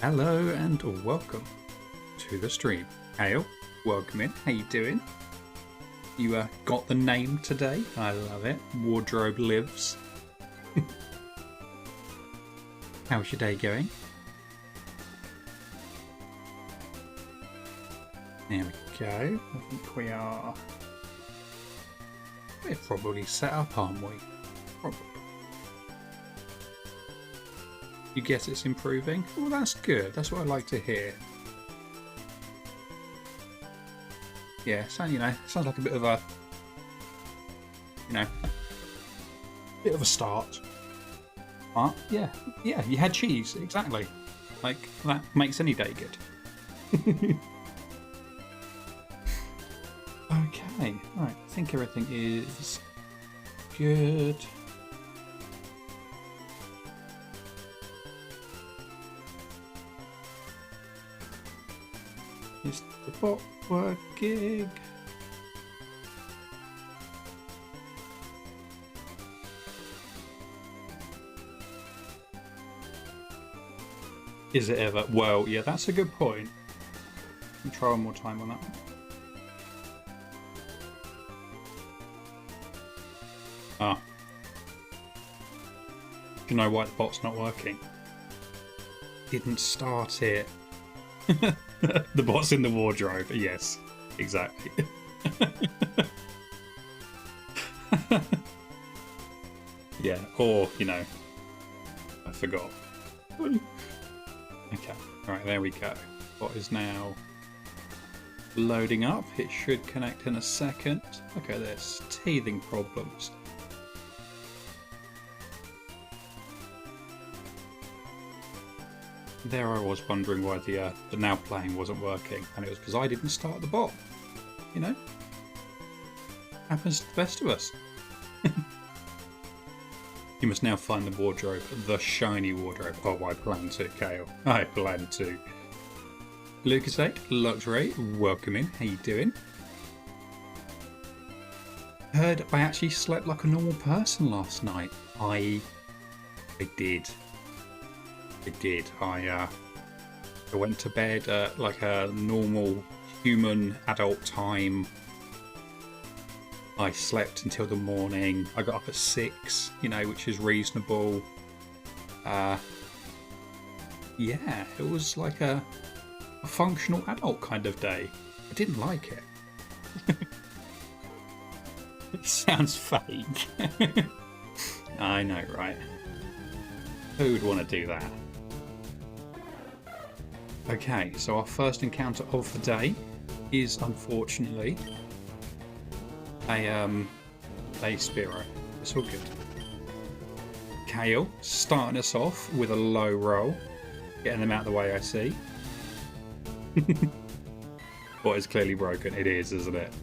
Hello and welcome to the stream. Hail, welcome in. How you doing? You got the name today. I love it. Wardrobe lives. How's your day going? There we go. I think we're probably set up, aren't we? Probably. You guess it's improving? Well, that's good. That's what I like to hear. Yeah, so, sounds like a bit of a, bit of a start. But yeah, you had cheese, exactly. Like, that makes any day good. Okay, right, I think everything is good. Is the bot working? Is it ever? Well, yeah, that's a good point. Let me try one more time on that one. Ah. Do you know why the bot's not working? Didn't start it. The bot's in the wardrobe. Yes, exactly. Yeah, or, I forgot. Okay, right, there we go. Bot is now loading up. It should connect in a second. Look at this, teething problems. There I was wondering why the now playing wasn't working, and it was because I didn't start the bot. Happens to the best of us. You must now find the wardrobe, the shiny wardrobe. Oh, I plan to, Kale. I plan to. Lucas 8, Luxray, welcome in. How you doing? Heard I actually slept like a normal person last night. I did. I went to bed at like a normal human adult time. I slept until the morning. I got up at 6, which is reasonable. Yeah, it was like a functional adult kind of day. I didn't like it. It sounds fake. I know, right? Who would want to do that? Okay, so our first encounter of the day is unfortunately a Spearow. It's all good. Kale starting us off with a low roll, getting them out of the way. I see. What is clearly broken? It is, isn't it?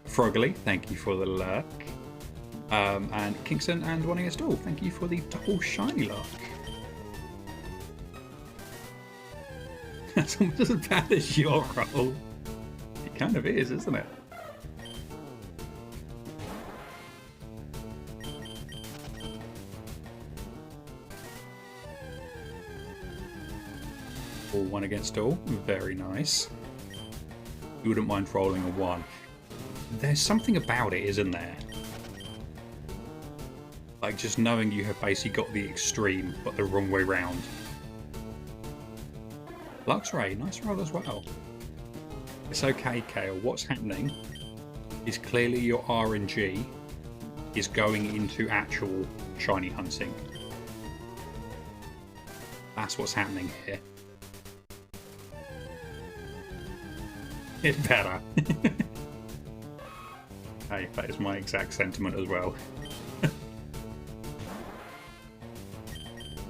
Frogly, thank you for the lurk. And Kingston and Wanting a Stall, thank you for the double shiny lurk. That's almost as bad as your roll. It kind of is, isn't it? All 1 against all. Very nice. You wouldn't mind rolling a 1. There's something about it, isn't there? Like just knowing you have basically got the extreme, but the wrong way round. Luxray, nice roll as well. It's okay, Kale. What's happening is clearly your RNG is going into actual shiny hunting. That's what's happening here. It's better. Hey, that is my exact sentiment as well.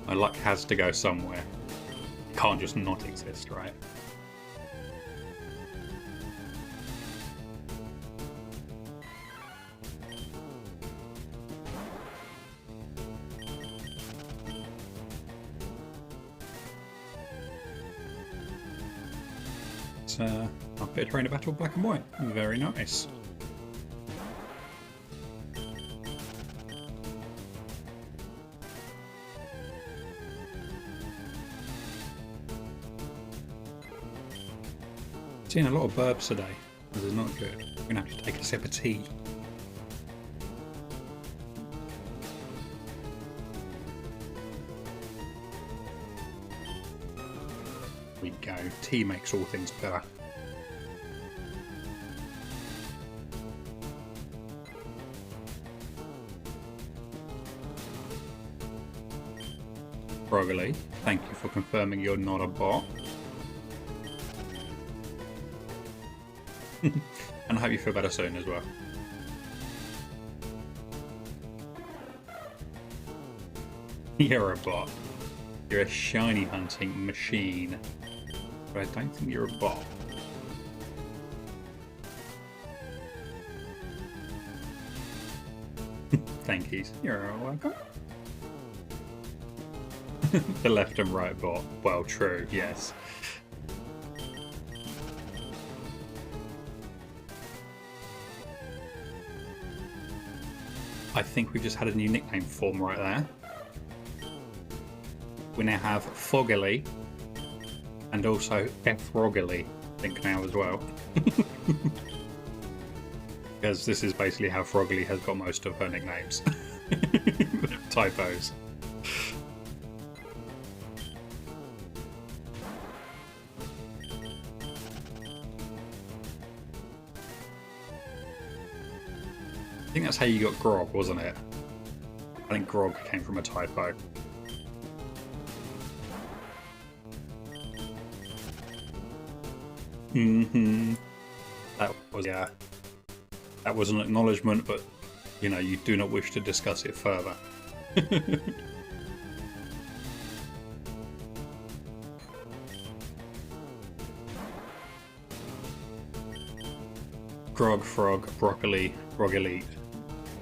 My luck has to go somewhere. It can't just not exist, right? It's a bit of trainer battle black and white. Very nice. Seeing a lot of burps today. This is not good. I'm gonna have to take a sip of tea. There we go. Tea makes all things better. Broggly, thank you for confirming you're not a bot. And I hope you feel better soon as well. You're a bot. You're a shiny hunting machine. But I don't think you're a bot. Thank you. You're welcome. The left and right bot. Well, true, yes. I think we've just had a new nickname form right there. We now have Foggily and also F-Roggily, I think now as well. Because this is basically how Froggily has got most of her nicknames. Typos. I think that's how you got Grog, wasn't it? I think Grog came from a typo. That was, yeah. That was an acknowledgement, but, you know, you do not wish to discuss it further. Grog, Frog, Broccoli, Frog-elite,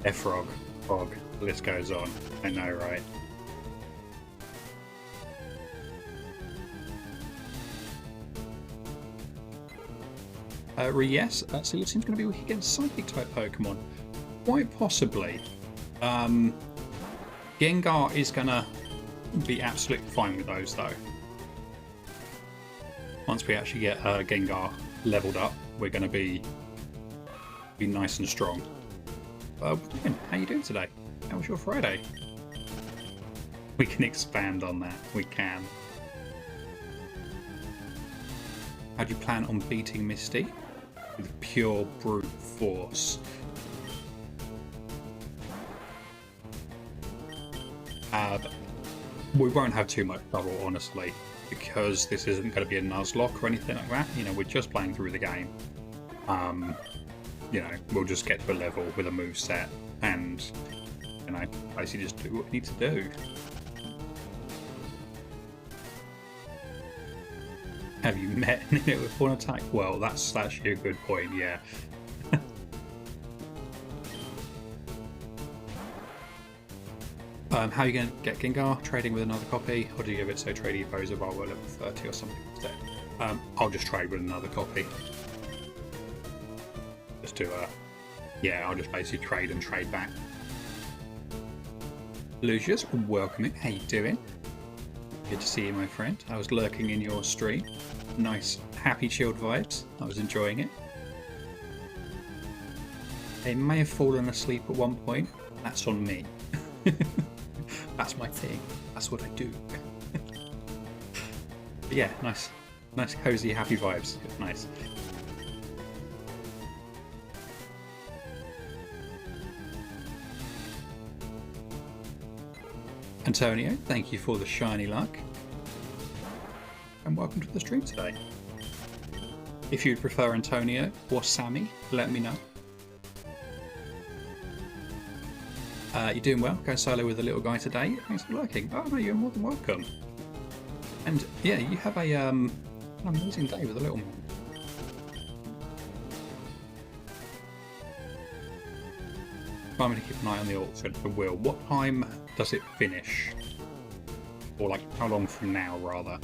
F-Frog, Frog, the list goes on. I know, right? Yes, so it seems going to be weak against Psychic type Pokemon. Quite possibly. Gengar is going to be absolutely fine with those, though. Once we actually get Gengar leveled up, we're going to be nice and strong. How you doing today? How was your Friday? We can expand on that. We can. How do you plan on beating Misty? With pure brute force. We won't have too much trouble, honestly, because this isn't going to be a Nuzlocke or anything like that. You know, we're just playing through the game. You know, we'll just get to a level with a moveset and, you know, basically just do what we need to do. Have you met it with one attack? Well, that's actually a good point, yeah. How are you going to get Gengar? Trading with another copy? Or do you give it so trade Evo's of our level 30 or something instead? I'll just trade with another copy. Just to, yeah, I'll just basically trade and trade back. Lucius, welcome in. How you doing? Good to see you, my friend. I was lurking in your stream. Nice, happy, chilled vibes. I was enjoying it. They may have fallen asleep at one point. That's on me. That's my thing. That's what I do. But yeah, nice, cozy, happy vibes. Nice. Antonio, thank you for the shiny luck. And welcome to the stream today. If you'd prefer Antonio or Sammy, let me know. You're doing well, going solo with the little guy today. Thanks for lurking. Oh no, you're more than welcome. And yeah, you have a an amazing day with the little man. I'm going to keep an eye on the auction for Will. What time does it finish? Or like, how long from now, rather?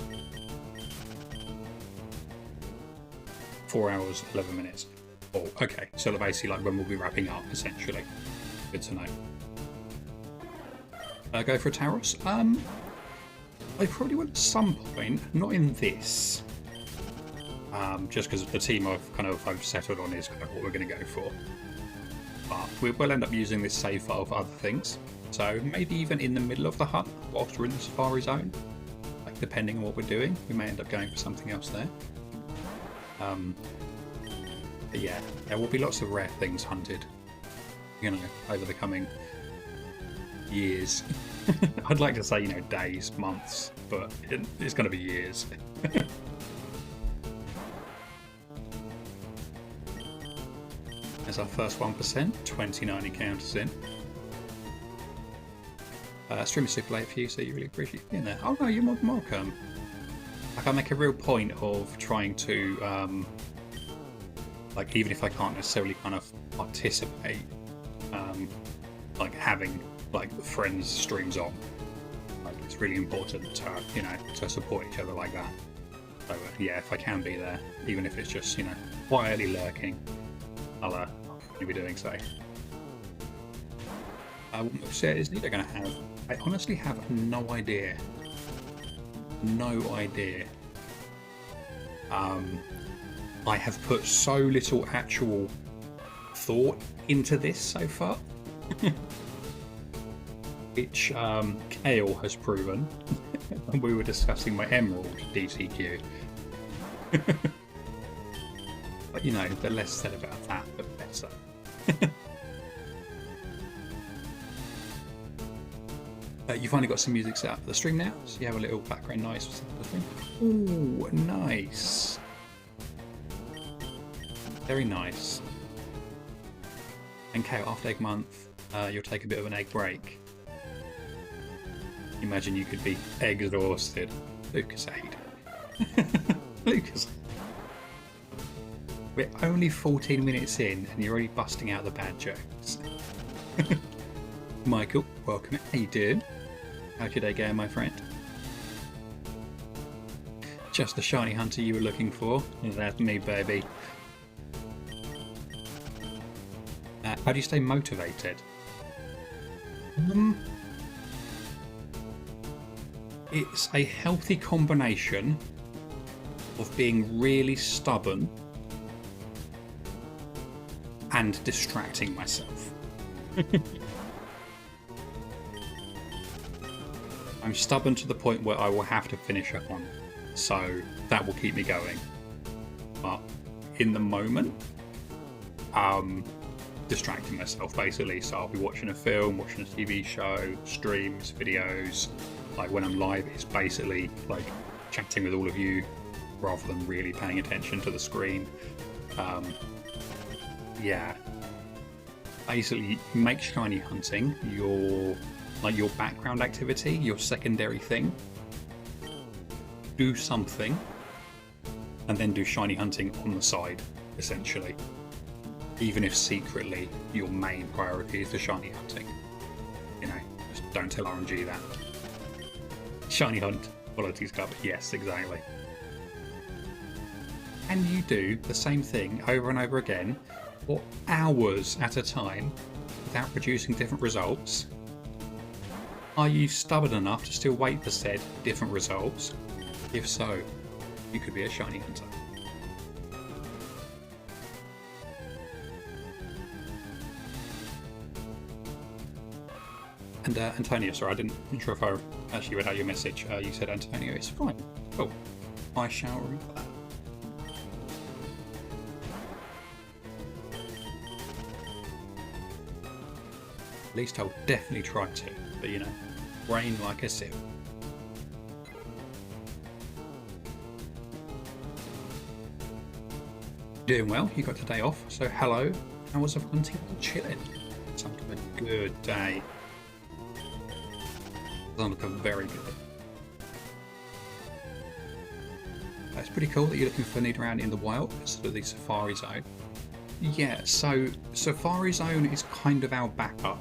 4 hours, 11 minutes. Oh, okay. So basically like when we'll be wrapping up, essentially. Good to know. Go for a Tauros? I probably will at some point, not in this. just because the team I've settled on is kind of what we're going to go for. But we will end up using this save file for other things. So maybe even in the middle of the hunt, whilst we're in the safari zone, like depending on what we're doing, we may end up going for something else there. But yeah, there will be lots of rare things hunted, you know, over the coming years. I'd like to say, you know, days, months, but it's going to be years. There's our first 1%, 29 encounters in. Stream is super late for you, so you really appreciate being there. Oh no, you're more than welcome. Like, I make a real point of trying to, like, even if I can't necessarily kind of participate, like having like friends streams on. Like, it's really important to, you know, to support each other like that. So yeah, if I can be there, even if it's just, you know, quietly lurking, I'll be doing so. What set is Nido going to have? I honestly have no idea. No idea. I have put so little actual thought into this so far. Which Kale has proven when we were discussing my Emerald DTQ. But you know, the less said about that, the better. You've finally got some music set up for the stream now, so you have a little background noise for the stream. Ooh, nice. Very nice. And Kale, after egg month, you'll take a bit of an egg break. Imagine you could be exhausted. Lucas Aid. Lucas. We're only 14 minutes in and you're already busting out the bad jokes. Michael, welcome. How you doing? How's your day going, my friend? Just the shiny hunter you were looking for. That's me, baby. How do you stay motivated? It's a healthy combination of being really stubborn and distracting myself. I'm stubborn to the point where I will have to finish up on, so that will keep me going. But in the moment, distracting myself basically. So I'll be watching a film, watching a TV show, streams, videos. Like when I'm live, it's basically like chatting with all of you rather than really paying attention to the screen. Yeah. Basically, make shiny hunting your background activity, your secondary thing. Do something, and then do shiny hunting on the side, essentially. Even if secretly your main priority is the shiny hunting. You know, just don't tell RNG that. Shiny hunt, qualities covered. Yes, exactly. And you do the same thing over and over again for hours at a time without producing different results. Are you stubborn enough to still wait for said different results? If so, you could be a shiny hunter. And Antonio, sorry, I'm not sure if I actually read out your message. You said Antonio is fine. Cool. I shall read that. At least I'll definitely try to, but you know, brain like a sieve. Doing well, you got today off, so hello. Hours of hunting and chilling. Sounds like a good day. Sounds like a very good. It's pretty cool that you're looking for NidoranM in the wild instead of the Safari Zone. Yeah, so Safari Zone is kind of our backup.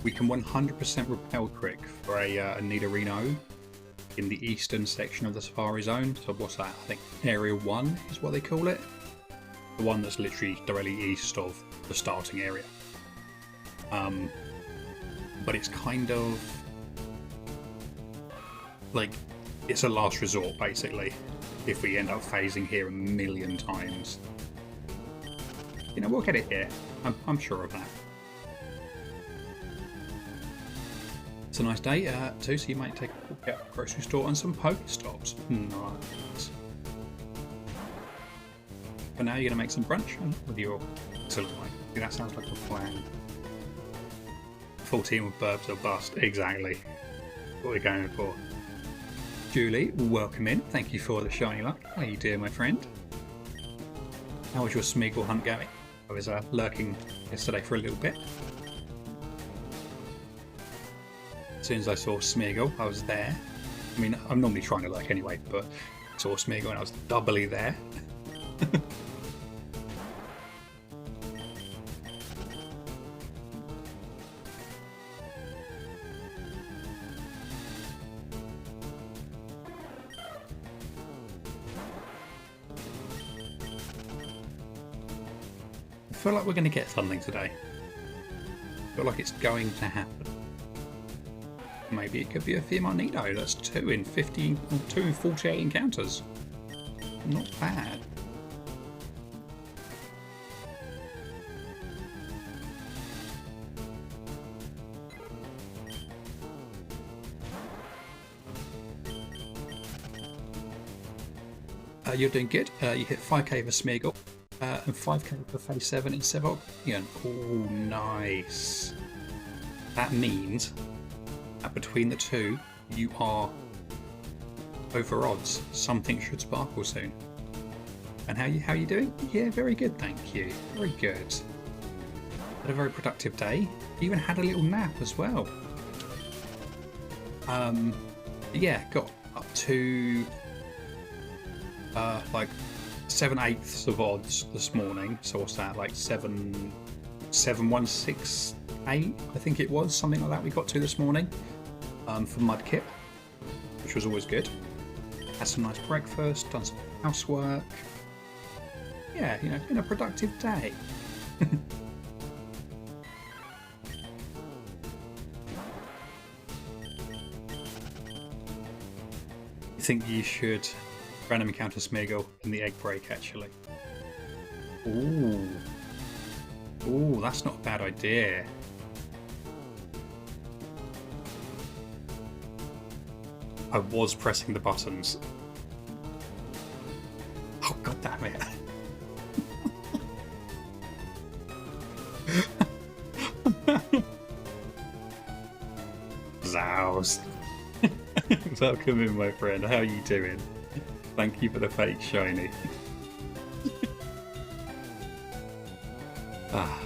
We can 100% repel trick for a NidoranM in the eastern section of the Safari Zone. So what's that? I think Area 1 is what they call it. The one that's literally directly east of the starting area. But it's kind of like, it's a last resort basically. if we end up phasing here a million times. You know, we'll get it here. I'm sure of that. It's a nice day too, so you might take a walk out to the grocery store and some Pokestops. Nice. For now, you're going to make some brunch with your excellent life. That sounds like a plan. Full team of burbs or bust. Exactly. What we're going for. Julie, welcome in. Thank you for the shiny luck. How you doing, my friend? How was your Smeagol hunt going? I was lurking yesterday for a little bit. As soon as I saw Smeagol, I was there. I mean, I'm normally trying to lurk anyway, but I saw Smeagol and I was doubly there. I feel like we're going to get something today. I feel like it's going to happen. Maybe it could be a female Nido. That's 2 in 50 or 2 in 48 encounters. Not bad. You're doing good. You hit 5k for Smeagol. And 5k for phase 7 in Sevog. Oh, nice. That means that between the two, you are over odds. Something should sparkle soon. And how you doing? Yeah, very good, thank you. Very good. Had a very productive day. Even had a little nap as well. Yeah, got up to like 7/8 of odds this morning. So what's that? Like 7,168, I think it was, something like that. We got to this morning for Mudkip, which was always good. Had some nice breakfast, done some housework. Yeah, you know, it's been a productive day. I think you should random encounter Smeagol in the egg break, actually. Ooh. Ooh, that's not a bad idea. I was pressing the buttons. Oh, god damn it. Zows. Welcome in, my friend. How are you doing? Thank you for the fake shiny. Ah,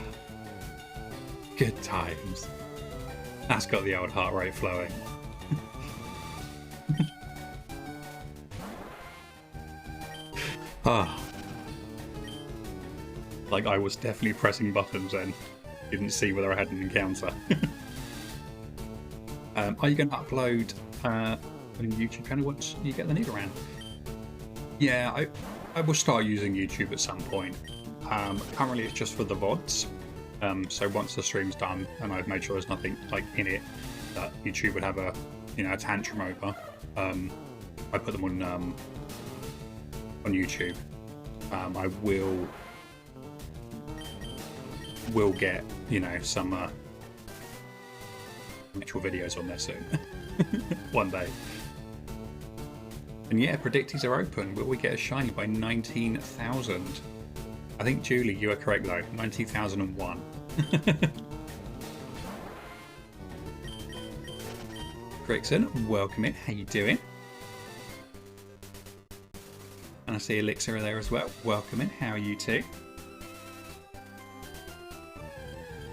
good times. That's got the old heart rate flowing. Ah, like I was definitely pressing buttons and didn't see whether I had an encounter. Are you going to upload on your YouTube channel once you get the NidoranM? Yeah, I will start using YouTube at some point. Currently it's just for the VODs. So once the stream's done and I've made sure there's nothing like in it that YouTube would have a a tantrum over, I put them on YouTube. I will get some actual videos on there soon. One day. And yeah, predictors are open. Will we get a shiny by 19,000? I think, Julie, you are correct though. 19,001. Grixon, welcome in. How you doing? And I see Elixir there as well. Welcome in. How are you too?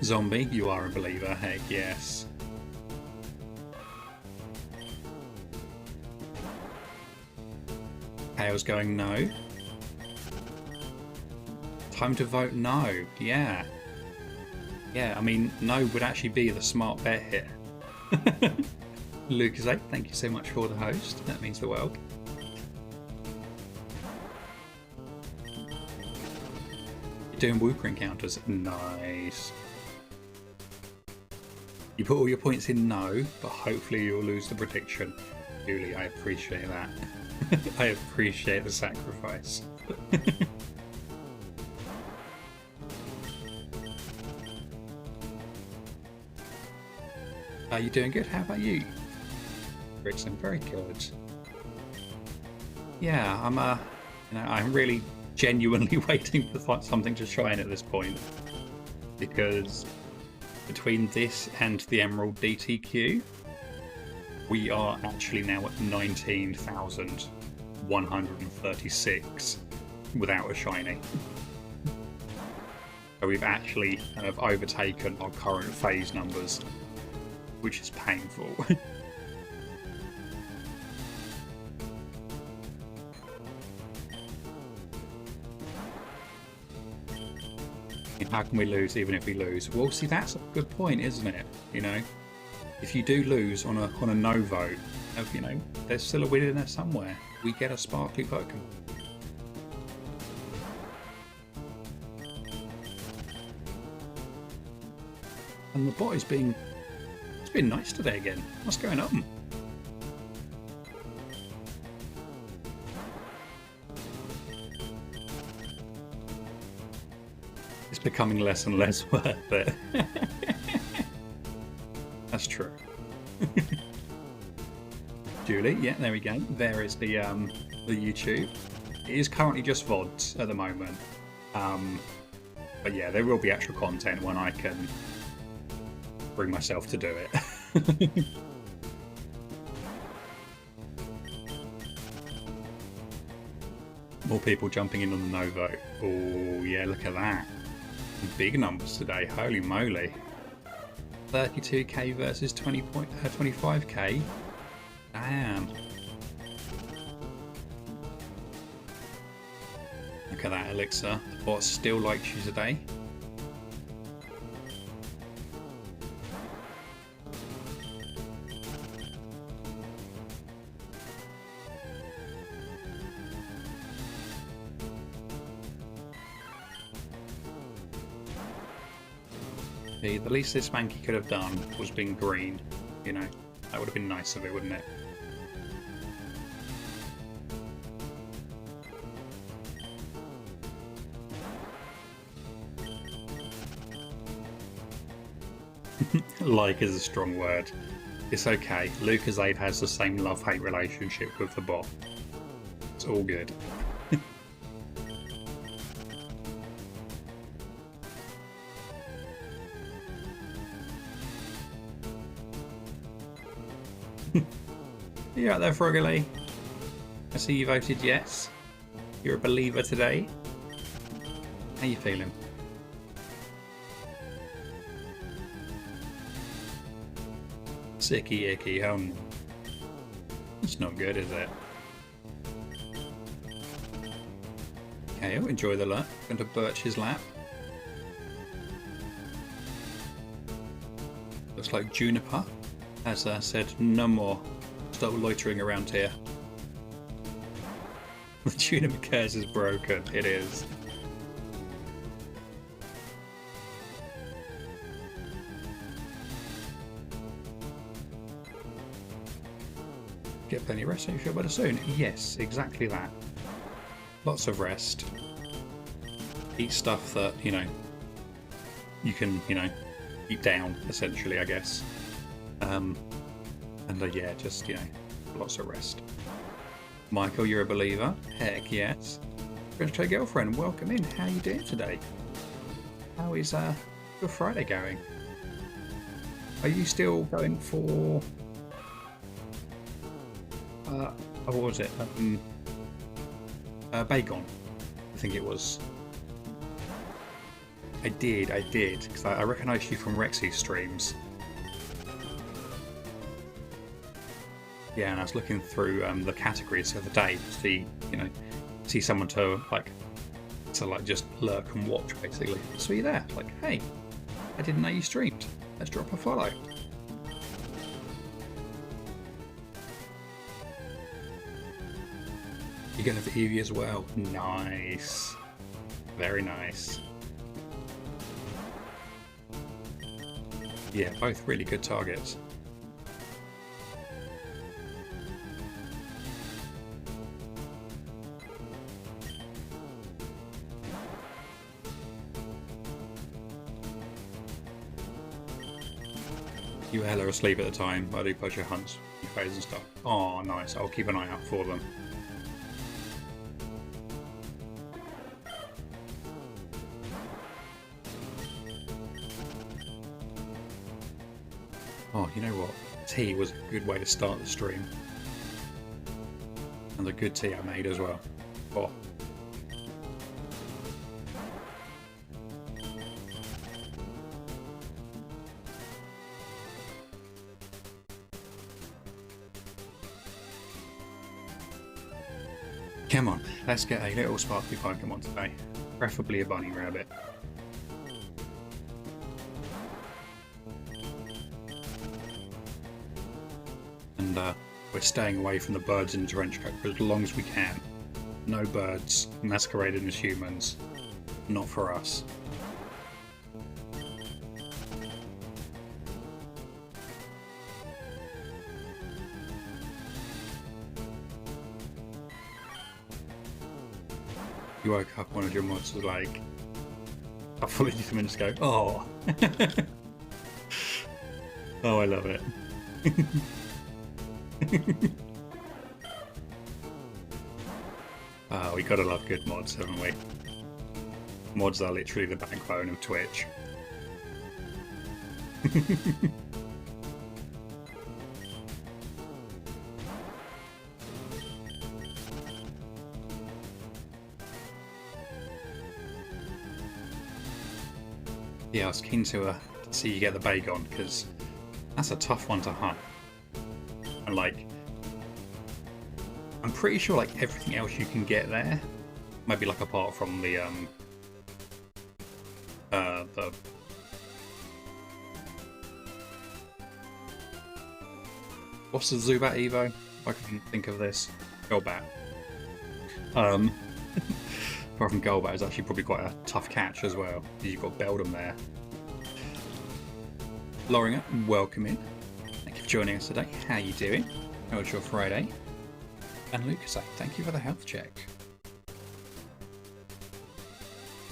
Zombie, you are a believer. Heck yes. Tails going no. Time to vote no. Yeah. Yeah, I mean, no would actually be the smart bet here. Lucas, thank you so much for the host. That means the world. You're doing Wooper encounters. Nice. You put all your points in no, but hopefully you'll lose the prediction. Julie, I appreciate that. I appreciate the sacrifice. Are you doing good? How about you? Rickson, very good. Yeah, I'm really genuinely waiting for something to shine at this point, because between this and the Emerald DTQ, we are actually now at 19,136 without a shiny. So we've actually kind of overtaken our current phase numbers, which is painful. How can we lose even if we lose? Well, see, that's a good point, isn't it? You know, if you do lose on a no vote, you know, there's still a win in there somewhere. We get a sparkly Pokemon. And the bot it's been nice today again. What's going on? It's becoming less and less worth it. That's true. Julie, yeah, there we go. There is the YouTube. It is currently just VODs at the moment. But yeah, there will be actual content when I can bring myself to do it. More people jumping in on the no vote. Oh yeah, look at that. Big numbers today, holy moly. 32k versus 25k. Damn. Look at that, Elixir. The bot still likes you today. The least this Mankey could have done was been green, you know. That would have been nice of it, wouldn't it? Like is a strong word. It's okay. Lucozade has the same love-hate relationship with the bot. It's all good. You out there, Froggerly? I see you voted yes. You're a believer today. How you feeling? Sicky icky, it's not good, is it? Okay, I'll enjoy the lap. Going to Birch's lap. Looks like Juniper has said no more. Stop loitering around here. The Juniper curse is broken. It is. Get plenty of rest and you feel better soon. Yes, exactly that. Lots of rest. Eat stuff that, you know, you can, you know, eat down, essentially, I guess. And yeah, just, you know, lots of rest. Michael, you're a believer? Heck yes. French girlfriend, welcome in. How are you doing today? How is your Friday going? Are you still going for what was it? Bacon, I think it was. I did, because I recognised you from Rexy's streams. Yeah, and I was looking through the categories the other day to see, you know, see someone to just lurk and watch, basically. So you're there, like, hey, I didn't know you streamed. Let's drop a follow. You're going for Eevee as well. Nice. Very nice. Yeah, both really good targets. You were hella asleep at the time. I do post your hunts, your phase and stuff. Oh, nice. I'll keep an eye out for them. Oh, you know what? Tea was a good way to start the stream. And the good tea I made as well. Oh. Come on, let's get a little sparkly Pokemon today. Preferably a bunny rabbit. And we're staying away from the birds in the trench coat for as long as we can. No birds masquerading as humans. Not for us. You woke up, one of your mods was like, I followed you 2 minutes ago. Oh. Oh, I love it. Oh, we gotta love good mods, haven't we? Mods are literally the backbone of Twitch. Yeah, I was keen to see you get the Bagon, because that's a tough one to hunt. And like, I'm pretty sure like everything else you can get there, maybe like apart from the what's the Zubat Evo? I can think of this. Golbat. Apart from Golbat, is actually probably quite a tough catch as well. You've got Beldum there. Loringer, welcome in. Thank you for joining us today. How you doing? How was your Friday? And Lucas, thank you for the health check.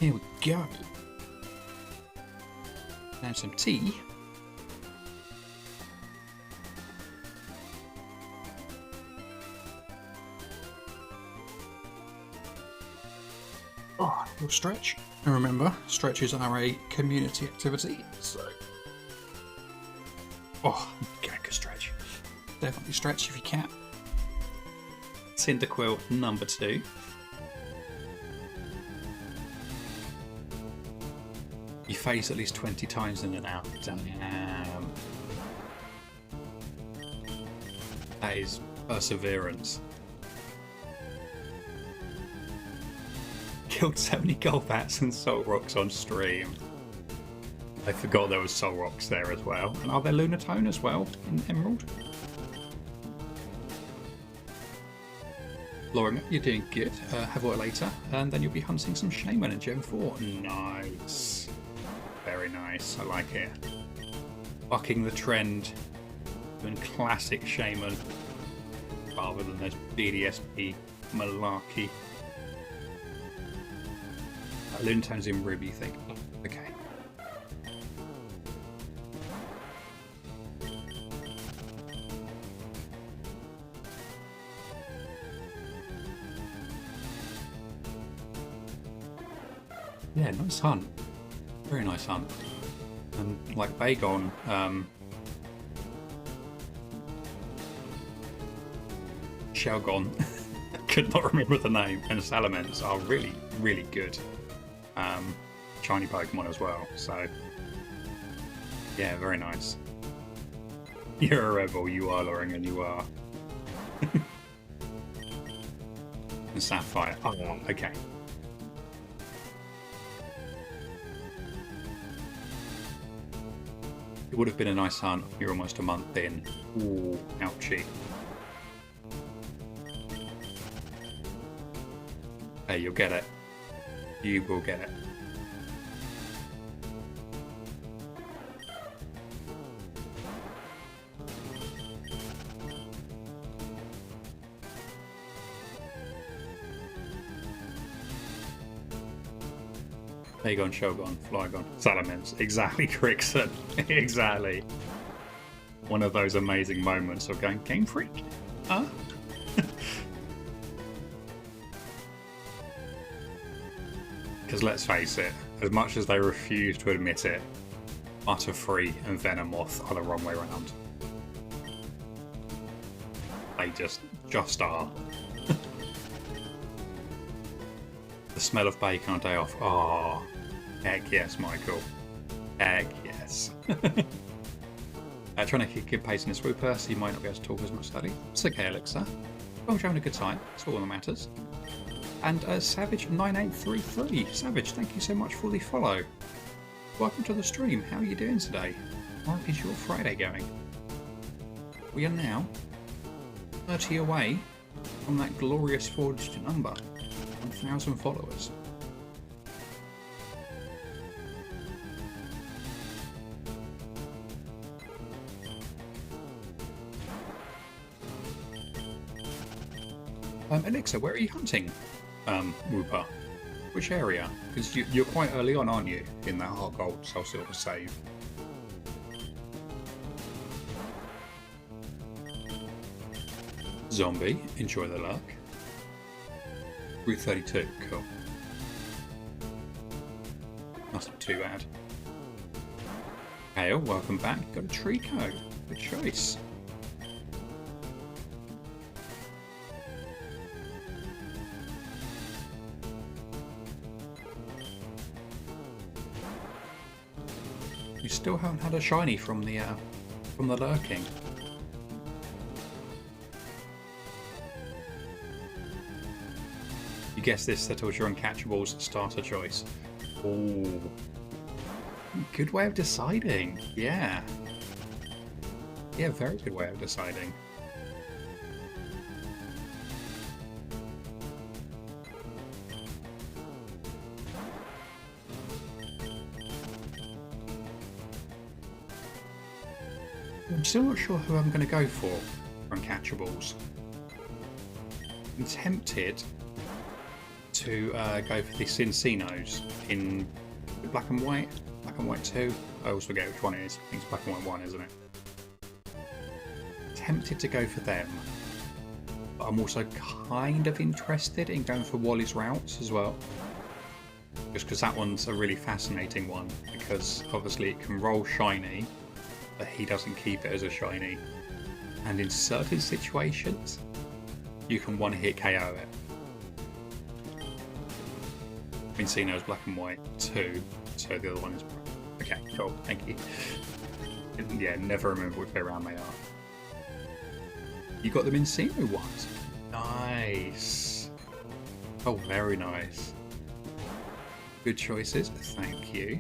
Here we go. Now some tea. Oh, we'll stretch. And remember, stretches are a community activity, so... Oh, get a good stretch. Definitely stretch if you can. Cyndaquil number 2. You phase at least 20 times in and out. Damn. That is perseverance. Killed 70 Golbats and Soul Rocks on stream. I forgot there was Soul Rocks there as well. And are there Lunatone as well in Emerald? Lauren, you're doing good. Have a look later. And then you'll be hunting some Shaman in Gen 4. Nice. Very nice. I like it. Bucking the trend. Doing classic Shaman. Rather than this BDSP malarkey. Lunatone's in Ruby, you think? Okay. Yeah, nice hunt. Very nice hunt. And like Bagon, Shelgon, could not remember the name, and Salamence are really, really good. Shiny Pokemon as well, so yeah, very nice. You're a rebel, you are, Loring, and you are. And Sapphire. Oh, okay. It would have been a nice hunt. You're almost a month in. Ooh, ouchie. Hey, you'll get it. You will get it. Aegon, Shogun, Flygon, Salamence. Exactly, Crixon. Exactly. one of those amazing moments of going, Game Freak? Huh? Because let's face it, as much as they refuse to admit it, Butterfree and Venomoth are the wrong way around. They just are. The smell of bacon on day off. Oh, heck yes, Michael. Heck yes. Trying to keep good pace in a swooper, so you might not be able to talk as much study. It's okay, Alexa. As long as you're having a good time, that's all that matters. And Savage9833. Savage, thank you so much for the follow. Welcome to the stream. How are you doing today? How is your Friday going? We are now 30 away from that glorious forged number, 1,000 followers. Elixir, where are you hunting? Wooper. Which area? Because you're quite early on, aren't you, in that hot gold soul silver save? Zombie, enjoy the luck. Route 32, cool. Mustn't be too bad. Hale, welcome back. Got a Trico. Good choice. You still haven't had a shiny from the lurking. You guess this settles your uncatchables starter choice. Ooh. Good way of deciding. Yeah. Yeah, very good way of deciding. I'm still not sure who I'm going to go for uncatchables. I'm tempted to go for the Cincinnos in black and white 2. I always forget which one it is. I think it's black and white 1, isn't it? Tempted to go for them, but I'm also kind of interested in going for Wally's routes as well, just because that one's a really fascinating one, because obviously it can roll shiny, but he doesn't keep it as a shiny, and in certain situations you can one-hit KO it. Mincino's black and white 2, so the other one is... Okay, cool, thank you. Yeah, never remember which way around they are. You got the Mincino ones? Nice. Oh, very nice. Good choices, thank you.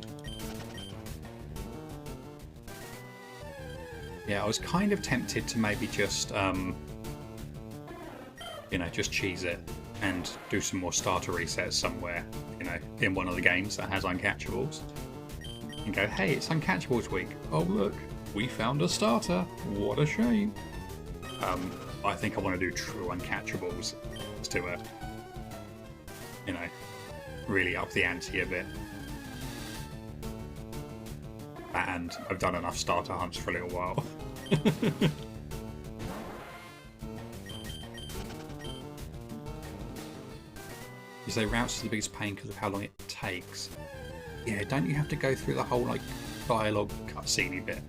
Yeah, I was kind of tempted to maybe just, you know, just cheese it and do some more starter resets somewhere, you know, in one of the games that has uncatchables. And go, hey, it's uncatchables week. Oh, look, we found a starter. What a shame. I think I want to do true uncatchables to, you know, really up the ante a bit. And I've done enough starter hunts for a little while. You say routes is the biggest pain because of how long it takes. Yeah, don't you have to go through the whole like dialogue cutscene bit?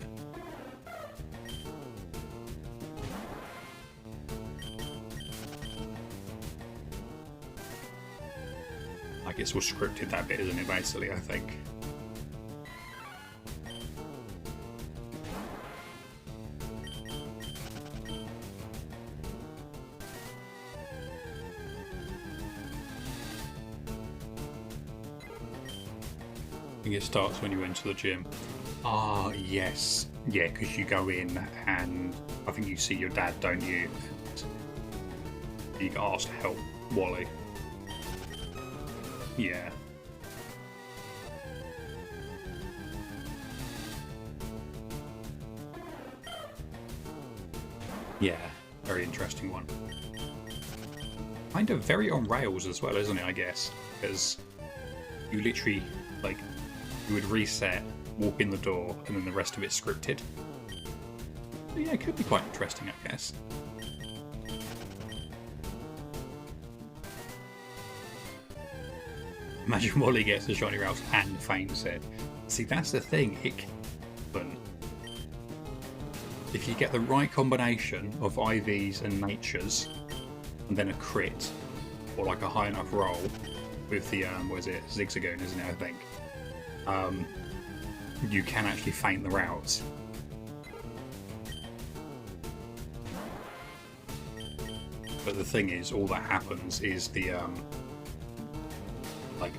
Like it's all scripted, that bit, isn't it, basically, I think. I think it starts when you enter the gym. Ah, yes. Yeah, because you go in and I think you see your dad, don't you? And you get asked to help Wally. Yeah. Yeah, very interesting one. Kind of very on rails as well, isn't it, I guess? Because you literally, like, you would reset, walk in the door, and then the rest of it's scripted. So yeah, it could be quite interesting, I guess. Imagine Wally gets the shiny Ralphs and faints it. See, that's the thing. It can happen. If you get the right combination of IVs and natures, and then a crit, or like a high enough roll with the what is it, Zigzagoon, isn't it? I think you can actually feint the routes. But the thing is, all that happens is the like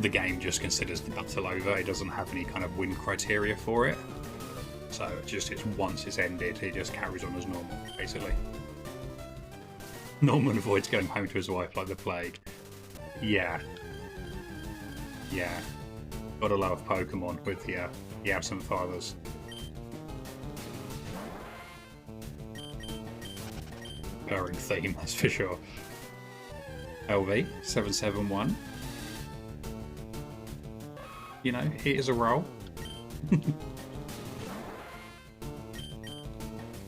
the game just considers the battle over. It doesn't have any kind of win criteria for it. So it's once it's ended, it just carries on as normal, basically. Norman avoids going home to his wife like the plague. Yeah. Yeah. Gotta love Pokemon with the absent fathers. Recurring theme, that's for sure. LV 771. You know, here's a roll.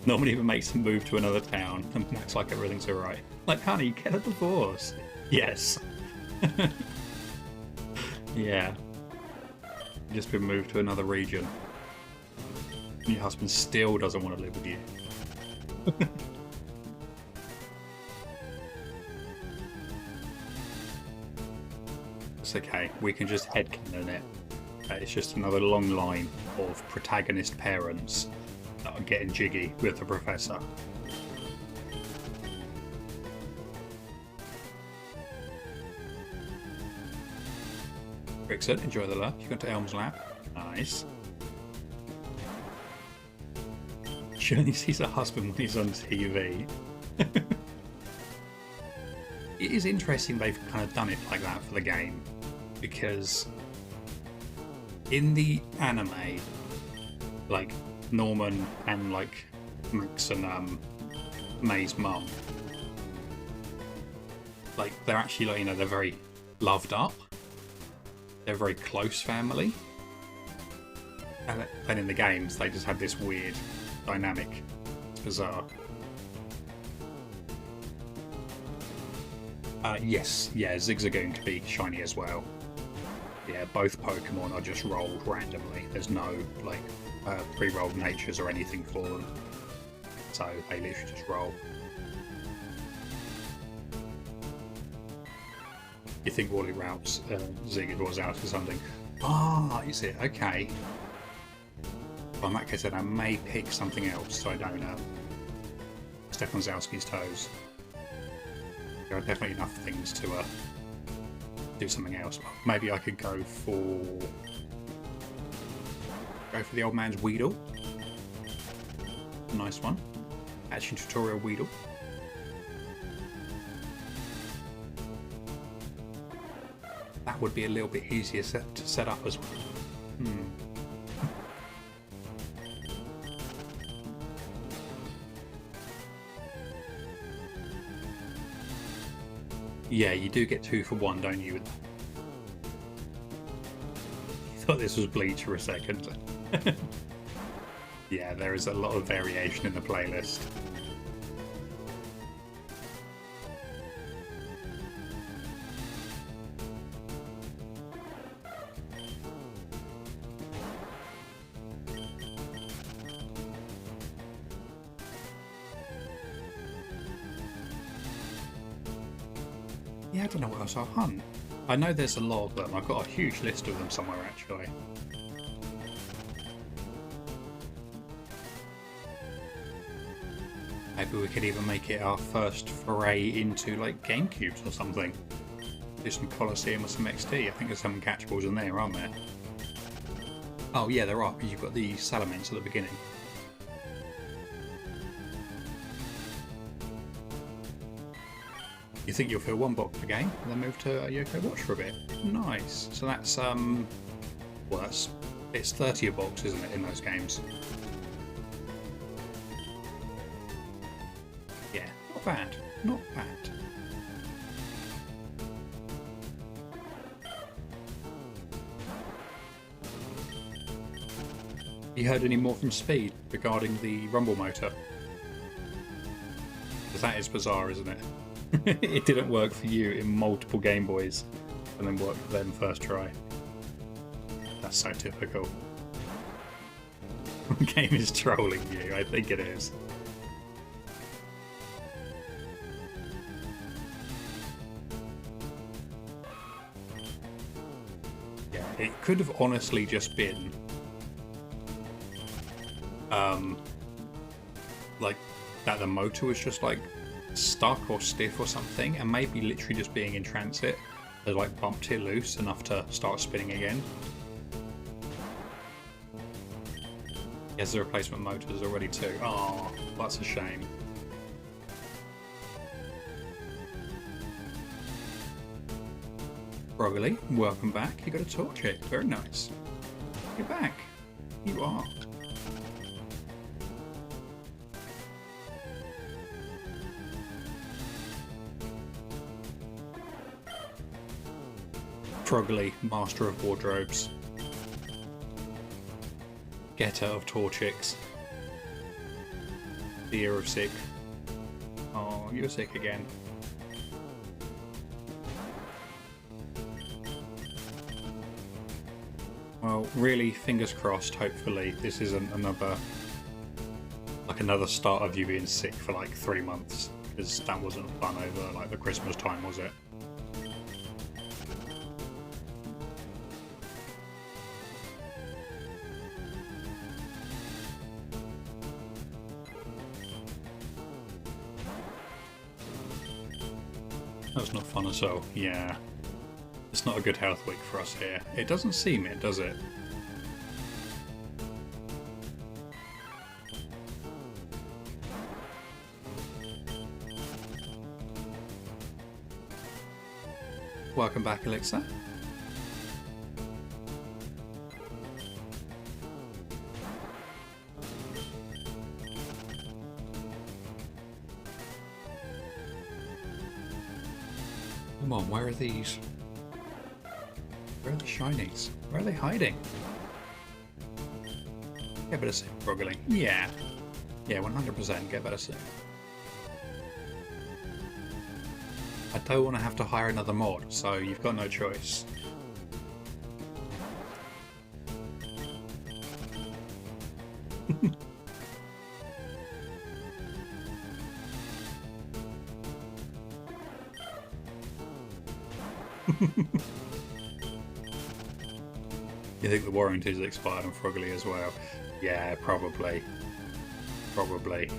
Norman even makes him move to another town and acts like everything's alright. Like, honey, get a divorce. Yes. Yeah. You've just been moved to another region. Your husband still doesn't want to live with you. It's okay, we can just headcanon it. It's just another long line of protagonist parents that are getting jiggy with the professor. Rickson, enjoy the love. You've gone to Elm's lap. Nice. She only sees her husband when he's on TV. It is interesting they've kind of done it like that for the game, because in the anime, like Norman and like Max and May's mum, like they're actually like, you know, they're very loved up. They're a very close family. And then in the games, they just have this weird dynamic. It's bizarre. Yes, yeah, Zigzagoon can be shiny as well. Yeah, both Pokemon are just rolled randomly. There's no like pre-rolled natures or anything for them. So they literally just roll. You think Wally routes Zig was out for something. Ah, is it? Okay. Well, in that case, then I may pick something else, so I don't step on Zowski's toes. There are definitely enough things to do something else. Maybe I could go for the old man's Weedle. Nice one. Action tutorial Weedle. That would be a little bit easier to set up as well. Yeah, you do get 2 for 1, don't you? Thought this was Bleach for a second. Yeah, there is a lot of variation in the playlist. Yeah, I don't know what else I'll hunt. I know there's a lot of them. I've got a huge list of them somewhere, actually. Maybe we could even make it our first foray into, like, GameCubes or something. Do some Colosseum or some XD. I think there's some catchables in there, aren't there? Oh, yeah, there are, because you've got the Salamence at the beginning. You think you'll fill 1 box per game, and then move to a Yoko Watch for a bit. Nice. So that's well, it's 30 a box, isn't it, in those games? Yeah, not bad. Not bad. You heard any more from Speed regarding the rumble motor? Because that is bizarre, isn't it? It didn't work for you in multiple Game Boys and then worked for them first try. That's so typical. The game is trolling you, I think it is. Yeah, it could have honestly just been like that the motor was just like stuck or stiff or something, and maybe literally just being in transit has like bumped it loose enough to start spinning again. Yes, the replacement motor is already too. Oh, that's a shame. Broggly, welcome back. You got a torch here. Very nice. You're back. You are. Broggly, master of wardrobes. Getter of torchics. The ear of sick. Oh, you're sick again. Well, really, fingers crossed, hopefully this isn't another start of you being sick for like 3 months, because that wasn't fun over like the Christmas time, was it? That's not fun at all. Yeah. It's not a good health week for us here. It doesn't seem it, does it? Welcome back, Elixir. Come on, where are these? Where are the shinies? Where are they hiding? Get better soon, Broggly. Yeah. Yeah, 100% get better soon. I don't want to have to hire another mod, so you've got no choice. You think the warranty's expired on Froggly as well? Yeah, probably. Probably.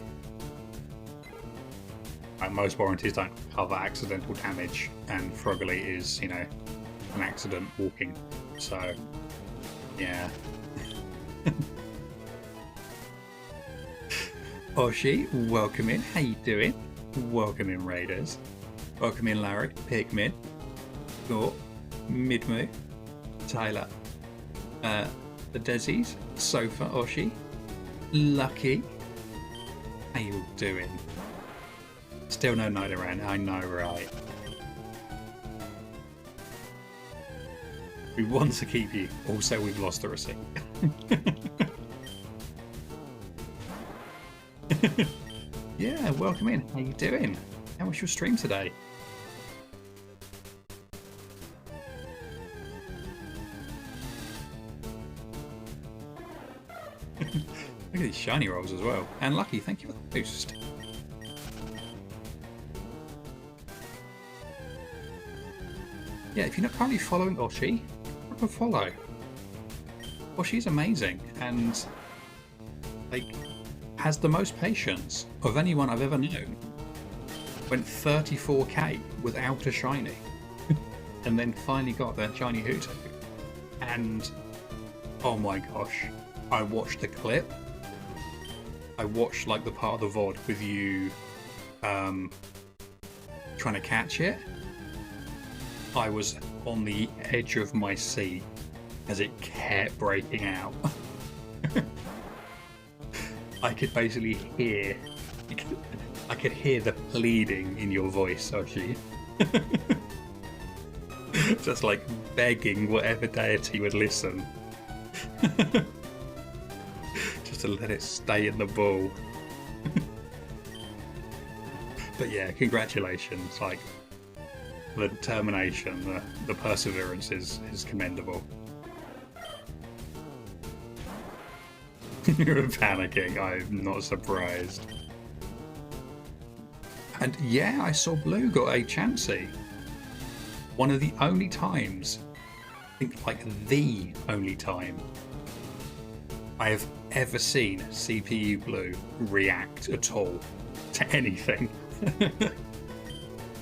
Like, most warranties don't cover accidental damage, and Froggly is, you know, an accident walking. So, yeah. Oshi, welcome in. How you doing? Welcome in, Raiders. Welcome in, Larry, Pigmin, Gore, Midmoo, Tyler, the Desies, Sofa, Oshi, Lucky. How you all doing? Still no Nidoran, I know, right? We want to keep you, also we've lost the receipt. Yeah, welcome in. How you doing? How was your stream today? Look at these shiny rolls as well. And Lucky, thank you for the boost. Yeah, if you're not currently following Oshi, drop a follow. Oshi's amazing and like has the most patience of anyone I've ever known. Went 34k without a shiny, and then finally got their shiny Hooto. And oh my gosh, I watched the clip. I watched like the part of the VOD with you trying to catch it. I was on the edge of my seat as it kept breaking out. I could basically hear, I could hear the pleading in your voice, Oshi. Just like begging whatever deity would listen. to let it stay in the ball. But yeah, congratulations. Like, the determination, the perseverance is commendable. You're panicking. I'm not surprised. And yeah, I saw Blue got a Chansey. One of the only times, I think like the only time, I have ever seen CPU Blue react at all to anything.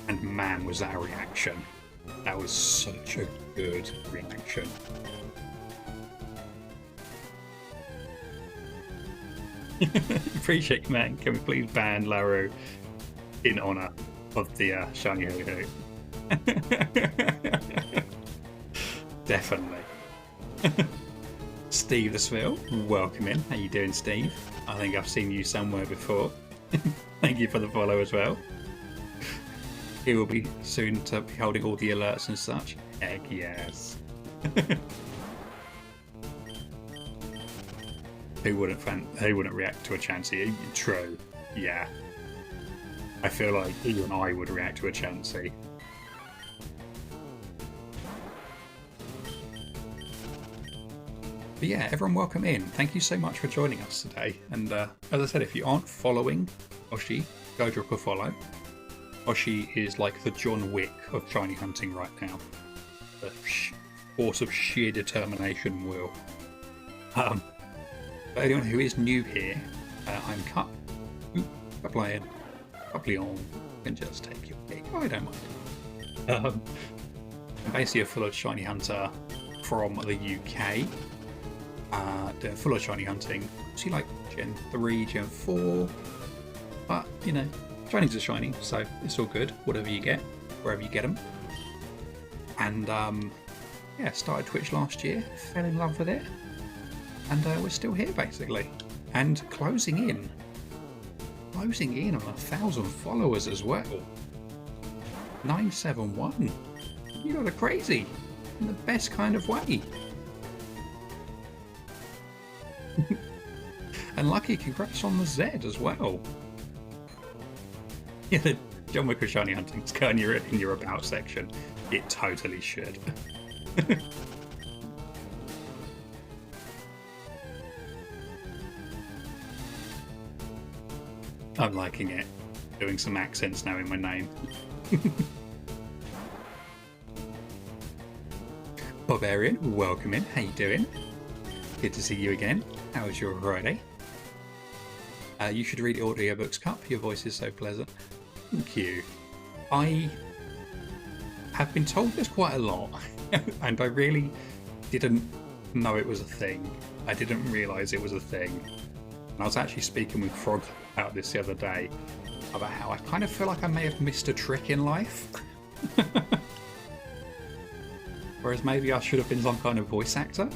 And man, was that a reaction. That was such a good reaction. Appreciate you, man. Can we please ban Laru in honour of the shiny hoo-hoo? Definitely. Steve the Swill, welcome in. How you doing, Steve? I think I've seen you somewhere before. Thank you for the follow as well. He will be soon to be holding all the alerts and such. Heck yes. Who wouldn't react to a Chansey? True. Yeah. I feel like even I would react to a Chansey. But yeah, everyone welcome in. Thank you so much for joining us today. And as I said, if you aren't following Oshi, go drop a follow. Oshi is like the John Wick of shiny hunting right now. The force of sheer determination will. For anyone who is new here, I'm Cuplion. Can just take your pick. I don't mind. I'm basically a full shiny hunter from the UK. Doing full shiny hunting. See, like Gen 3, Gen 4. But, you know, shinies are shiny, so it's all good. Whatever you get, wherever you get them. And, yeah, started Twitch last year. Fell in love with it. And we're still here, basically. And closing in on 1,000 followers as well. 971. You lot are crazy. In the best kind of way. And lucky, congrats on the Z as well. Yeah, the John Wick of shiny hunting's going in your about section. It totally should. I'm liking it. Doing some accents now in my name. Barbarian, welcome in. How you doing? Good to see you again. How was your Friday? You should read audiobooks, Cup. Your voice is so pleasant. Thank you. I have been told this quite a lot, and I really didn't know it was a thing. I didn't realise it was a thing. And I was actually speaking with Frog about this the other day, about how I kind of feel like I may have missed a trick in life. Whereas maybe I should have been some kind of voice actor.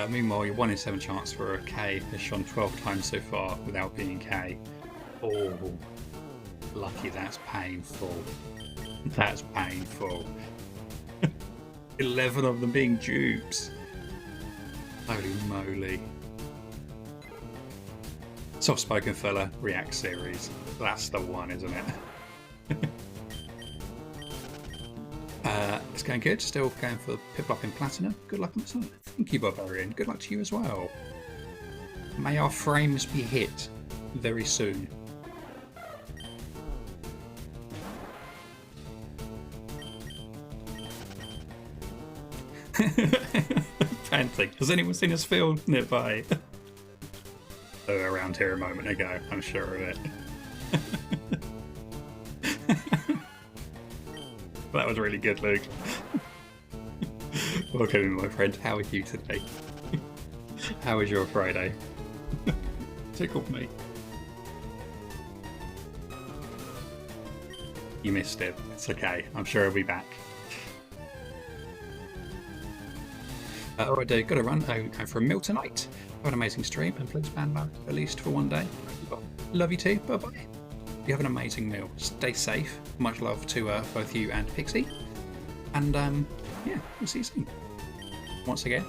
Meanwhile, your 1 in 7 chance for a K has shone 12 times so far without being K. Oh, lucky, that's painful. That's painful. 11 of them being dupes. Holy moly. Soft-spoken fella, React series. That's the one, isn't it? It's going good. Still going for Piplup in Platinum. Good luck on the side. Thank you, Barbarian. Good luck to you as well. May our frames be hit very soon. Panting. Has anyone seen us field nearby? They were around here a moment ago, I'm sure of it. That was really good, Luke. Welcome in, my friend. How are you today? How was your Friday? Tickled me. You missed it. It's okay. I'm sure he'll be back. Alright, dude, gotta run. I'm going for a meal tonight. Have an amazing stream, and please ban back at least for one day. Love you too. Bye bye. You have an amazing meal. Stay safe. Much love to both you and Pixie. And yeah, we'll see you soon. Once again,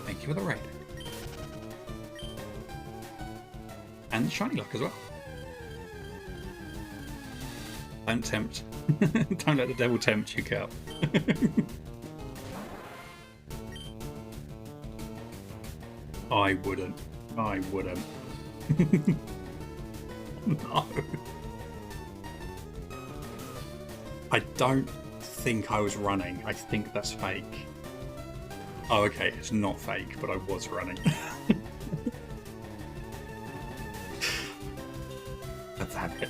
thank you for the raid. And shiny luck as well. Don't tempt. Don't let the devil tempt you, Cap. I wouldn't. I wouldn't. No. I don't think I was running. I think that's fake. Oh, okay. It's not fake, but I was running. That's it.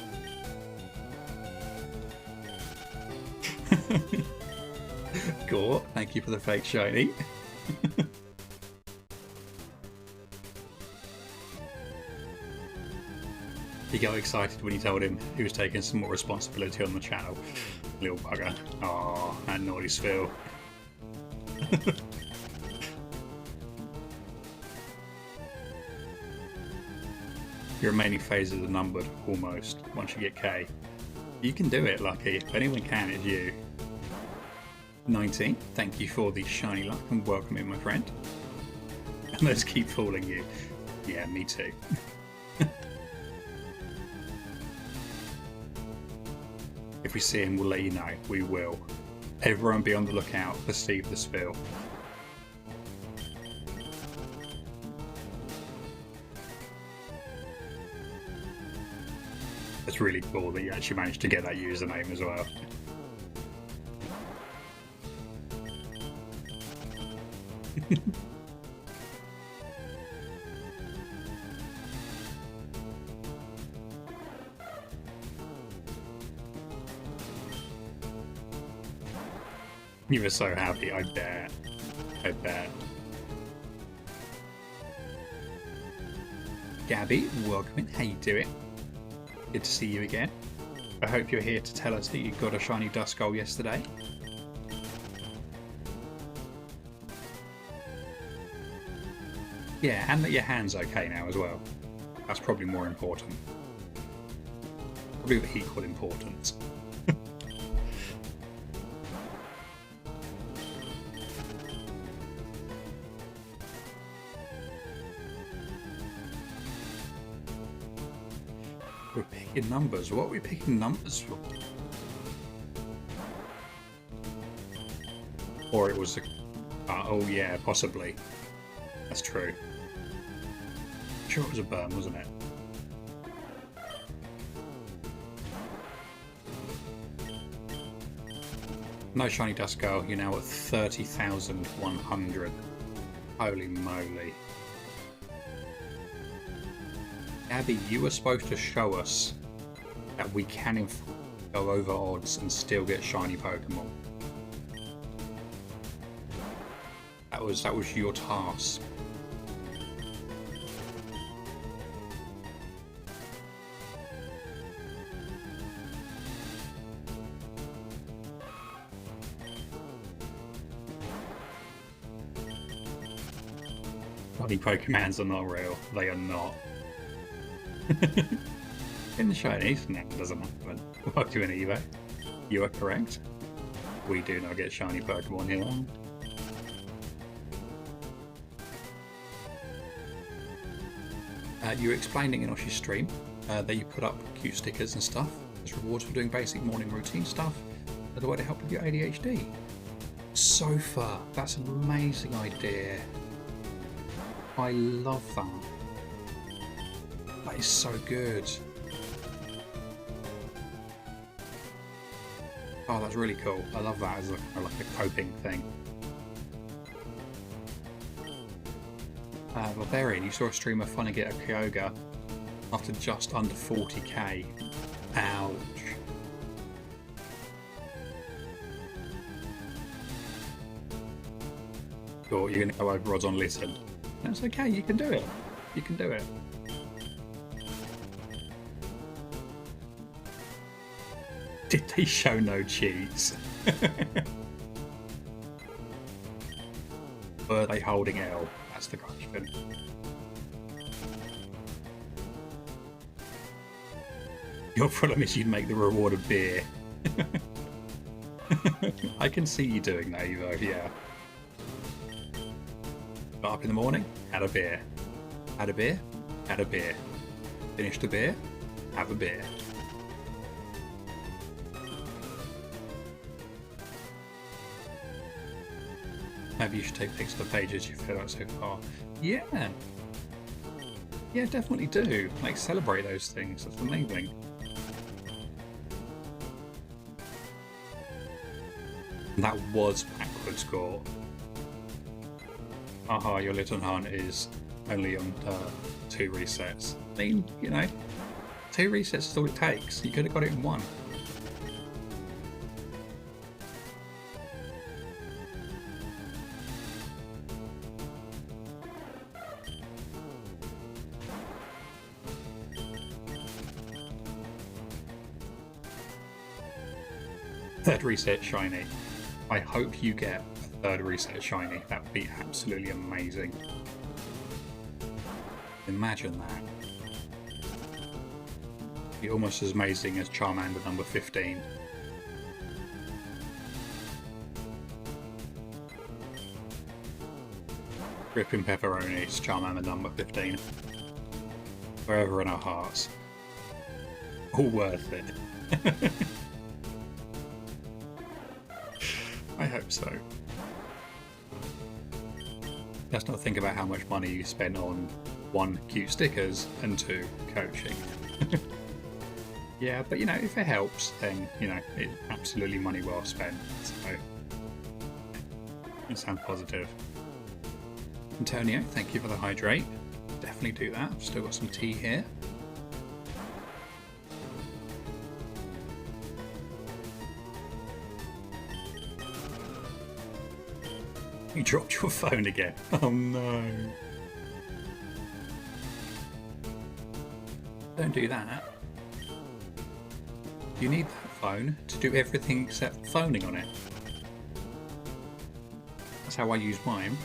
Gore, thank you for the fake shiny. He got excited when you told him he was taking some more responsibility on the channel. Little bugger. Oh, that naughty spill. Your remaining phases are numbered, almost, once you get K. You can do it, Lucky. If anyone can, it's you. 19, thank you for the shiny luck and welcome in, my friend. And let's keep fooling you. Yeah, me too. If we see him, we'll let you know. We will. Everyone be on the lookout for Steve the Spill. It's really cool that you actually managed to get that username as well. You were so happy, I bet. I bet. Gabby, welcome in. How you doing? Good to see you again. I hope you're here to tell us that you got a shiny Duskull yesterday. Yeah, and that your hand's okay now as well. That's probably more important. Probably of equal importance. We're picking numbers. What are we picking numbers for? Or it was a... oh yeah, possibly. That's true. I'm sure it was a burn, wasn't it? No shiny Duskull, you're now at 30,100. Holy moly. Abby, you were supposed to show us that we can in fact go over odds and still get shiny Pokemon. That was your task. Bloody Pokemons are not real. They are not. In the shinies, no, it doesn't happen. Welcome to an eBay. You are correct. We do not get shiny Pokemon here. You were explaining in Oshi's stream that you put up cute stickers and stuff as rewards for doing basic morning routine stuff as a way to help with your ADHD. So far, that's an amazing idea. I love that. That is so good. Oh, that's really cool. I love that as like a coping thing. Barbarian, you saw a streamer finally get a Kyogre after just under 40k. Ouch. Cool, you're going to go over odds on listen. That's okay, you can do it. You can do it. Did they show no cheats? Were they holding L? That's the question. Your problem is you'd make the reward a beer. I can see you doing that, Evo, yeah. Got up in the morning, had a beer. Had a beer, had a beer. Finished a beer, have a beer. Maybe you should take pics of the pages you've filled out so far. Yeah. Yeah, definitely do. Like, celebrate those things. That's amazing. That was backwards score. Haha, your little hunt is only on 2 resets. I mean, you know, 2 resets is all it takes. You could have got it in 1. Third reset shiny. I hope you get a 3rd reset shiny. That would be absolutely amazing. Imagine that. Be almost as amazing as Charmander number 15. Ripping Pepperoni's Charmander number 15. Forever in our hearts. All worth it. I hope so. Let's not think about how much money you spent on 1, cute stickers, and 2, coaching. Yeah, but you know, if it helps, then you know, it's absolutely money well spent. So it sounds positive. Antonio, thank you for the hydrate. Definitely do that. I've still got some tea here. You dropped your phone again. Oh no. Don't do that. You need that phone to do everything except phoning on it. That's how I use mine.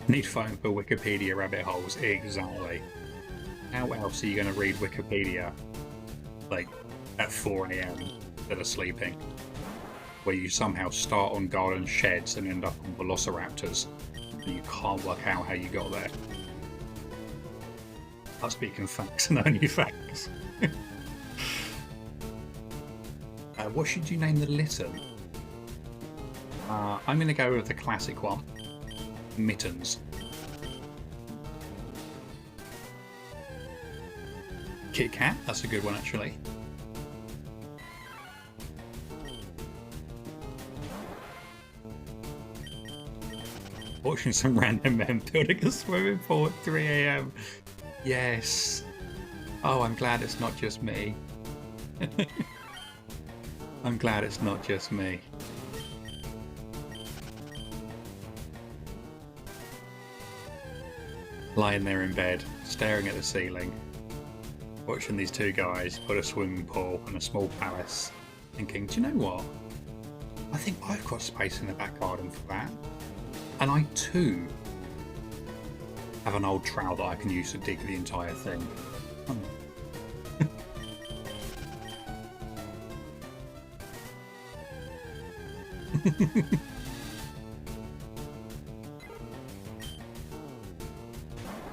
Need phone for Wikipedia rabbit holes. Exactly. How else are you going to read Wikipedia, like, at 4 AM instead of sleeping? Where you somehow start on garden sheds and end up on velociraptors, and you can't work out how you got there. I'm speaking facts and only facts. What should you name the Litten? I'm going to go with the classic one. Mittens. Kit Kat, that's a good one actually. Watching some random men building a swimming pool at 3 AM. Yes. Oh, I'm glad it's not just me. I'm glad it's not just me. Lying there in bed, staring at the ceiling, watching these 2 guys put a swimming pool and a small palace, thinking, do you know what? I think I've got space in the back garden for that. And I too have an old trowel that I can use to dig the entire thing.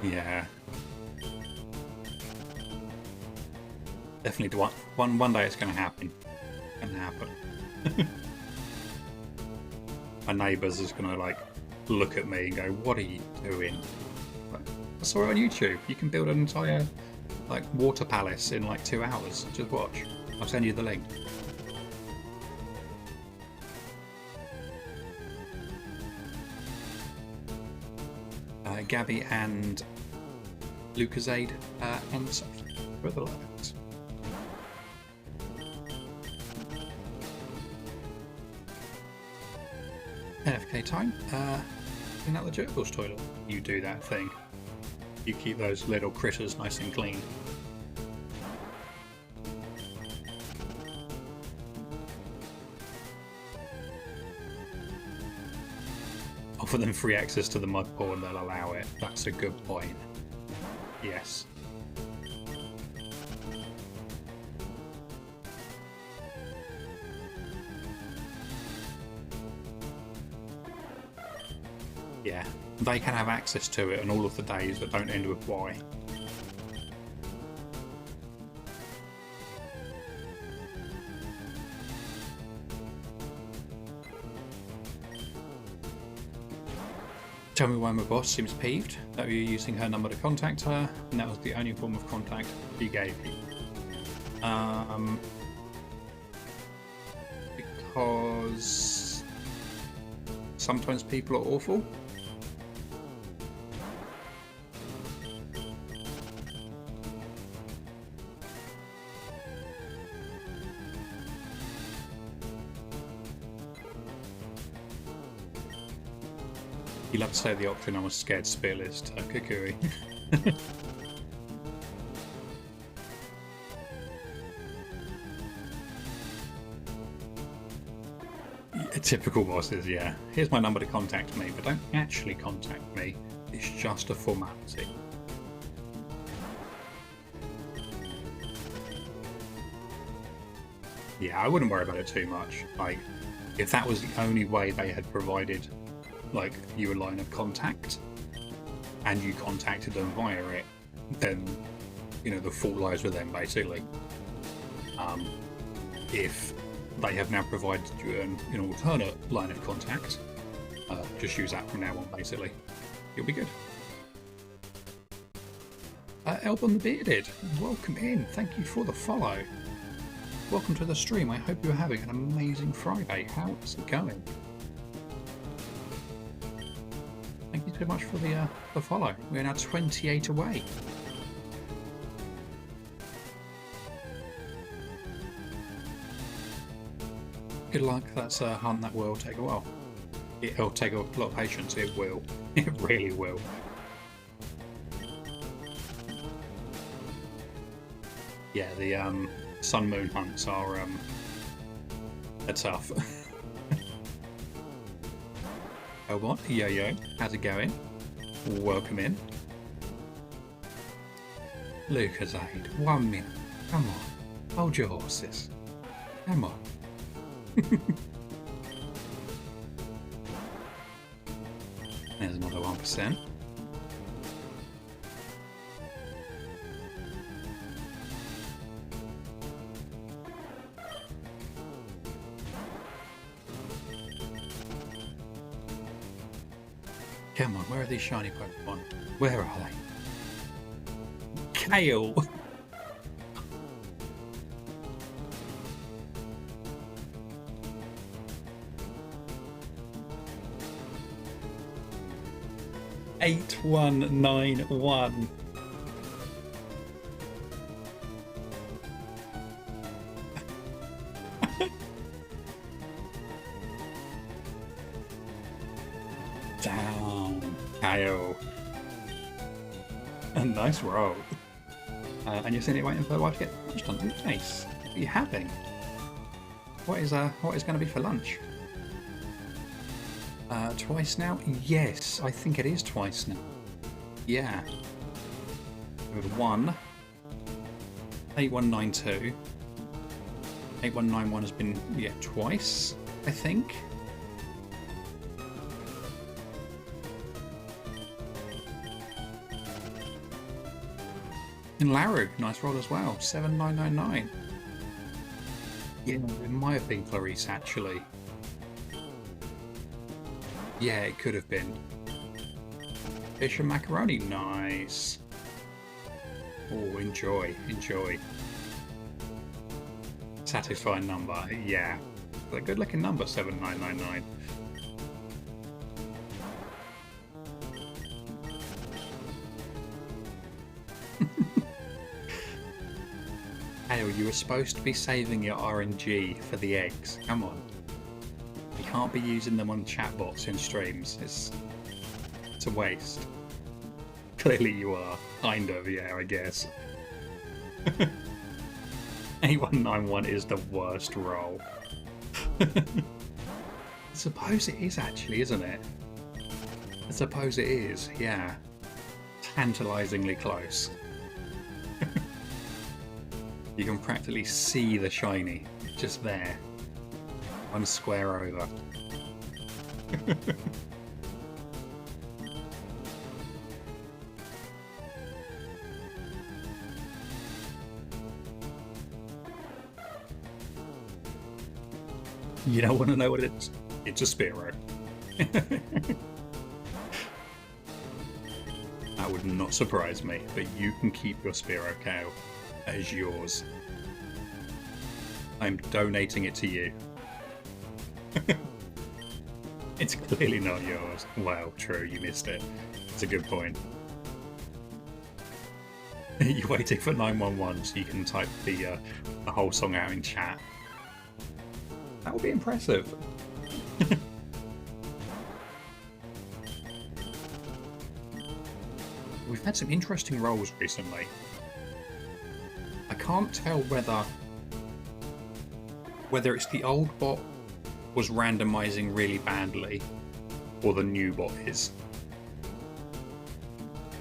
Yeah. Definitely one day it's going to happen. It's going to happen. My neighbours is going to like look at me and go, "What are you doing?" Like, I saw it on YouTube. You can build an entire like water palace in like 2 hours. Just watch. I'll send you the link. Gabby and Lucasade and for the left. NFK time. Clean out the gerbil's toilet. You do that thing. You keep those little critters nice and clean. offer them free access to the mud pool and they'll allow it. That's a good point. Yes. Yeah, they can have access to it on all of the days that don't end with Y. Tell me why my boss seems peeved that you're using her number to contact her, and that was the only form of contact she gave you. Because sometimes people are awful. You love to say the option I was scared spill is Kukui. Typical bosses, yeah. Here's my number to contact me, but don't actually contact me. It's just a formality. Yeah, I wouldn't worry about it too much. Like, if that was the only way they had provided, like, you a line of contact, and you contacted them via it, then, you know, the fault lies with them, basically. If they have now provided you an alternate line of contact, just use that from now on, basically. You'll be good. Elbon the Bearded, welcome in. Thank you for the follow. Welcome to the stream. I hope you're having an amazing Friday. How is it going? Thank you so much for the follow. We're now 28 away. Good luck. That's a hunt that will take a while. It'll take a lot of patience. It will. It really will. Yeah, the sun moon hunts are they're tough. Oh what? Yo, how's it going? Welcome in. Lucasade, 1 minute. Come on. Hold your horses. Come on. There's another 1%. Come on, where are these shiny Pokemon? Where are they? Kale! Eight 191. Down, Kyle. A nice roll. And you're sitting waiting for the wife to get lunch done. Nice. What are you having? What is going to be for lunch? Twice now? Yes, I think it is twice now. Yeah. With 8192. 8191 has been, yeah, twice, I think. And Larug, nice roll as well. 7999. Yeah, it might have been Clarice actually. Yeah, it could have been. Fish and macaroni, nice. Oh, enjoy, enjoy. Satisfying number, yeah. A good looking number, 7999. Hale, you were supposed to be saving your RNG for the eggs. Come on. You can't be using them on chatbots in streams. It's a waste. Clearly you are. Kind of, yeah, I guess. 8191 is the worst roll. I suppose it is actually, isn't it? I suppose it is, yeah. Tantalizingly close. You can practically see the shiny. It's just there. One square over. You don't want to know what it is? It's a Spearow. That would not surprise me, but you can keep your Spearow cow. That is yours. I'm donating it to you. It's clearly not yours. Wow, true, you missed it. It's a good point. You're waiting for 911 so you can type the whole song out in chat. That would be impressive. We've had some interesting rolls recently. I can't tell whether it's the old bot was randomizing really badly or the new bot is.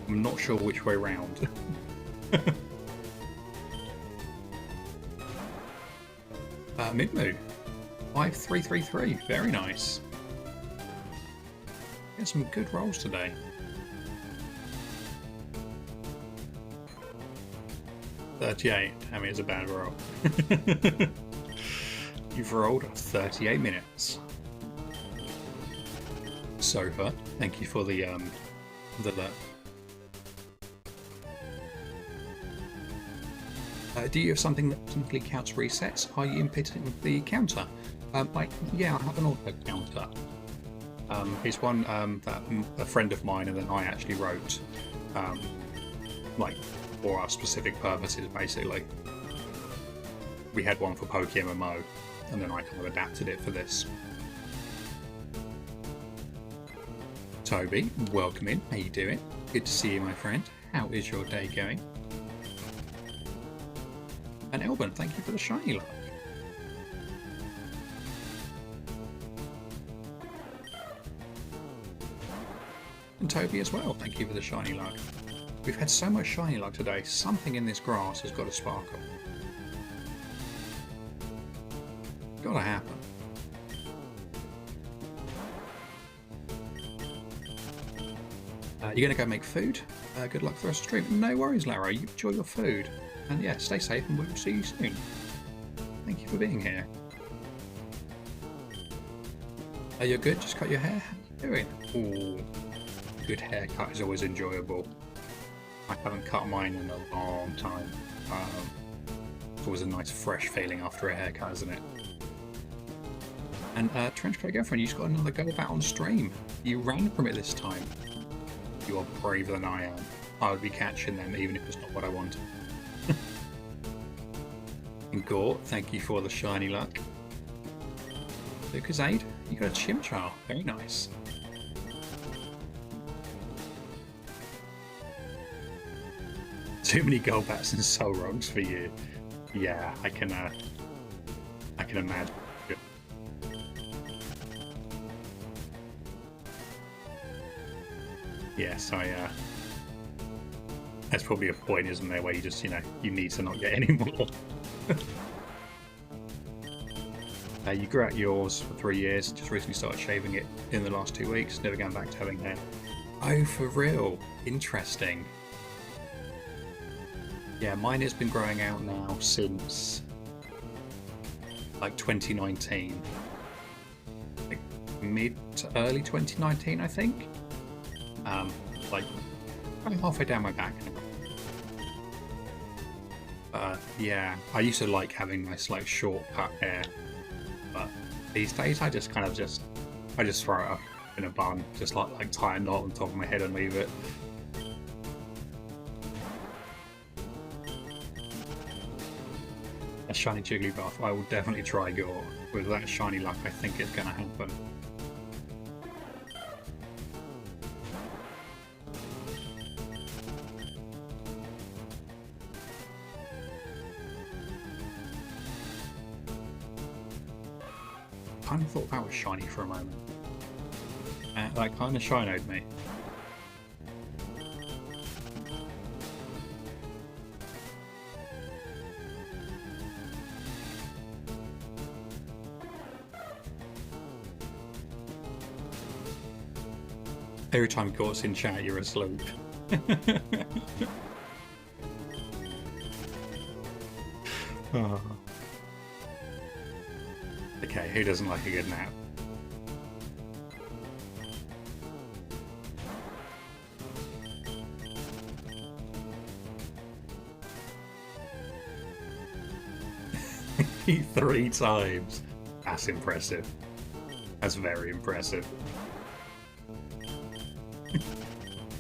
I'm not sure which way round. Midmoo 5333, very nice. Get some good rolls today. $38, I mean it's a bad roll. You've rolled 38 minutes. Sofa, thank you for the alert. Do you have something that simply counts resets? Are you inputting the counter? Yeah, I have an auto counter. It's one that a friend of mine and then I actually wrote, like for our specific purposes, basically. We had one for PokeMMO, and then I kind of adapted it for this. Toby, welcome in. How you doing? Good to see you, my friend. How is your day going? And Elvin, thank you for the shiny luck. And Toby as well, thank you for the shiny luck. We've had so much shiny luck today, something in this grass has got a sparkle. Gotta happen. You're gonna go make food? Good luck for the rest of the stream. No worries, Lara, you enjoy your food. And yeah, stay safe and we'll see you soon. Thank you for being here. Are you good? Just cut your hair? How you doing? Ooh, good haircut is always enjoyable. I haven't cut mine in a long time. It's always a nice fresh feeling after a haircut, isn't it? And Trenchcoat Girlfriend, you just got another go about on stream. You ran from it this time. You are braver than I am. I would be catching them even if it's not what I wanted. And Gore, thank you for the shiny luck. Lucas Aid, you got a Chimchar. Very nice. Too many Golbats and Solrogs for you. Yeah, I can imagine. Yes, that's probably a point, isn't there, where you just, you need to not get any more. You grew out yours for 3 years, just recently started shaving it in the last 2 weeks, never going back to having hair. Oh, for real? Interesting. Yeah, mine has been growing out now since like 2019. Like mid to early 2019, I think. Like I'm halfway down my back now. Yeah, I used to like having nice like short cut hair, but these days I just I just throw it up in a bun, just like tie a knot on top of my head and leave it. A shiny Jigglypuff, I will definitely try Gore. With that shiny luck, I think it's gonna happen. Kind of thought that was shiny for a moment. That kind of shinoed me. Every time Gort's in chat, you're asleep. Oh. Okay, who doesn't like a good nap? Three times. That's impressive. That's very impressive.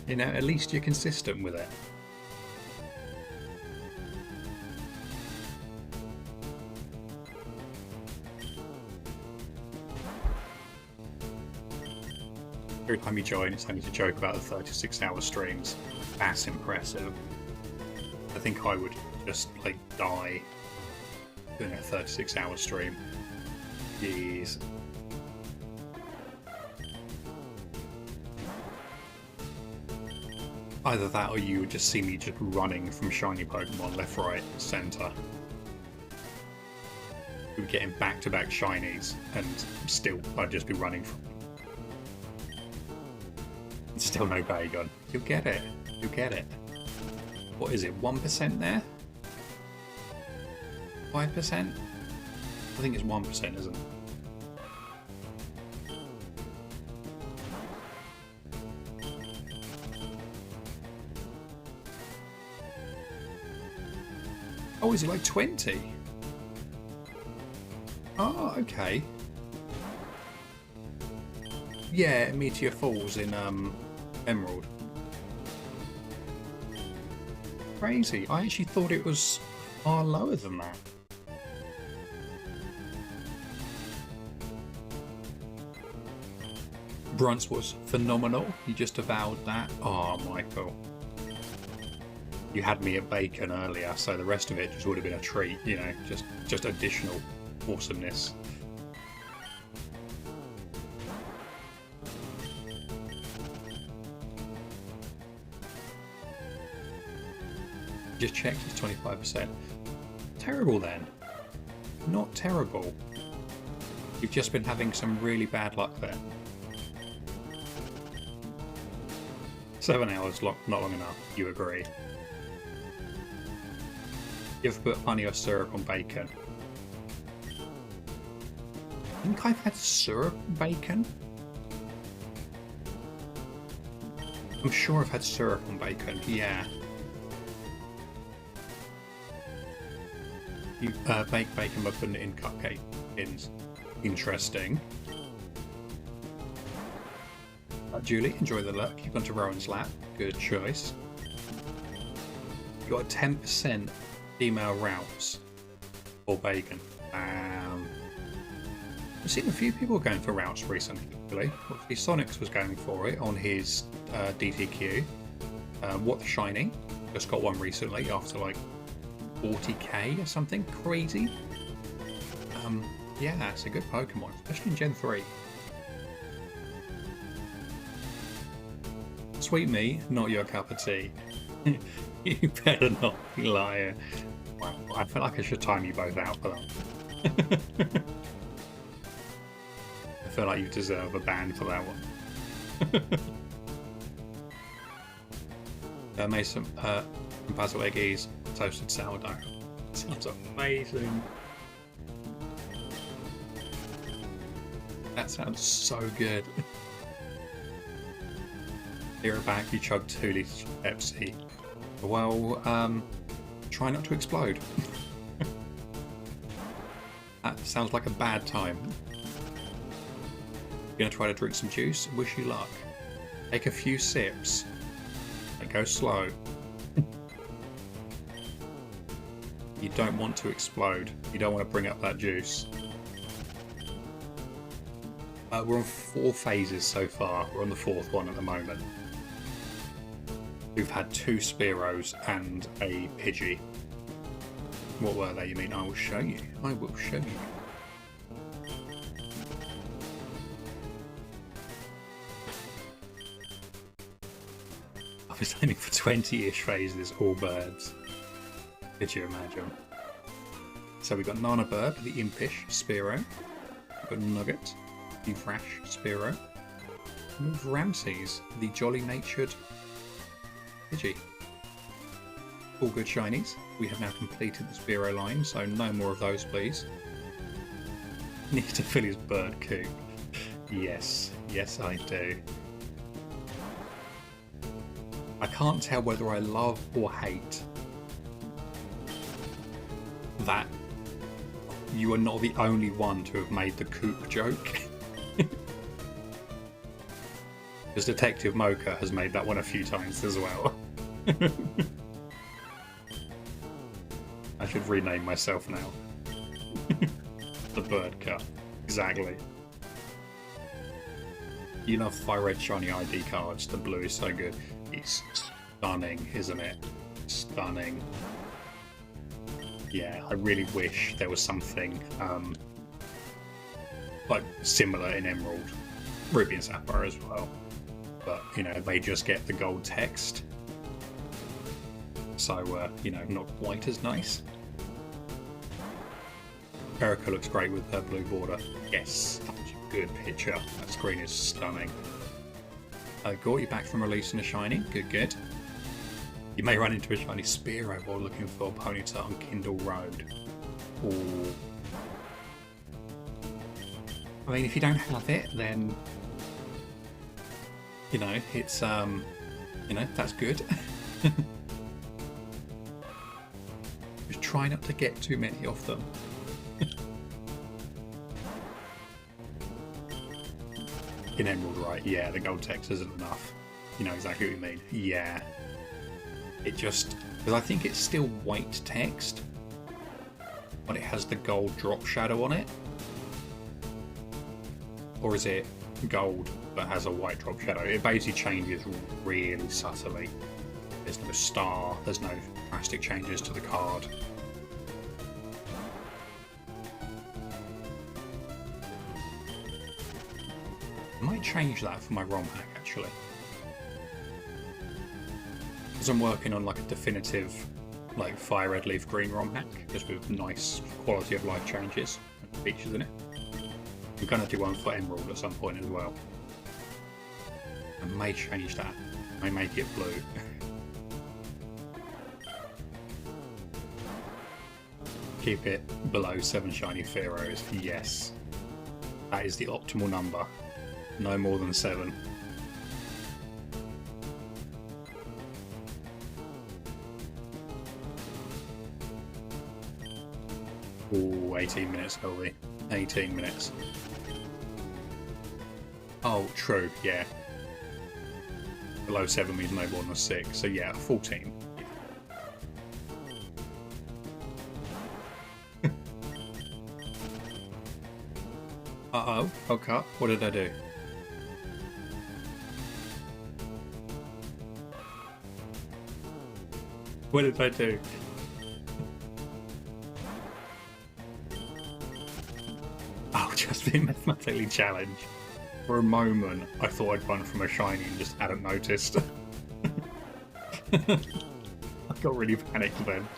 You know, at least you're consistent with it. Every time you join, it's only to joke about the 36-hour streams. That's impressive. I think I would just, like, die doing a 36-hour stream. Jeez. Either that or you would just see me just running from shiny Pokemon left, right, centre. We would get in back-to-back shinies and still I'd just be running from them. Still no Bagon. You'll get it. You'll get it. What is it? 1% there? 5%? I think it's 1%, isn't it? Oh, is it like 20? Oh, okay. Yeah, Meteor Falls in Emerald. Crazy. I actually thought it was far lower than that. Brunts was phenomenal. You just avowed that. Oh, Michael. You had me at bacon earlier, so the rest of it just would have been a treat, you know, just additional awesomeness. Just checked, it's 25%. Terrible then. Not terrible. You've just been having some really bad luck there. 7 hours, not long enough, you agree. You ever put honey or syrup on bacon? I think I've had syrup on bacon. I'm sure I've had syrup on bacon, yeah. You bake bacon by putting it in cupcake tins. Interesting. Julie, enjoy the luck. You've gone to Rowan's lap. Good choice. You got 10% female routes for bacon. I've seen a few people going for routes recently. Obviously, Sonics was going for it on his DTQ. What the Shiny just got one recently after like 40k or something crazy. Yeah, it's a good Pokemon, especially in Gen 3. Sweet me, not your cup of tea. You better not be lying. Wow, I feel like I should time you both out for that. I feel like you deserve a ban for that one. Made some basil eggies, toasted sourdough. Sounds amazing. That sounds so good. Here at back, you chug 2 litres of Pepsi. Well, try not to explode. That sounds like a bad time. You're gonna try to drink some juice? Wish you luck. Take a few sips and go slow. You don't want to explode. You don't want to bring up that juice. We're on 4 phases so far. We're on the 4th one at the moment. We've had 2 Spearows and a Pidgey. What were they? You mean I will show you? I will show you. up is only for 20-ish phases, all birds. Could you imagine? So we've got Nana Bird, the impish Spearow. We've got Nugget, the rash Spearow. And we've Ramses, the jolly-natured Pidgey. All good shinies. We have now completed the Spearow line, so no more of those, please. Need to fill his bird coop. Yes, yes I do. I can't tell whether I love or hate that you are not the only one to have made the coop joke. Because Detective Mocha has made that one a few times as well. I should rename myself now. The bird cut. Exactly. You love FireRed shiny ID cards. The blue is so good. It's stunning, isn't it? Stunning. Yeah, I really wish there was something like similar in Emerald, Ruby and Sapphire as well. But, you know, they just get the gold text. So, you know, not quite as nice. Erica looks great with her blue border. Yes, that's a good picture. That screen is stunning. Got you back from releasing a shiny. Good, good. You may run into a shiny Spearow while looking for a Ponyta on Kindle Road. Ooh. I mean, if you don't have it, then, you know, it's, you know, that's good. Just try not to get too many of them. In Emerald, right? Yeah, the gold text isn't enough. You know exactly what you mean. Yeah. It just... because I think it's still white text, but it has the gold drop shadow on it. Or is it gold but has a white drop shadow? It basically changes really subtly. There's no star, there's no drastic changes to the card. I might change that for my ROM hack actually. Because I'm working on like a definitive like FireRed Leaf Green ROM hack, just with nice quality of life changes and features in it. I'm going to do one for Emerald at some point as well. I may change that. I may make it blue. Keep it below 7 shiny Pharaohs. Yes. That is the optimal number. No more than 7. Ooh, 18 minutes, Elby. 18 minutes. Oh, true, yeah. Below 7 means no more than 6, so yeah, 14. Uh-oh, okay, what did I do? What did I do? Oh, just been mathematically challenged. For a moment, I thought I'd run from a shiny and just hadn't noticed. I got really panicked then.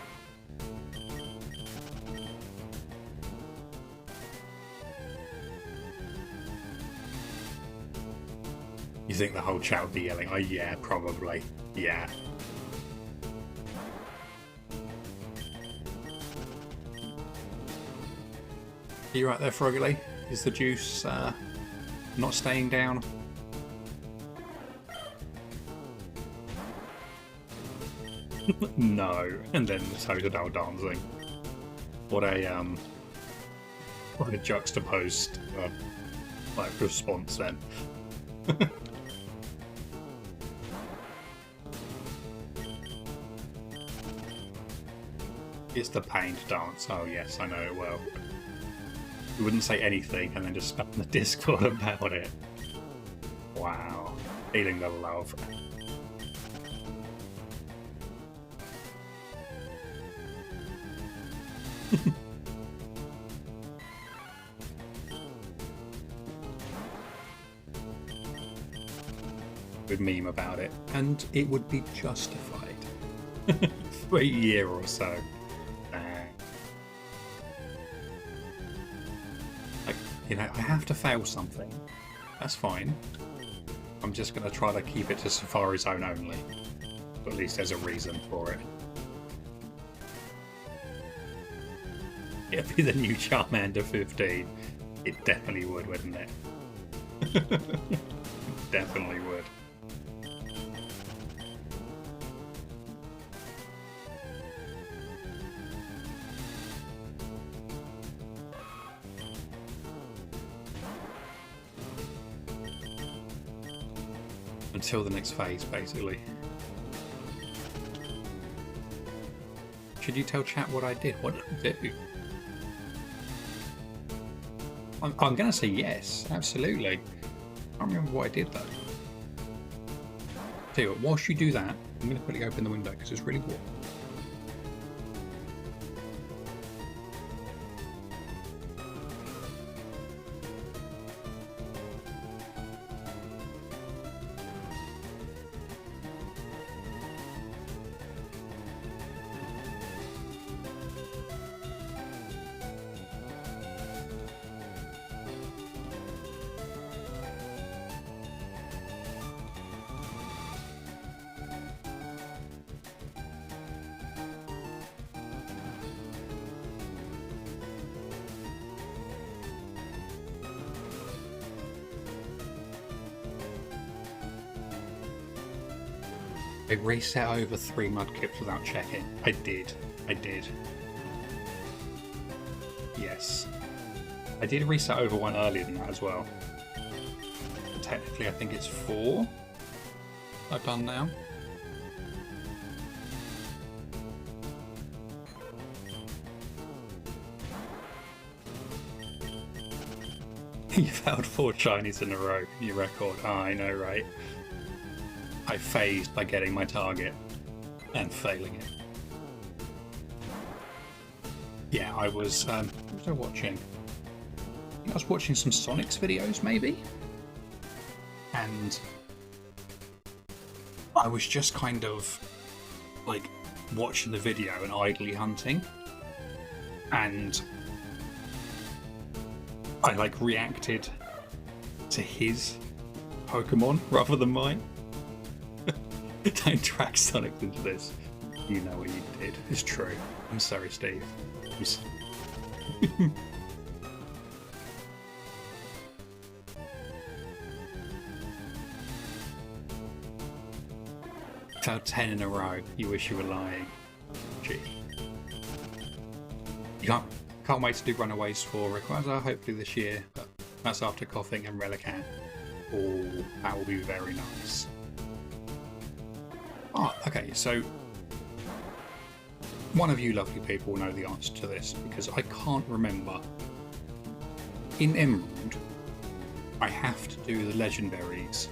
You think the whole chat would be yelling, oh yeah, probably. Yeah. Are you right there, Froggy? Is the juice not staying down? No. And then the Totodile dancing. What a juxtaposed like response then. It's the pain to dance. Oh yes, I know it well. You wouldn't say anything and then just spam the Discord about it. Wow. Feeling the love. would meme about it, and it would be justified for a year or so. Like, you know, I have to fail something. That's fine. I'm just going to try to keep it to Safari Zone only. But at least there's a reason for it. It'd be the new Charmander 15. It definitely would, wouldn't it? Definitely would. Until the next phase, basically. Should you tell chat what I did? What did I do? I'm going to say yes, absolutely. I can't remember what I did though. Tell you what, whilst you do that, I'm going to quickly open the window because it's really warm. I reset over 3 mudkips without checking. I did. Yes. I did reset over one earlier than that as well. But technically I think it's 4 I've done now. You failed 4 shinies in a row, new record. Oh, I know, right? I phased by getting my target and failing it. Yeah, I was, what was I watching? I think I was watching some Sonic's videos, maybe? And I was just kind of, like, watching the video and idly hunting. And I, like, reacted to his Pokemon rather than mine. Don't drag Sonic into this. You know what you did. It's true. I'm sorry, Steve. About 10 in a row. You wish you were lying. Gee. You can't wait to do Runaways for Rayquaza, hopefully this year, but that's after Coughing and Relicanth. Oh, that will be very nice. Oh, okay, so one of you lovely people will know the answer to this because I can't remember. In Emerald, I have to do the legendaries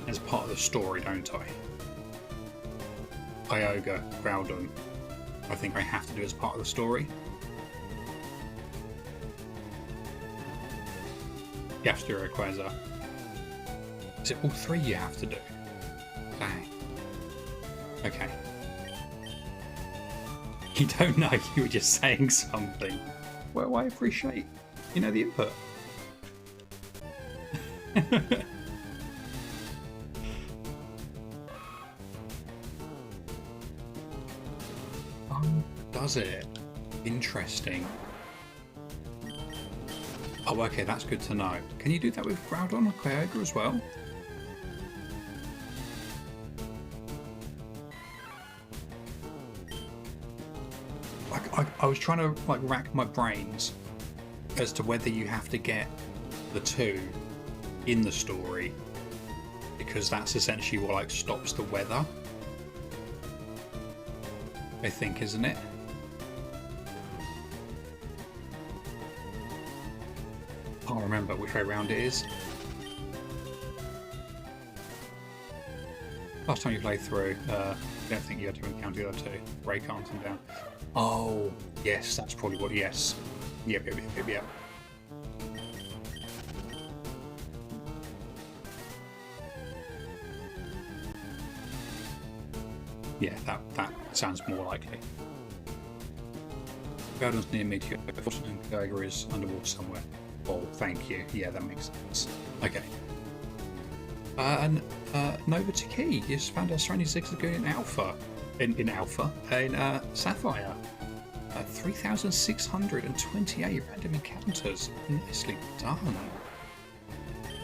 as part of the story, don't I? Kyogre, Groudon, I think I have to do as part of the story. You have to do Rayquaza. Is it all 3 you have to do? Dang. Okay. You don't know, you were just saying something. Well, I appreciate, you know, the input. Does it? Interesting. Oh, okay, that's good to know. Can you do that with Groudon or Kyogre as well? I was trying to like rack my brains as to whether you have to get the 2 in the story because that's essentially what like stops the weather. I think, isn't it? I can't remember which way round it is. Last time you played through, I don't think you had to encounter the other 2. Rayquaza and down. Oh, yes, that's probably what, yes. Yep. Yeah, that sounds more likely. Garden's near me to go. And Geiger is underwater somewhere. Oh, thank you. Yeah, that makes sense. Okay. And Nova Taki, you just found a Stranded Ziggs Lagoon in Alpha. In Sapphire. 3,628 random encounters. Nicely done.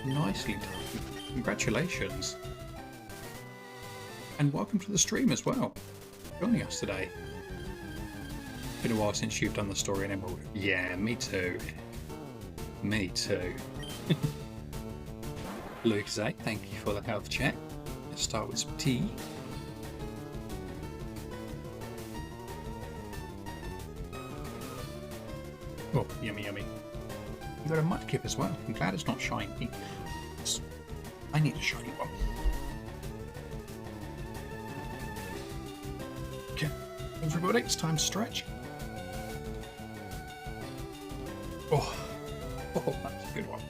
Nicely done. Congratulations. And welcome to the stream as well. Joining us today. Been a while since you've done the story in Emerald. Yeah, me too. Me too. Luke Zay, thank you for the health check. Let's start with some tea. Oh, yummy, yummy. You got a mudkip as well. I'm glad it's not shiny. I need a shiny one. Okay, everybody, it's time to stretch. Oh, that's a good one.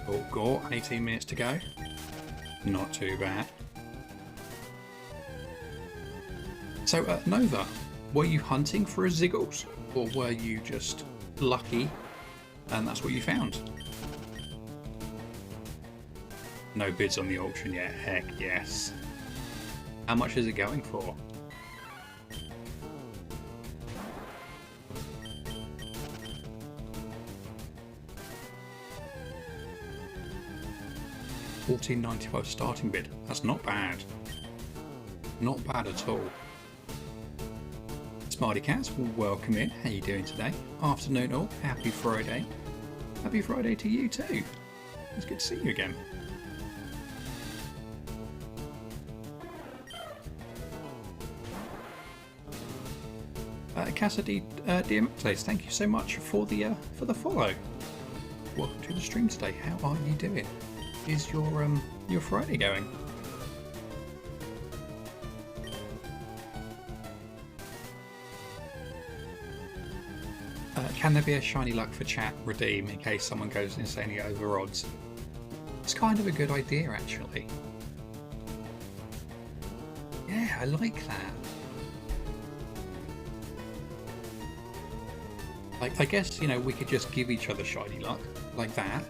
Oh, go, 18 minutes to go. Not too bad. So, Nova, were you hunting for a Ziggles? Or were you just lucky and that's what you found? No bids on the auction yet? Heck yes. How much is it going for? $14.95 starting bid. That's not bad. Not bad at all. Smarty Cats, welcome in. How you doing today? Afternoon all. Happy Friday. Happy Friday to you too. It's good to see you again. Cassidy DMX, thank you so much for the follow. Welcome to the stream today. How are you doing? Is your Friday going? Can there be a shiny luck for chat redeem in case someone goes insanely over odds? It's kind of a good idea actually. Yeah, I like that. Like, I guess, you know, we could just give each other shiny luck, like that.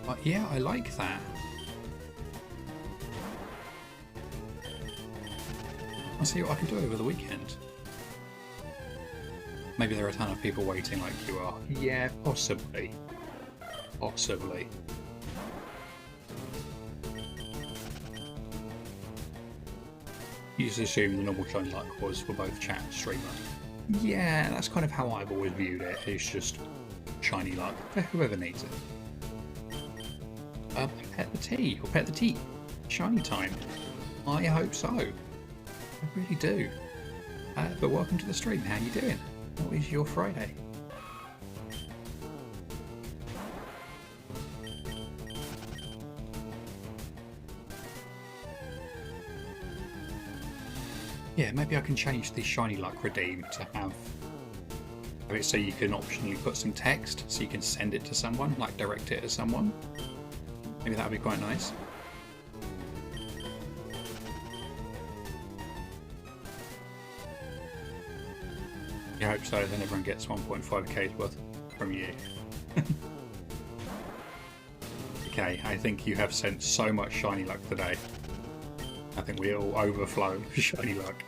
But yeah, I like that. I'll see what I can do over the weekend. Maybe there are a ton of people waiting like you are. Yeah, possibly. Possibly. You just assume the normal shiny luck was for both chat and streamer. Yeah, that's kind of how I've always viewed it. It's just shiny luck for whoever needs it. Pet the tea, or pet the tea. Shiny time. I hope so. I really do. But welcome to the stream. How you doing? What is your Friday? Yeah, maybe I can change the shiny luck redeem to have it so you can optionally put some text so you can send it to someone, like direct it to someone. Maybe that would be quite nice. I hope so, then everyone gets 1.5k's worth from you. Okay, I think you have sent so much shiny luck today. I think we all overflow shiny luck.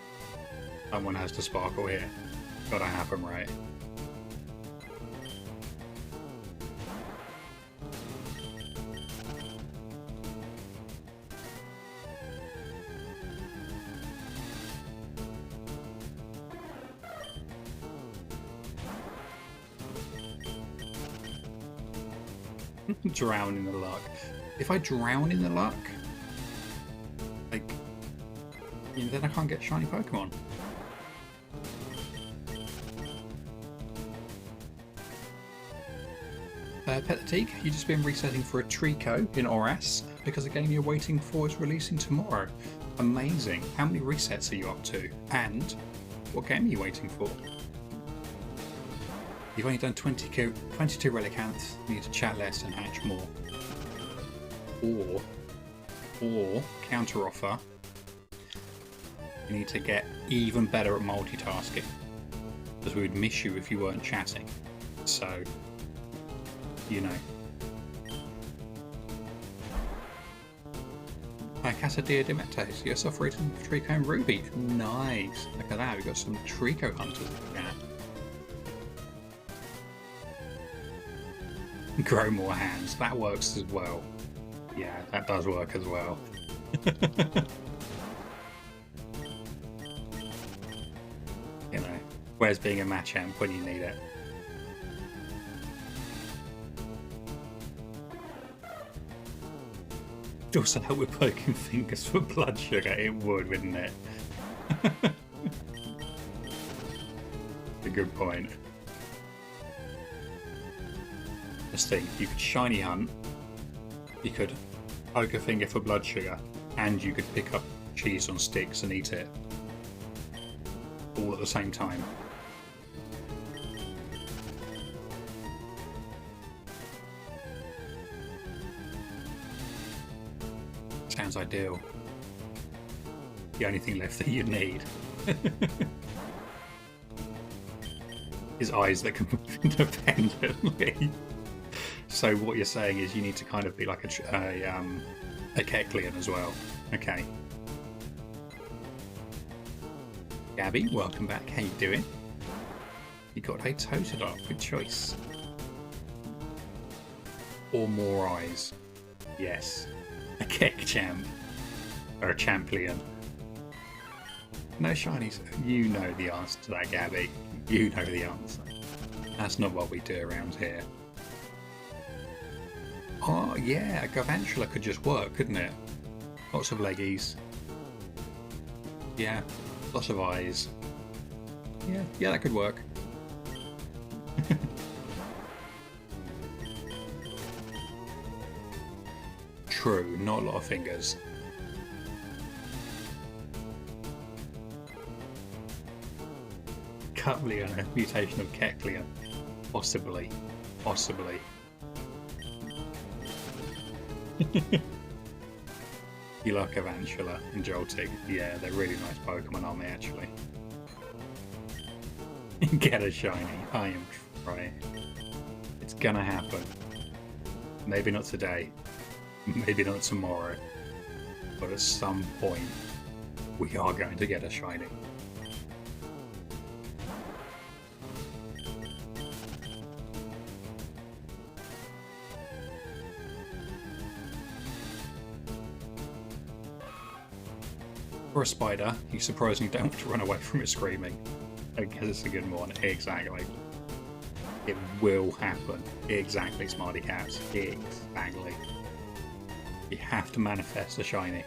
Someone has to sparkle here. Gotta happen, right? Drown in the luck. If I drown in the luck, like, you know, then I can't get shiny Pokemon. Pet the Teak, you've just been resetting for a Trico in Oras because the game you're waiting for is releasing tomorrow. Amazing. How many resets are you up to? And what game are you waiting for? You've only done 22 relic hunts. You need to chat less and hatch more. Or, counter offer, you need to get even better at multitasking. Because we would miss you if you weren't chatting. So, you know. Casadilla Dimetes, you're suffering from Trico and Ruby. Nice. Look at that, we've got some Trico hunters looking at. Grow more hands, that works as well. Yeah, that does work as well. You know, where's being a match amp when you need it? Also help with poking fingers for blood sugar, it would, wouldn't it? A good point. Just think, you could shiny hunt, you could poke a finger for blood sugar, and you could pick up cheese on sticks and eat it. All at the same time. Sounds ideal. The only thing left that you need is eyes that can move independently. So what you're saying is you need to kind of be like a Kecleon as well. Okay. Gabby, welcome back. How you doing? You got a Totodile. Good choice. Or more eyes. Yes. A Kek champ. Or a champion. No shinies. You know the answer to that, Gabby. You know the answer. That's not what we do around here. Oh, yeah. A Garvantula could just work, couldn't it? Lots of leggies. Yeah. Lots of eyes. Yeah, that could work. True, not a lot of fingers. Cutleon, a mutation of Kecleon. Possibly. Possibly. You like Avantula and Joltik. Yeah, they're really nice Pokemon, aren't they, actually? Get a shiny. I am trying. It's gonna happen. Maybe not today. Maybe not tomorrow. But at some point, we are going to get a shiny. For a spider, you surprisingly don't want to run away from it screaming. I guess it's a good one. Exactly. It will happen. Exactly, Smarty Cats. Exactly. You have to manifest a shiny.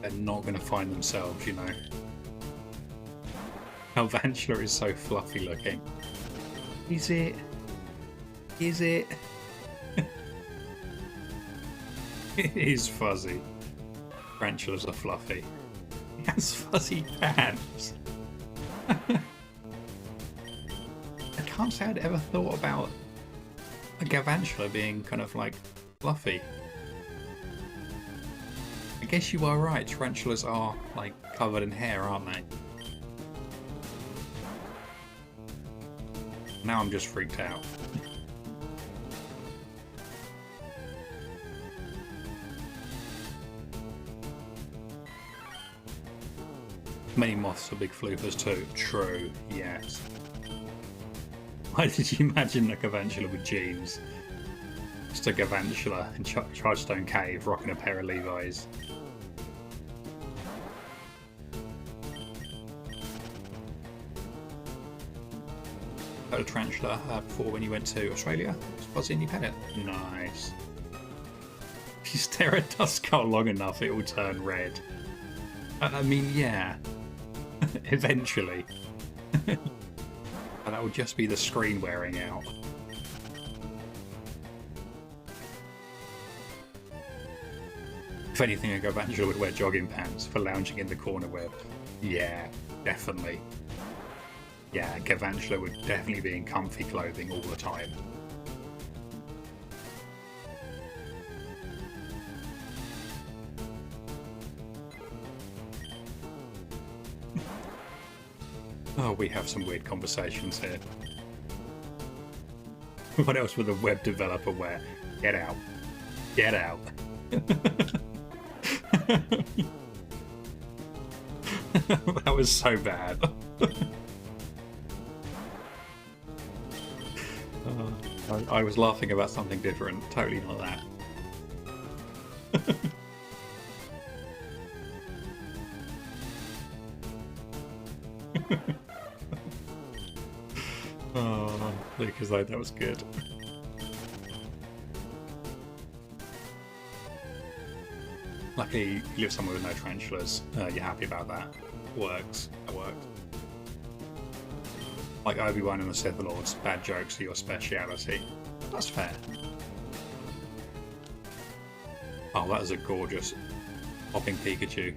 They're not going to find themselves, you know. Alvantula is so fluffy looking. Is it? Is it? It is fuzzy. Tarantulas are fluffy. He has fuzzy pants. I can't say I'd ever thought about a Garvantula being kind of like fluffy. I guess you are right, tarantulas are like covered in hair, aren't they? Now I'm just freaked out. Many moths are big floofers too. True, yes. Why did you imagine a Garvantula with jeans? Just a Garvantula in Chargestone Cave rocking a pair of Levi's. Had a tarantula before when you went to Australia. Was fuzzy and you pet it. Nice. If you stare at Duskull long enough, it will turn red. I mean, yeah. Eventually. And that would just be the screen wearing out. If anything, a Garvantula would wear jogging pants for lounging in the corner web. Yeah, definitely. Yeah, Garvantula would definitely be in comfy clothing all the time. Oh, we have some weird conversations here. What else would a web developer wear? Get out. Get out. That was so bad. I was laughing about something different. Totally not that. Oh, Lucas, that was good. Luckily, you live somewhere with no tarantulas. You're happy about that. Works. That worked. Like Obi-Wan and the Sith Lords, bad jokes are your speciality. That's fair. Oh, that is a gorgeous hopping Pikachu.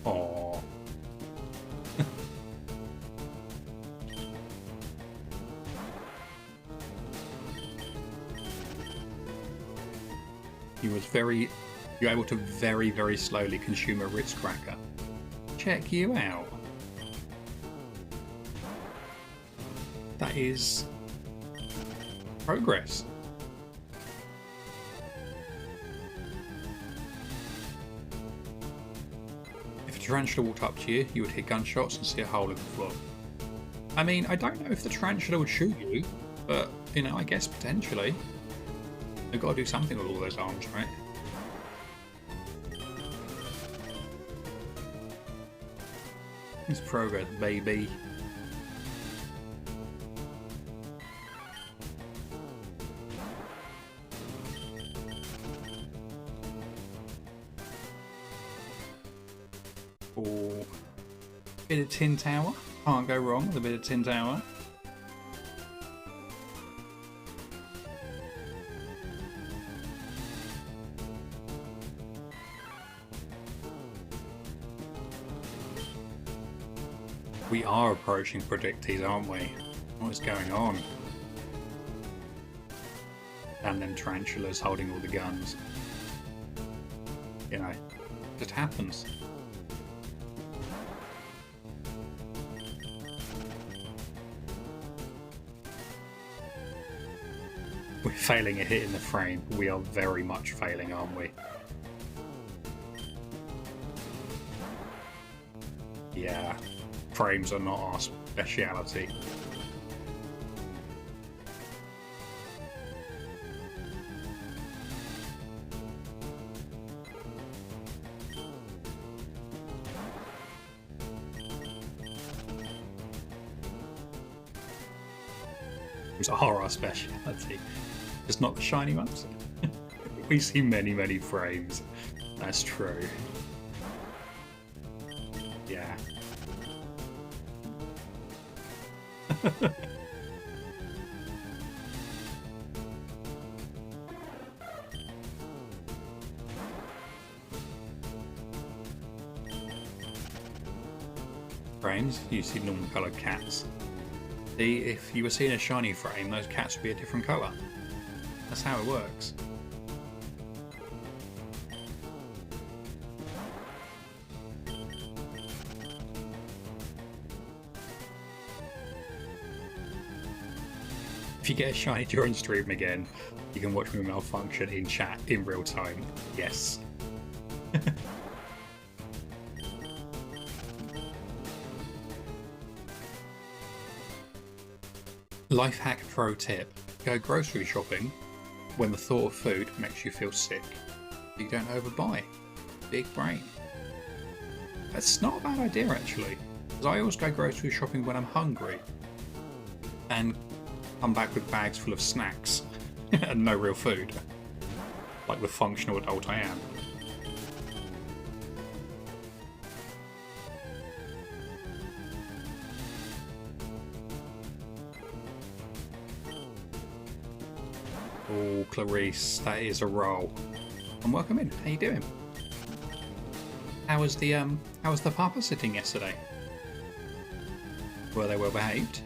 Aww. You're able to very, very slowly consume a Ritz cracker. Check you out. That is progress. If a tarantula walked up to you, you would hear gunshots and see a hole in the floor. I mean, I don't know if the tarantula would shoot you, but, you know, I guess potentially. They've got to do something with all those arms, right? It's progress, baby. Oh, bit of Tin Tower. Can't go wrong with a bit of Tin Tower. We are approaching Predictees, aren't we? What is going on? And then tarantulas holding all the guns. You know, it just happens. We're failing at hitting the frame. We are very much failing, aren't we? Yeah. Frames are not our speciality. Frames are our speciality. Just not the shiny ones. We see many, many frames. That's true. Yeah. Frames, you see normal coloured cats. See, if you were seeing a shiny frame, those cats would be a different colour. That's how it works. If you get a shiny during stream again, you can watch me malfunction in chat in real time. Yes. Life hack pro tip. Go grocery shopping when the thought of food makes you feel sick. You don't overbuy. Big brain. That's not a bad idea actually, because I always go grocery shopping when I'm hungry. And come back with bags full of snacks and no real food, like the functional adult I am. Oh, Clarice, that is a roll. And welcome in. How you doing? How was the papa sitting yesterday? Were they well behaved?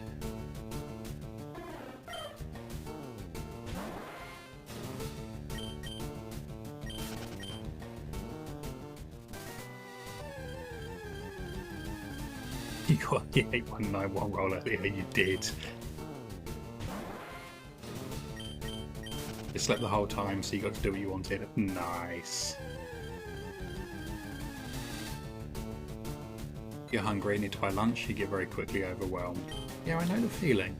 You got the 8191 roller. Yeah, you did. You slept the whole time, so you got to do what you wanted. Nice. If you're hungry and need to buy lunch, you get very quickly overwhelmed. Yeah, I know the feeling.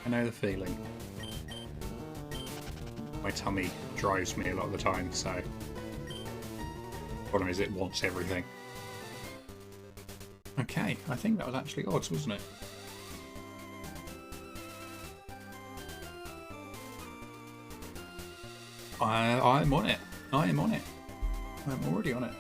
I know the feeling. My tummy drives me a lot of the time, so... Problem is, it wants everything. Okay, I think that was actually odds, wasn't it? I'm on it. I am on it. I'm already on it.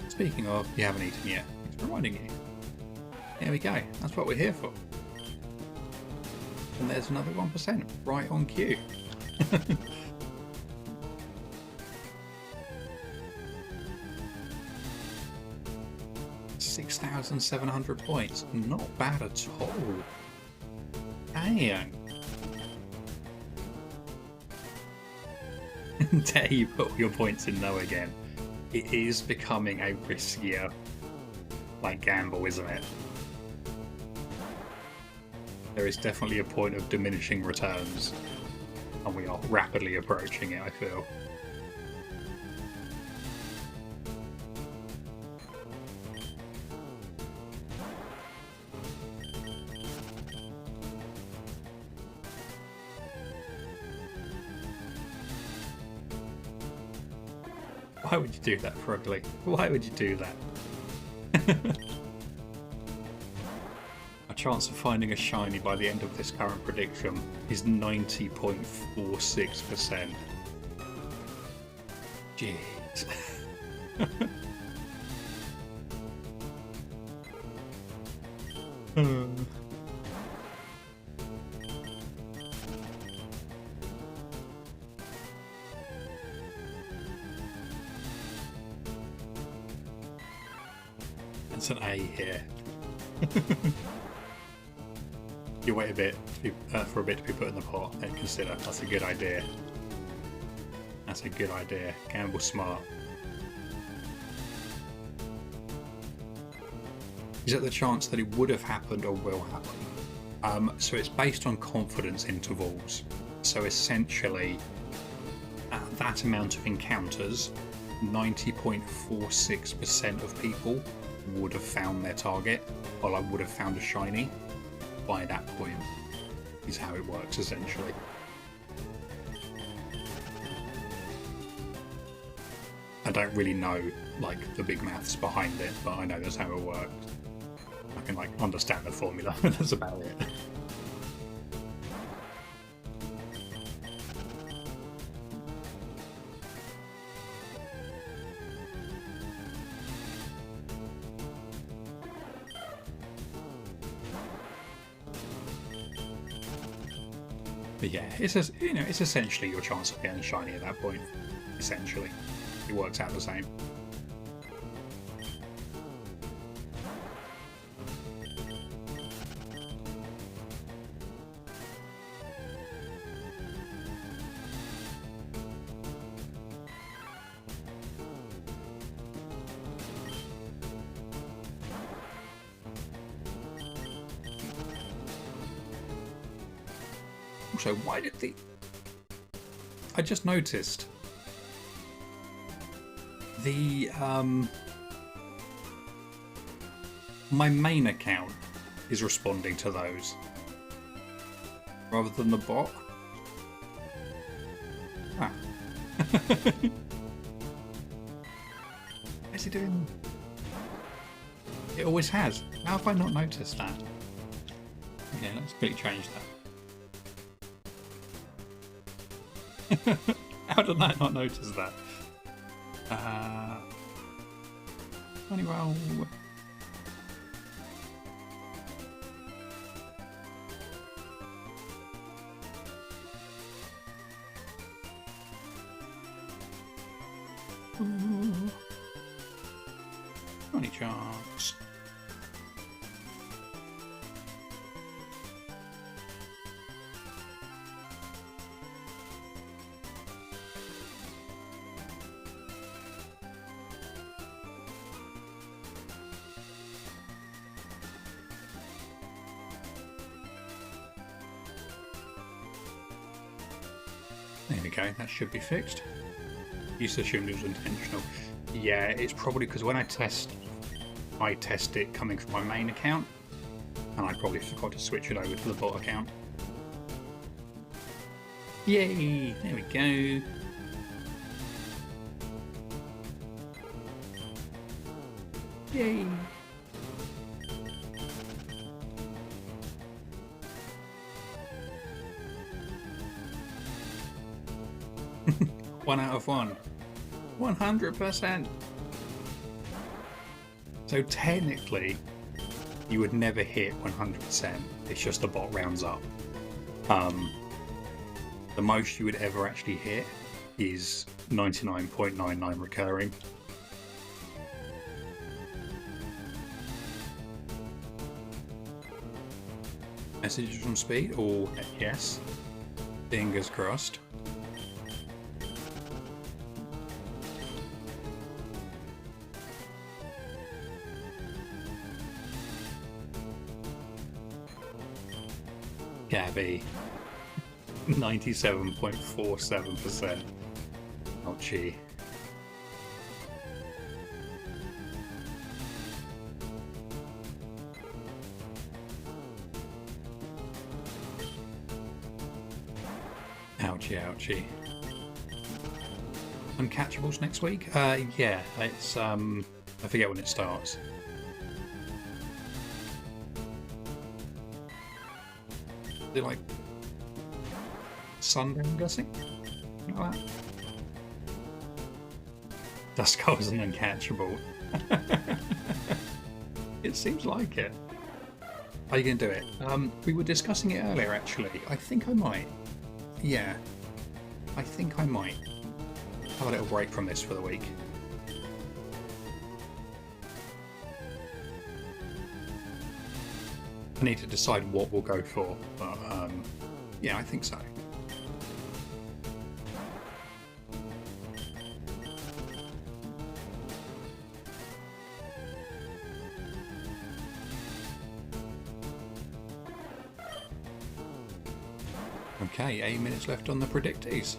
Speaking of, you haven't eaten yet. It's reminding you. There we go. That's what we're here for. And there's another 1% right on cue. 6,700 points. Not bad at all. Dang. Dare you put all your points in no again. It is becoming a riskier, like, gamble, isn't it? There is definitely a point of diminishing returns, and we are rapidly approaching it, I feel. Why would you do that, Frugly? Why would you do that? A chance of finding a shiny by the end of this current prediction is 90.46%. Jeez. It's an A here. You wait a bit for a bit to be put in the pot and consider. That's a good idea. That's a good idea. Gamble smart. Is it the chance that it would have happened or will happen? So it's based on confidence intervals. So essentially, at that amount of encounters, 90.46% of people would have found their target, or I would have found a shiny by that point, is how it works essentially. I don't really know like the big maths behind it, but I know that's how it works. I can like understand the formula, but that's about it. But yeah, it's it's essentially your chance of getting a shiny at that point. Essentially, it works out the same. Also, why did I just noticed the my main account is responding to those rather than the bot. Ah. What's he doing? It always has. How have I not noticed that? Yeah, let's quickly change that. How did I not notice that? Well. Any chance? There we go, that should be fixed. Used to assume it was intentional. Yeah, it's probably because when I test it coming from my main account, and I probably forgot to switch it over to the bot account. Yay! There we go. Yay! One out of one. 100%. So technically, you would never hit 100%. It's just the bot rounds up. The most you would ever actually hit is 99.99 recurring. Messages from Speed? Oh, yes. Fingers crossed. Gabby. 97.47%. Ouchie. Ouchie, ouchie. Uncatchables next week? Yeah, it's I forget when it starts. Is it like Sunday, I'm guessing? Something like that. Duskull's an uncatchable. It seems like it. Are you going to do it? We were discussing it earlier, actually. I think I might. Yeah. I think I might have a little break from this for the week. I need to decide what we'll go for, but yeah, I think so. Okay, 8 minutes left on the predictees.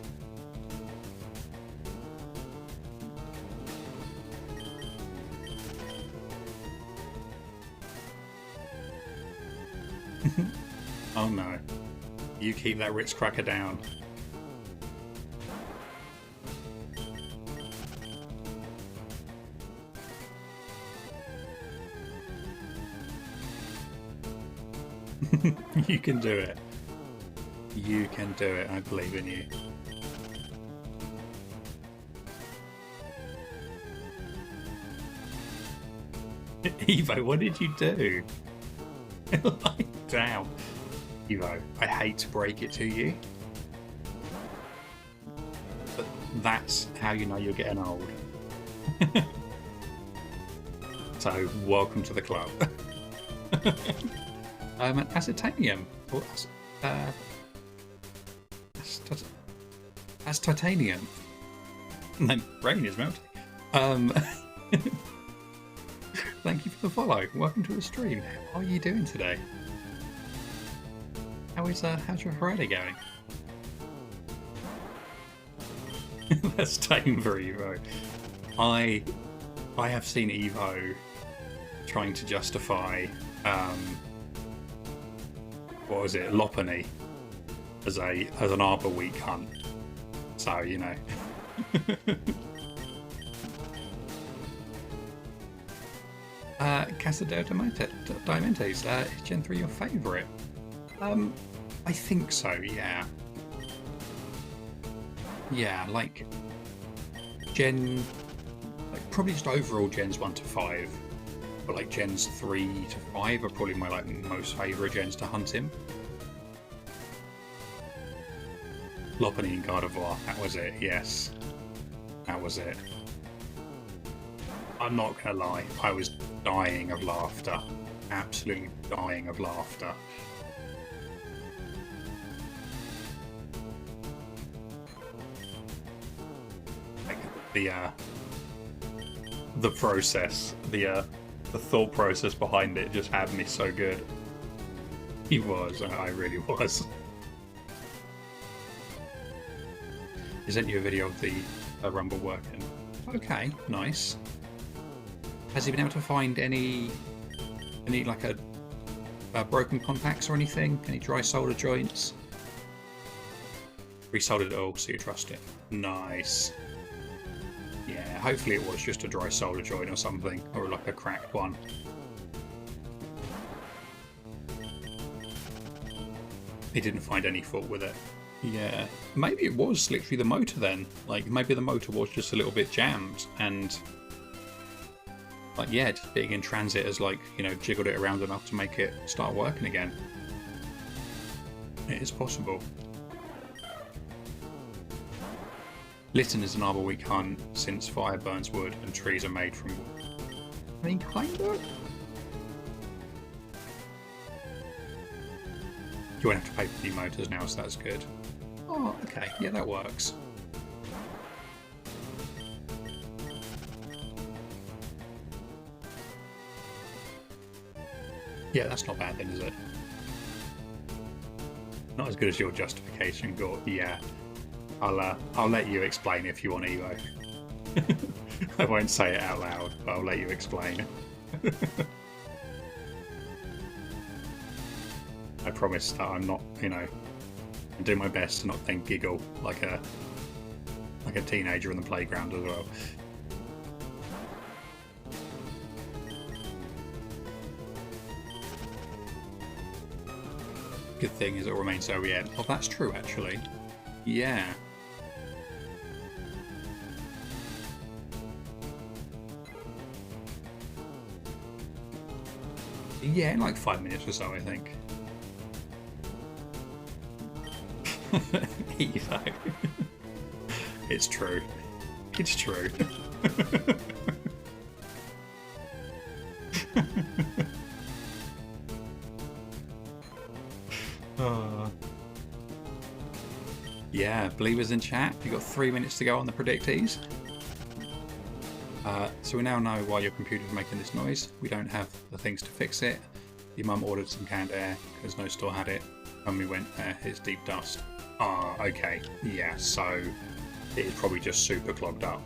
Oh no. You keep that Ritz cracker down. You can do it. You can do it. I believe in you. Evo, what did you do? Like, damn. Evo, I hate to break it to you, but that's how you know you're getting old. So, welcome to the club. Acetanium. Or, that's titanium. My brain is melting. Thank you for the follow. Welcome to the stream. How are you doing today? How's your Friday going? That's tame for Evo. I have seen Evo trying to justify what was it, Lopunny as an Arbor Week hunt. So, you know. Casadeo Diamantes, is Gen 3 your favourite? I think so, yeah. Yeah, like probably just overall gens 1 to 5, but like gens 3 to 5 are probably my like most favourite gens to hunt him. Lopunny and Gardevoir, that was it, yes. That was it. I'm not gonna lie, I was dying of laughter. Absolutely dying of laughter. The process, the thought process behind it just had me so good. He was, I really was. He sent you a video of the rumble working. Okay, nice. Has he been able to find any like a broken contacts or anything? Any dry solder joints? Resoldered it all, so you trust it. Nice. Yeah, hopefully it was just a dry solder joint or something, or like a cracked one. He didn't find any fault with it. Yeah, maybe it was literally the motor then. Like, maybe the motor was just a little bit jammed, and like, yeah, just being in transit has, like, you know, jiggled it around enough to make it start working again. It is possible. Litten is an arbor we can't, since fire burns wood and trees are made from wood. I mean, kind of. You won't have to pay for new motors now, so that's good. Oh, okay. Yeah, that works. Yeah, that's not bad then, is it? Not as good as your justification, Gort. Yeah. I'll let you explain if you want, Evo. I won't say it out loud, but I'll let you explain. I promise that I'm not, you know, I'm doing my best to not then giggle like a teenager in the playground as well. Good thing is it remains OEM. Oh, that's true, actually. Yeah. Yeah, in like 5 minutes or so, I think. Evo. It's true. It's true. Yeah, believers in chat, you've got 3 minutes to go on the predictees. So we now know why your computer's making this noise. We don't have the things to fix it. Your mum ordered some canned air because no store had it. When we went there, it's deep dust. Ah, okay. Yeah, so it is probably just super clogged up.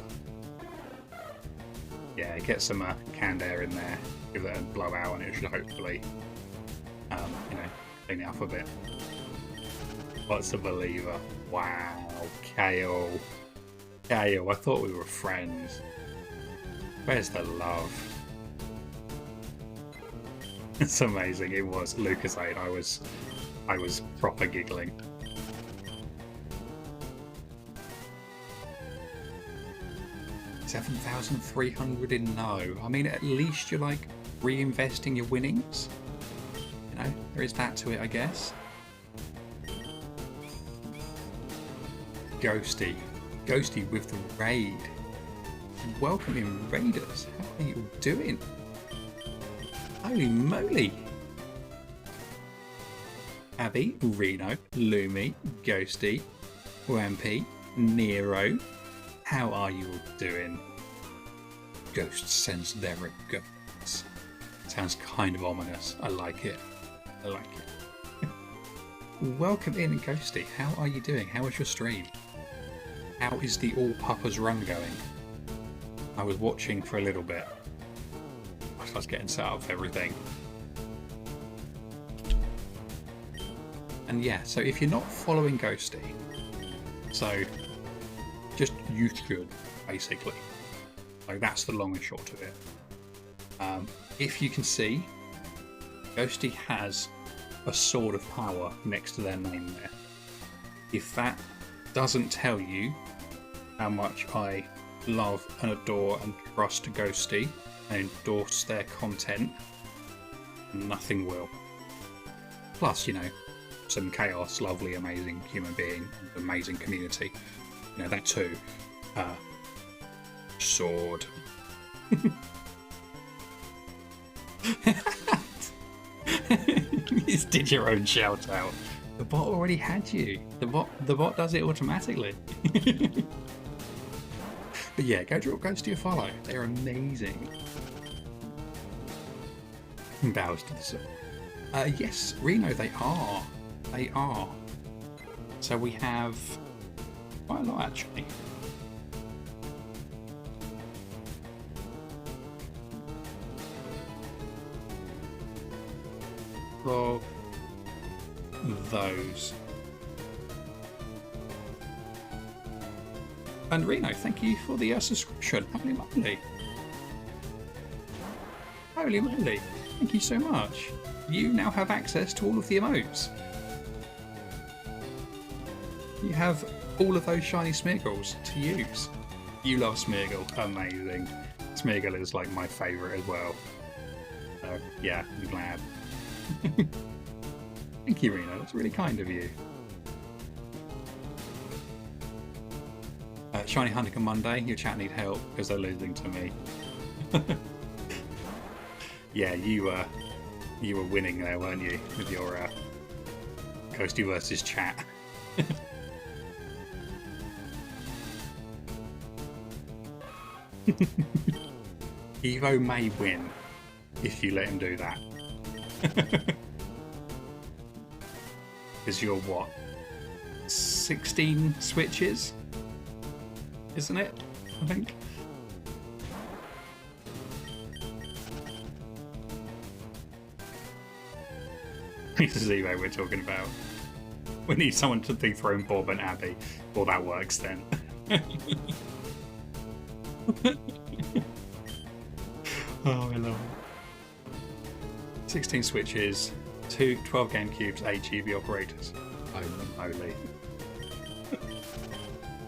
Yeah, get some canned air in there, give it a blowout, and it should hopefully, you know, clean it up a bit. What's a believer? Wow, Kale. Kale, I thought we were friends. Where's the love? It's amazing. It was Lucas 8. I was proper giggling. $7,300 in no. I mean, at least you're like reinvesting your winnings. You know, there is that to it, I guess. Ghosty. Ghosty with the raid. Welcome in, raiders. How are you doing? Holy moly! Abby, Reno, Lumi, Ghosty, Wampy, Nero. How are you all doing? Ghost sends their regards. Sounds kind of ominous. I like it. I like it. Welcome in, Ghosty. How are you doing? How was your stream? How is the All Papa's run going? I was watching for a little bit. I was getting set up for everything. And yeah, so if you're not following Ghosty, so just you should, basically. Like, that's the long and short of it. If you can see, Ghosty has a sword of power next to their name there. If that doesn't tell you how much I love and adore and trust Ghosty and endorse their content, nothing will. Plus, you know, some chaos, lovely, amazing human being, amazing community. You know, that too. Sword. You did your own shout out. The bot already had you. The bot does it automatically. But yeah, go drop Ghosty a follow. They're amazing. Bows to the soul. Yes, Reno, they are. They are. So we have Quite a lot, actually. Of those. And Reno, thank you for the subscription. Holy moly. Holy moly. Thank you so much. You now have access to all of the emotes. You have all of those shiny Smeargles to use. You love Smeargle. Amazing. Smeargle is like my favourite as well. So yeah, I'm glad. Thank you, Reno. That's really kind of you. Shiny Hunting on Monday. Your chat need help because they're losing to me. Yeah, you were winning there, weren't you, with your Ghosty versus chat? Evo may win if you let him do that. Because you're what? 16 switches? Isn't it? I think. This is Evo we're talking about. We need someone to dethrone Bob and Abby. Well, that works then. Oh, I love it. 16 switches, 12 game cubes, 8 GB operators. Holy.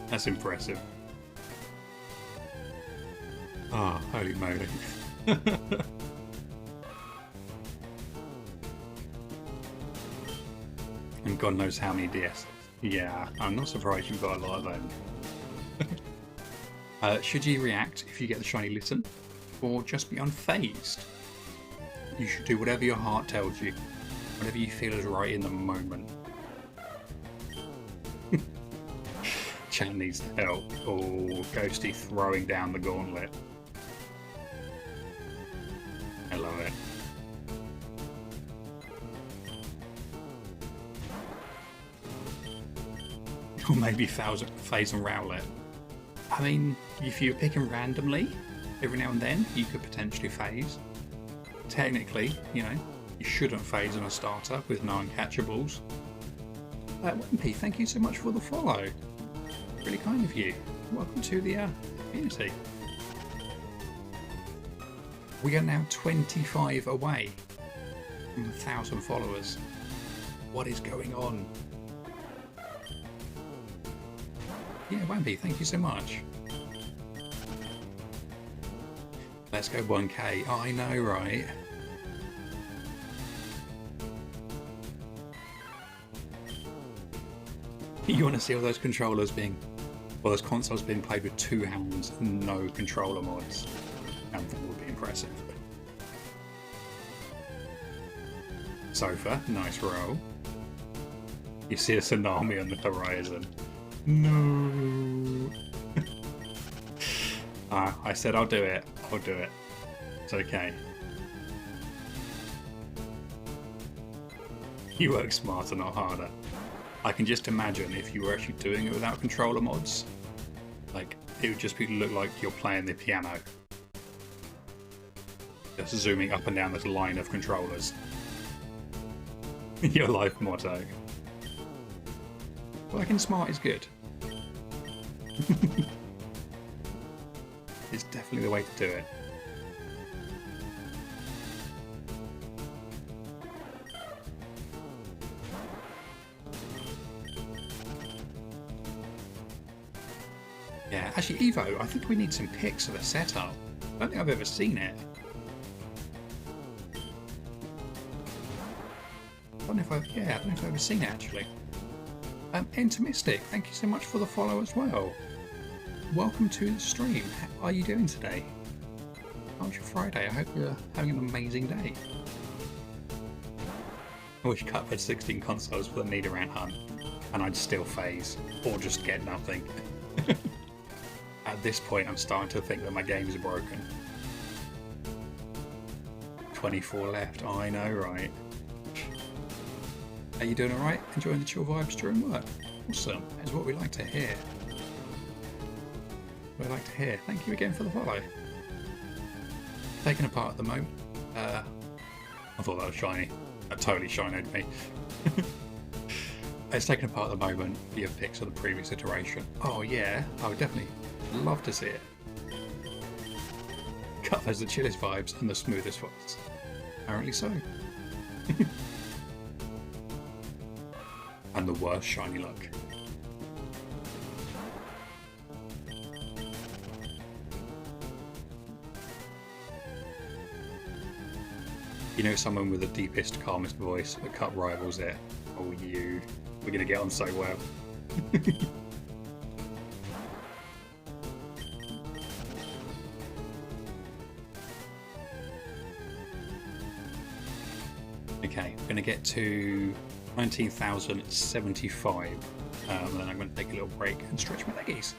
That's impressive. Ah, oh, holy moly. And God knows how many DSs. Yeah, I'm not surprised you've got a lot of them. Should you react if you get the shiny listen, or just be unfazed? You should do whatever your heart tells you, whatever you feel is right in the moment. Chat needs help. Oh, Ghosty throwing down the gauntlet. I love it. Or maybe Phase and Rowlet. I mean, if you're picking randomly, every now and then, you could potentially phase. Technically, you know, you shouldn't phase on a starter with no uncatchables. Wimpy, thank you so much for the follow. Really kind of you. Welcome to the community. We are now 25 away from 1,000 followers. What is going on? Yeah, Wampy, thank you so much. Let's go 1K. Oh, I know, right? You want to see all those controllers being, well, those consoles being played with 2 hands, no controller mods. And that would be impressive. Sofa, nice roll. You see a tsunami on the horizon. No. I said I'll do it. I'll do it. It's okay. You work smarter, not harder. I can just imagine if you were actually doing it without controller mods. Like, it would just look like you're playing the piano. Just zooming up and down this line of controllers. Your life motto. Working smart is good. It's definitely the way to do it. Yeah, actually, Evo, I think we need some pics of a setup. I don't think I've ever seen it. I don't know if I've ever seen it actually. Entomistic, thank you so much for the follow as well. Welcome to the stream. How are you doing today? How's your Friday? I hope you're having an amazing day. I wish Cup had 16 consoles for the Nidoran hunt, and I'd still phase, or just get nothing. At this point, I'm starting to think that my games are broken. 24 left. Oh, I know, right? Are you doing alright? Enjoying the chill vibes during work? Awesome. That's what we like to hear. what I like to hear. Thank you again for the follow. Taken apart at the moment. I thought that was shiny. That totally shinied me. It's taken apart at the moment. Your pics of the previous iteration. Oh yeah, I would definitely love to see it. Cut has the chillest vibes and the smoothest spots. Apparently so. And the worst shiny luck. You know someone with the deepest, calmest voice that cut rivals it? Oh, you. We're going to get on so well. Okay, I'm going to get to 19,075. And then I'm going to take a little break and stretch my leggies.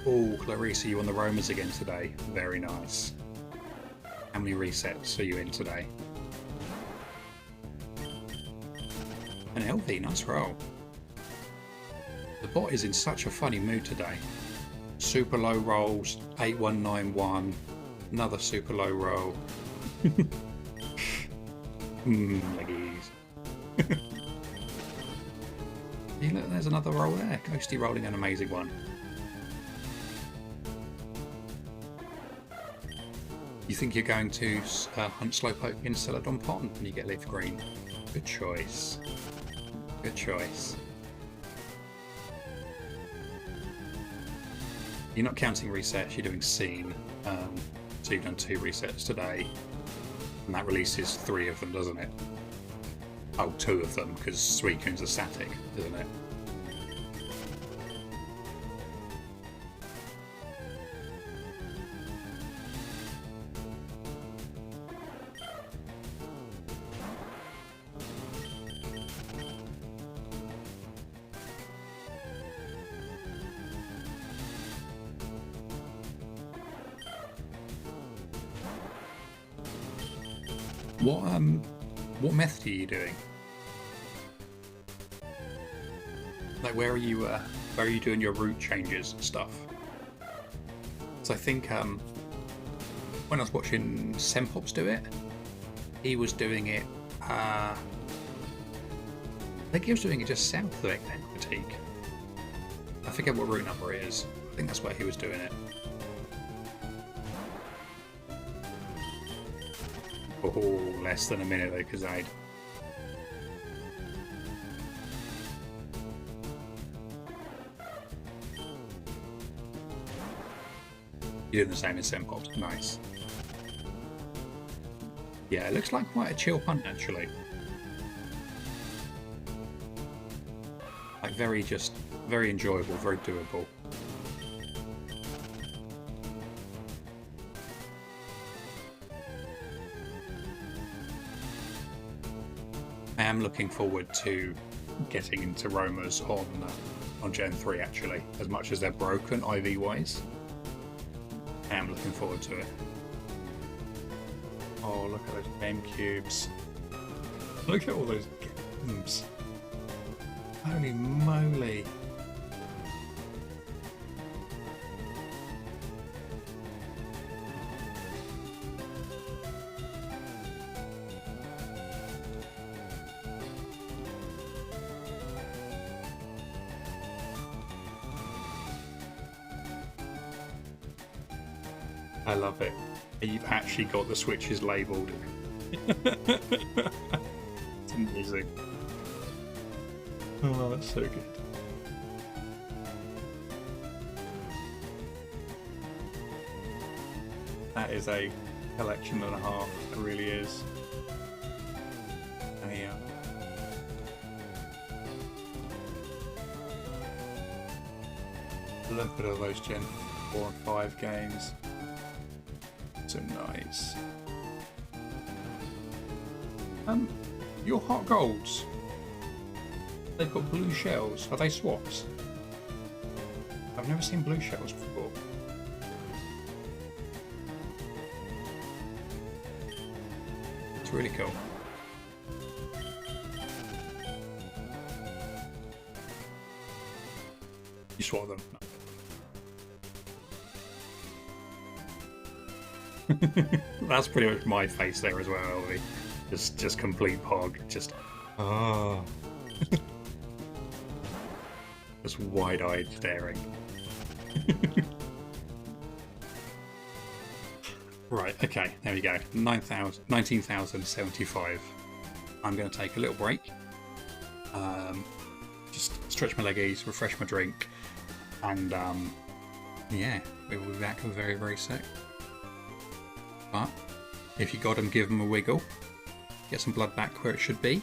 Oh, Clarissa, you on the roamers again today? Very nice. How many resets are you in today? An LV, nice roll. The bot is in such a funny mood today. Super low rolls, 8191, another super low roll. Leggies. Yeah, look, there's another roll there. Ghosty rolling an amazing one. You think you're going to hunt Slowpoke in Celadon Pond when you get Leaf Green? Good choice. Good choice. You're not counting resets, you're doing scene. So you've done 2 resets today. And that releases 3 of them, doesn't it? Oh, 2 of them, because Suicune's a static, isn't it? What method are you doing? Like, where are you doing your route changes and stuff? So I think when I was watching Sempops do it, he was doing it. I think he was doing it just south of Critique. I forget what route number it is. I think that's where he was doing it. Oh, less than a minute though, Kazade. You're doing the same as Sempops. Nice. Yeah, it looks like quite a chill hunt actually. Like very enjoyable, very doable. I am looking forward to getting into roamers on Gen 3 actually, as much as they're broken IV wise. I am looking forward to it. Oh, look at those game cubes. Look at all those games. Holy moly. I love it. You've actually got the switches labelled. It's amazing. Oh, that's so good. That is a collection and a half. It really is. And yeah. Look at all those Gen 4 and 5 games. So nice. Your hot golds. They've got blue shells. Are they swaps? I've never seen blue shells before. It's really cool. swat them. That's pretty much my face there as well, Elvie. Just complete pog. Just just wide-eyed staring. Right, okay, there we go. 19,075. I'm going to take a little break. Just stretch my leggies, refresh my drink, and yeah, we'll be back very, very soon. But if you got them, give them a wiggle. Get some blood back where it should be,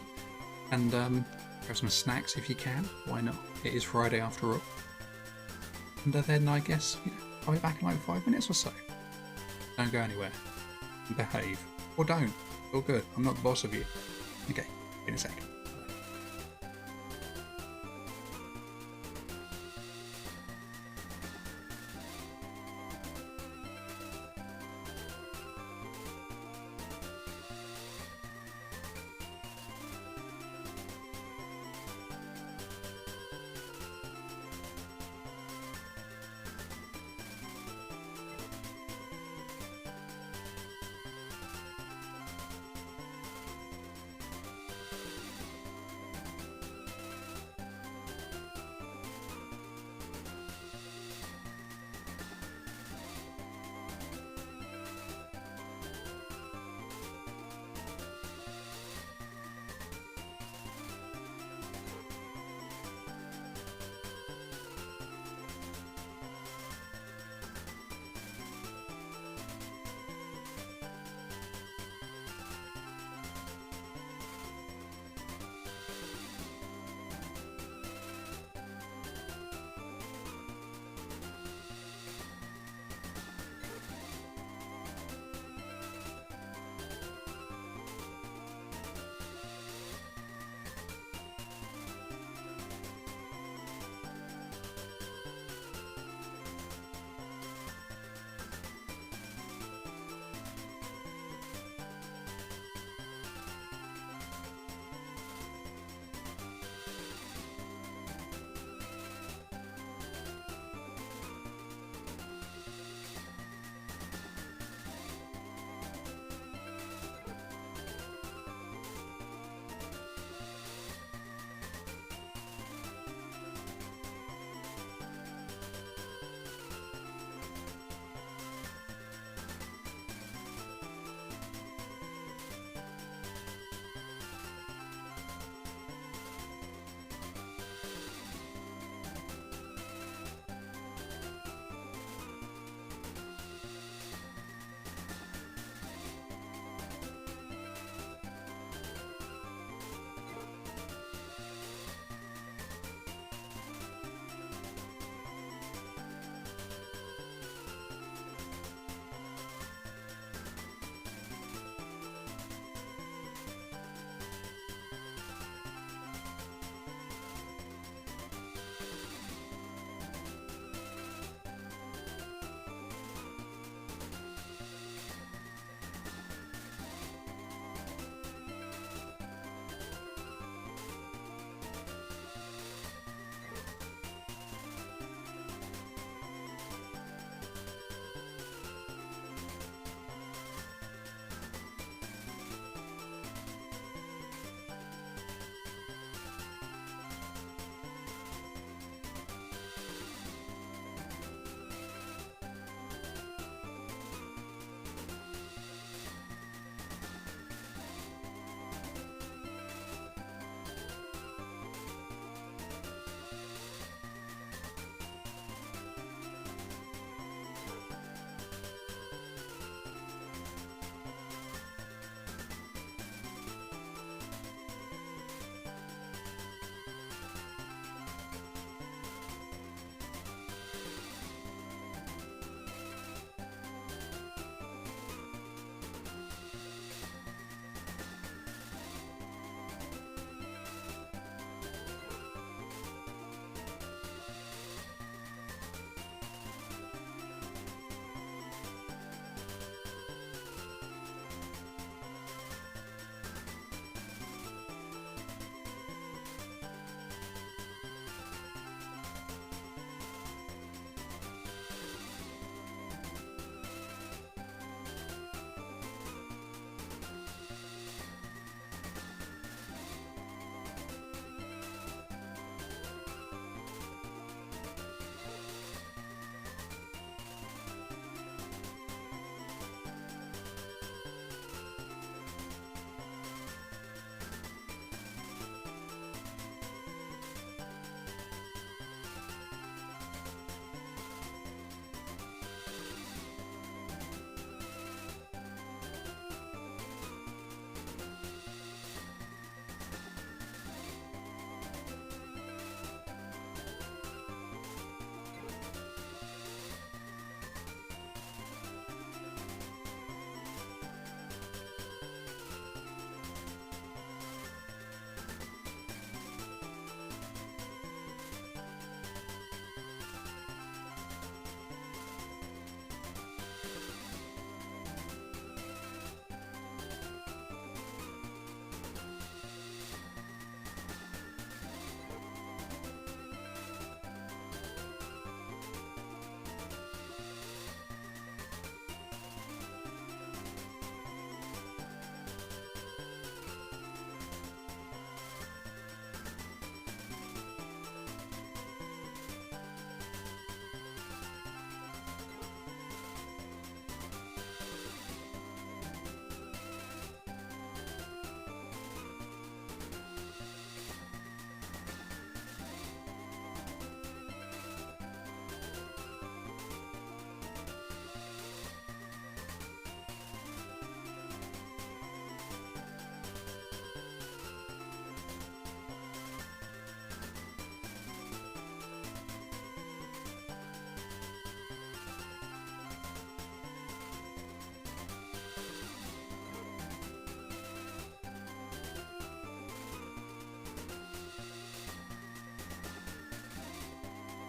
and grab some snacks if you can. Why not? It is Friday after all. And then I guess I'll be back in like 5 minutes or so. Don't go anywhere. Behave. Or don't. It's all good. I'm not the boss of you. Okay, in a sec.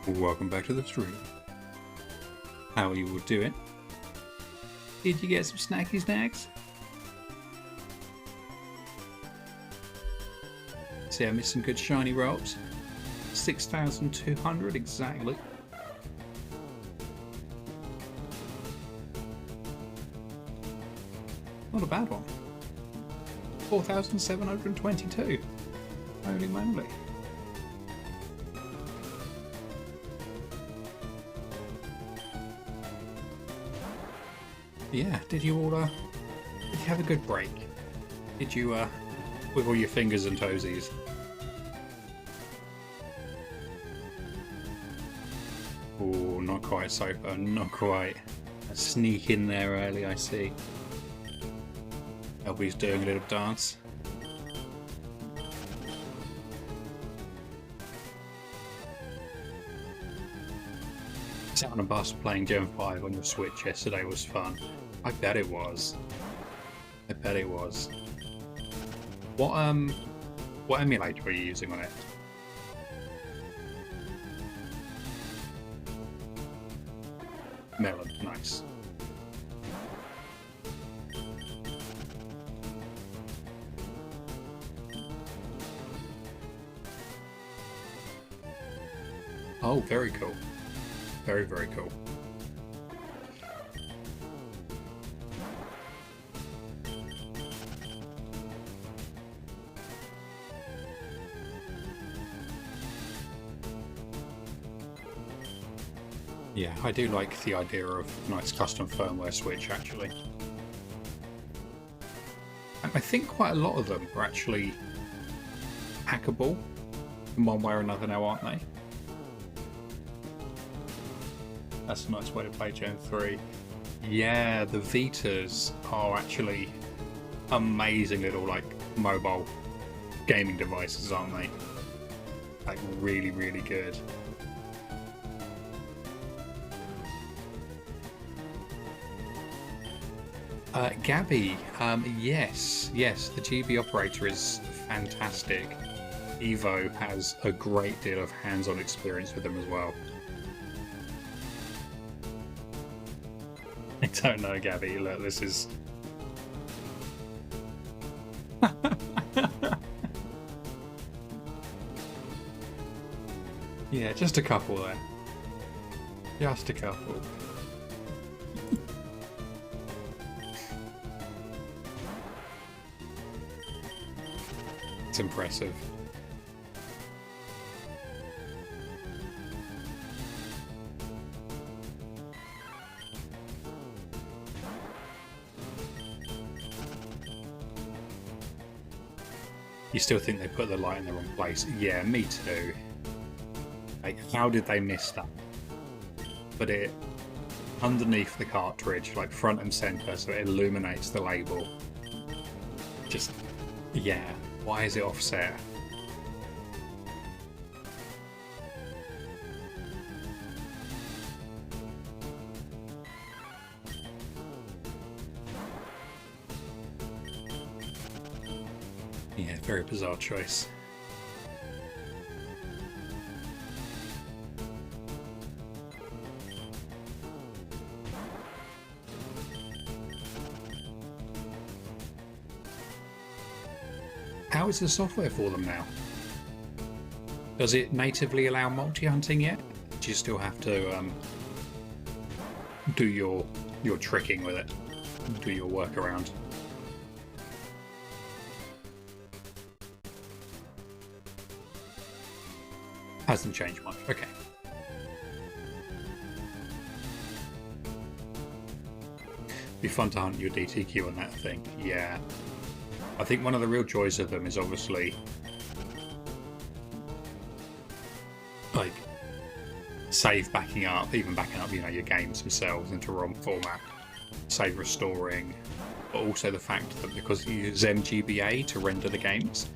Welcome back to the stream. How are you all doing? Did you get some snacky snacks? See, I missed some good shiny rolls. 6,200 exactly. Not a bad one. 4,722. Holy moly. Yeah, did you have a good break? Did you wiggle your fingers and toesies? Oh, not quite, Sofa, not quite. A sneak in there early, I see. Elby's doing a little dance. Sat on a bus playing Gen 5 on your Switch yesterday was fun. I bet it was. I bet it was. What emulator are you using on it? Melon, nice. Oh, very cool. Very, very cool. Yeah, I do like the idea of nice custom firmware switch, actually. And I think quite a lot of them are actually hackable in one way or another now, aren't they? That's a nice way to play Gen 3. Yeah, the Vitas are actually amazing little, like, mobile gaming devices, aren't they? Like, really, really good. Gabby, yes, the GB operator is fantastic. Evo has a great deal of hands-on experience with them as well. I don't know, Gabby. Look, this is... Yeah, just a couple there. Just a couple. It's impressive. You still think they put the light in the wrong place? Yeah, me too. Like, how did they miss that? Put it underneath the cartridge, like front and center, so it illuminates the label. Just, yeah. Why is it offset? Yeah, very bizarre choice. How is the software for them now? Does it natively allow multi-hunting yet? Do you still have to do your tricking with it? Do your workaround? Hasn't changed much. Okay. Be fun to hunt your DTQ on that thing. Yeah. I think one of the real joys of them is obviously like save backing up, even backing up, you know, your games themselves into ROM format, save restoring, but also the fact that because you use MGBA to render the games,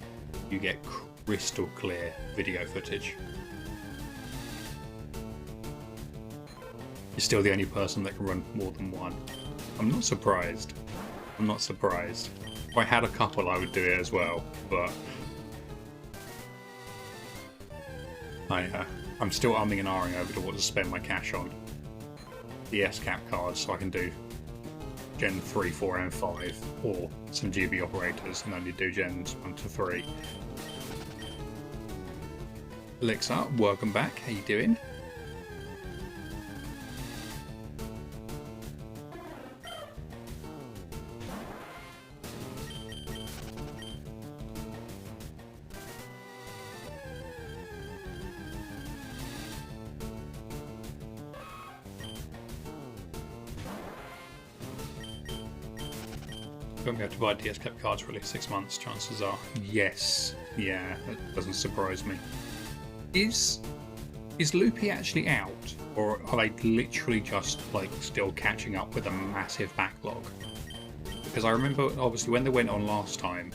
you get crystal clear video footage. You're still the only person that can run more than one. I'm not surprised. I'm not surprised. If I had a couple, I would do it as well, but I I'm still umming and ahhing over to what to spend my cash on. The S-Cap cards, so I can do Gen 3, 4 and 5, or some GB operators and only do Gens 1 to 3. Elixir, welcome back. How you doing? Won't be able to buy DS Cap cards for at least 6 months, chances are. Yes. Yeah, that doesn't surprise me. Is Loopy actually out? Or are they literally just like still catching up with a massive backlog? Because I remember obviously when they went on last time,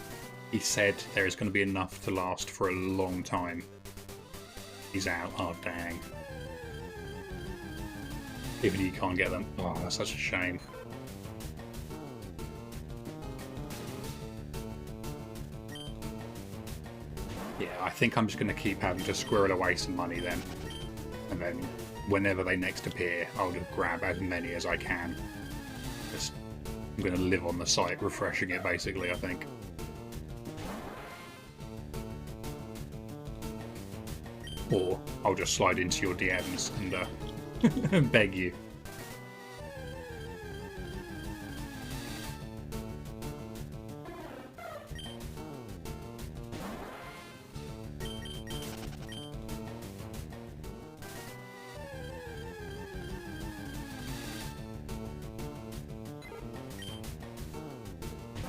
he said there is going to be enough to last for a long time. He's out. Oh dang. Even you can't get them. Oh, that's such a shame. Yeah, I think I'm just going to keep having to squirrel away some money then. And then whenever they next appear, I'll just grab as many as I can. Just, I'm going to live on the site, refreshing it basically, I think. Or I'll just slide into your DMs and beg you.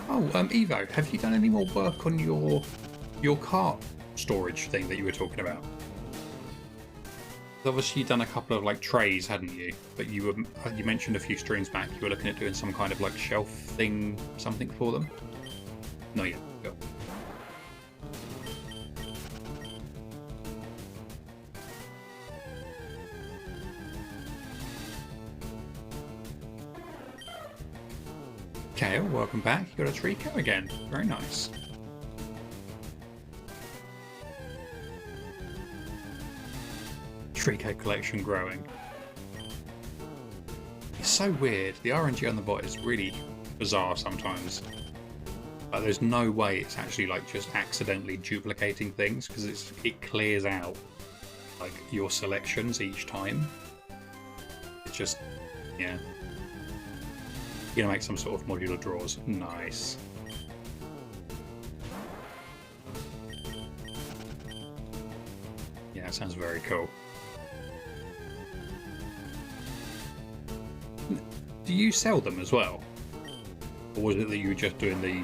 Oh, Evo, have you done any more work on your cart storage thing that you were talking about? Obviously, you've done a couple of like trays, hadn't you? But you mentioned a few streams back you were looking at doing some kind of like shelf thing, something for them. No, yeah, go. Kale, welcome back. You got a Trico again. Very nice. Trico collection growing. It's so weird. The RNG on the bot is really bizarre sometimes. But there's no way it's actually like just accidentally duplicating things because it clears out like your selections each time. It's just, yeah. You're gonna make some sort of modular drawers. Nice. Yeah, that sounds very cool. Do you sell them as well? Or was it that you were just doing the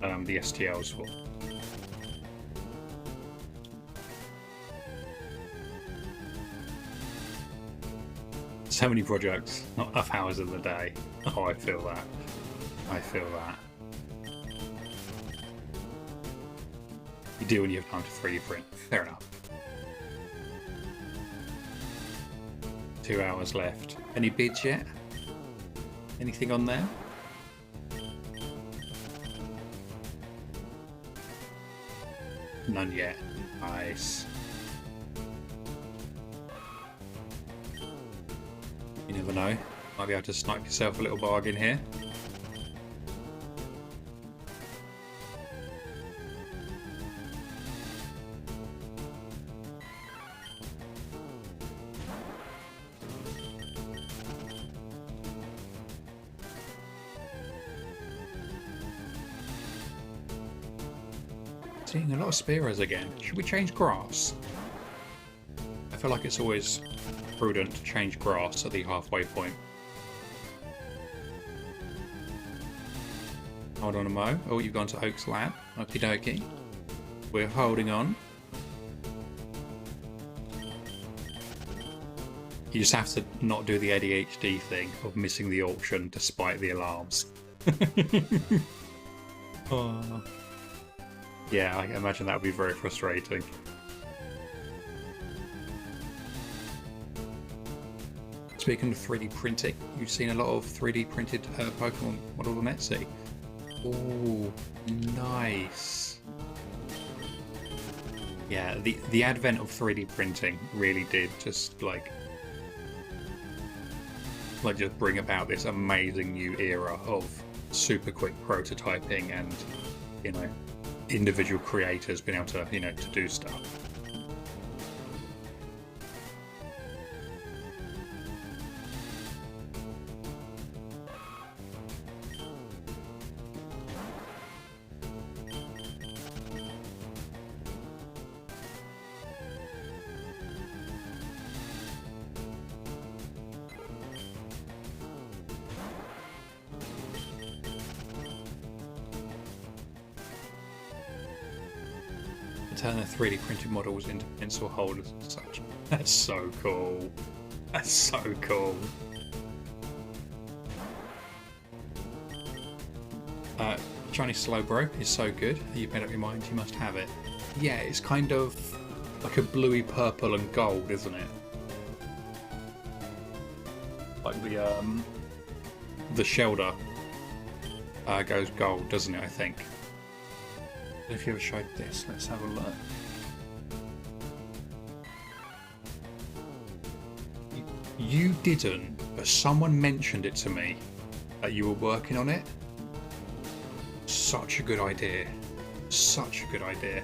STLs for? So many projects, not enough hours in the day. Oh, I feel that. I feel that. You do when you have time to 3D print. Fair enough. 2 hours left. Any bids yet? Anything on there? None yet. Nice. You never know. Might be able to snipe yourself a little bargain here. Seeing a lot of spearers again. Should we change grass? I feel like it's always prudent to change grass at the halfway point. Hold on a mo. Oh, you've gone to Oak's lab. Okie dokie. We're holding on. You just have to not do the ADHD thing of missing the auction despite the alarms. Oh. Yeah, I can imagine that would be very frustrating. Speaking of 3D printing, you've seen a lot of 3D printed Pokemon models on Etsy. Oh, nice. Yeah, the advent of 3D printing really did just like just bring about this amazing new era of super quick prototyping and, you know, individual creators being able to, you know, to do stuff. Turn the 3D printed models into pencil holders and such. That's so cool. That's so cool. Chinese Slowbro is so good. You've made up your mind, you must have it. Yeah, it's kind of like a bluey purple and gold, isn't it? Like the shoulder goes gold, doesn't it, I think? If you ever showed this, let's have a look. You didn't, but someone mentioned it to me that you were working on it. Such a good idea. Such a good idea.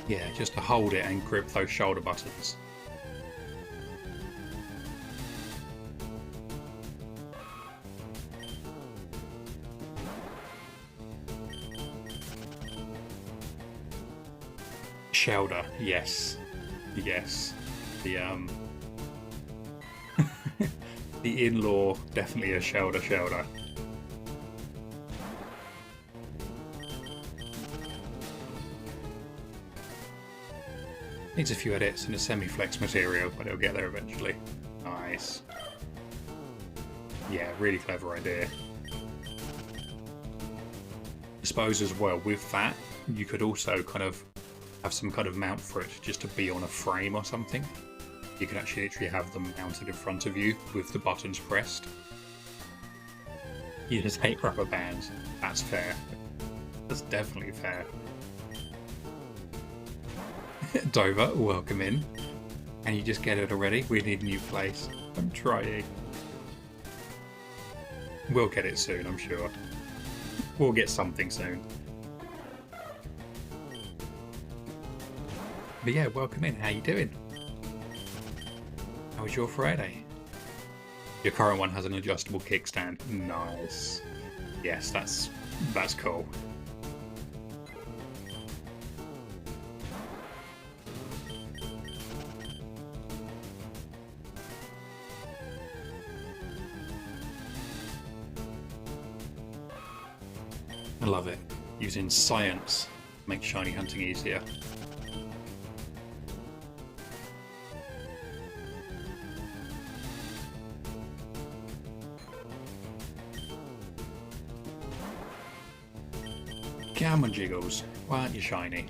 Yeah, just to hold it and grip those shoulder buttons. Shoulder, yes, yes. The the in-law, definitely a shoulder. Needs a few edits and a semi-flex material, but it'll get there eventually. Nice. Yeah, really clever idea. I suppose as well with that, you could also kind of have some kind of mount for it just to be on a frame or something. You can actually literally have them mounted in front of you with the buttons pressed. You just hate rubber bands. That's fair. That's definitely fair. Dover, welcome in. Can you just get it already? We need a new place. I'm trying. We'll get it soon, I'm sure. We'll get something soon. But yeah, welcome in. How you doing? How was your Friday? Your current one has an adjustable kickstand. Nice. Yes, that's cool. I love it. Using science makes shiny hunting easier. Come on, Jiggles. Why aren't you shiny?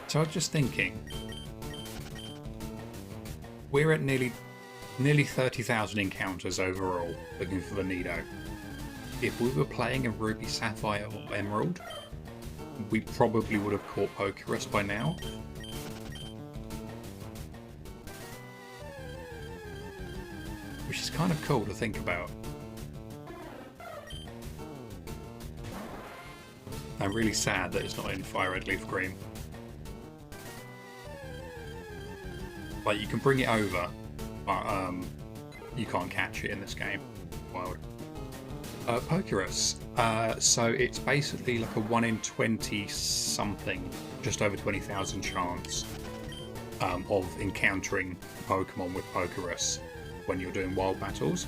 So I was just thinking, we're at nearly 30,000 encounters overall looking for the Nido. If we were playing a Ruby, Sapphire or Emerald, we probably would have caught Pokerus by now. Which is kind of cool to think about. I'm really sad that it's not in FireRed Leaf Green. Like, you can bring it over, but you can't catch it in this game. Wild. Pokerus. So it's basically like a 1 in 20 something, just over 20,000 chance of encountering Pokemon with Pokerus when you're doing wild battles.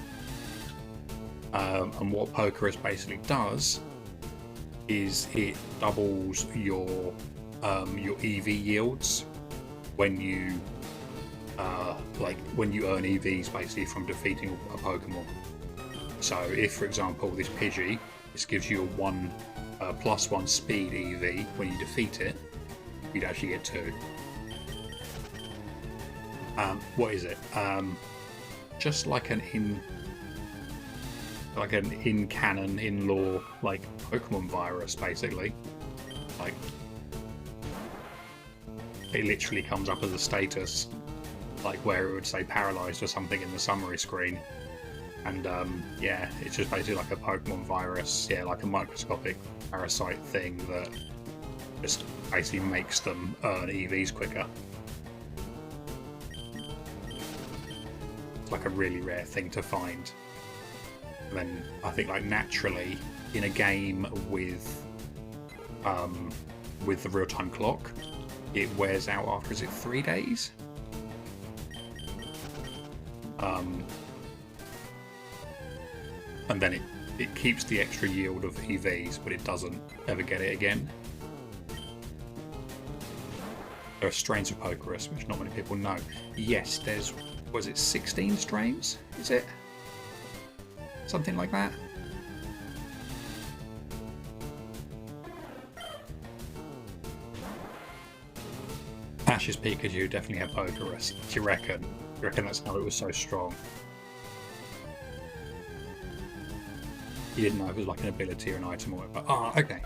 And what Pokerus basically does is it doubles your EV yields when you when you earn EVs basically from defeating a Pokemon. So if, for example, this Pidgey, this gives you a +1 speed EV when you defeat it, you'd actually get 2. What is it? Just like an in canon, in lore, like Pokemon virus, basically. Like, it literally comes up as a status, like where it would say paralyzed or something in the summary screen. And yeah, it's just basically like a Pokemon virus, yeah, like a microscopic parasite thing that just basically makes them earn EVs quicker. It's like a really rare thing to find. And then I think, like, naturally in a game with the real-time clock, it wears out after, is it 3 days? And then it keeps the extra yield of EVs, but it doesn't ever get it again. There are strains of Pokerus, which not many people know. Yes, there's, was it 16 strains? Is it? Something like that? Ash's Pikachu definitely had Pokerus. Do you reckon? Do you reckon that's how it was so strong? You didn't know if it was like an ability or an item or whatever. Ah, okay.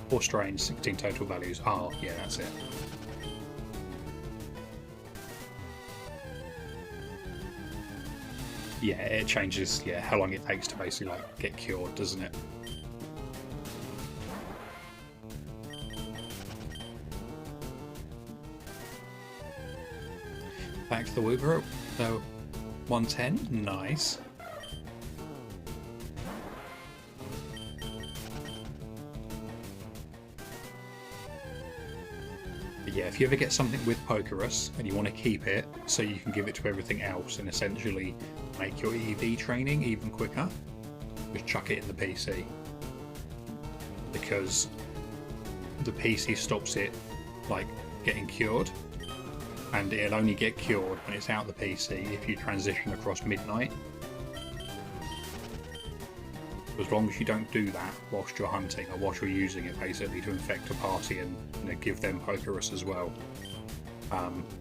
Four strains, 16 total values. Oh, yeah, that's it. Yeah, it changes, yeah, how long it takes to basically, like, get cured, doesn't it? Back to the Wooper. So, 110, nice. But yeah, if you ever get something with Pokerus and you want to keep it so you can give it to everything else and essentially make your EV training even quicker, just chuck it in the PC. Because the PC stops it, like, getting cured. And it'll only get cured when it's out the PC if you transition across midnight. As long as you don't do that whilst you're hunting or whilst you're using it basically to infect a party and, you know, give them Pokerus as well,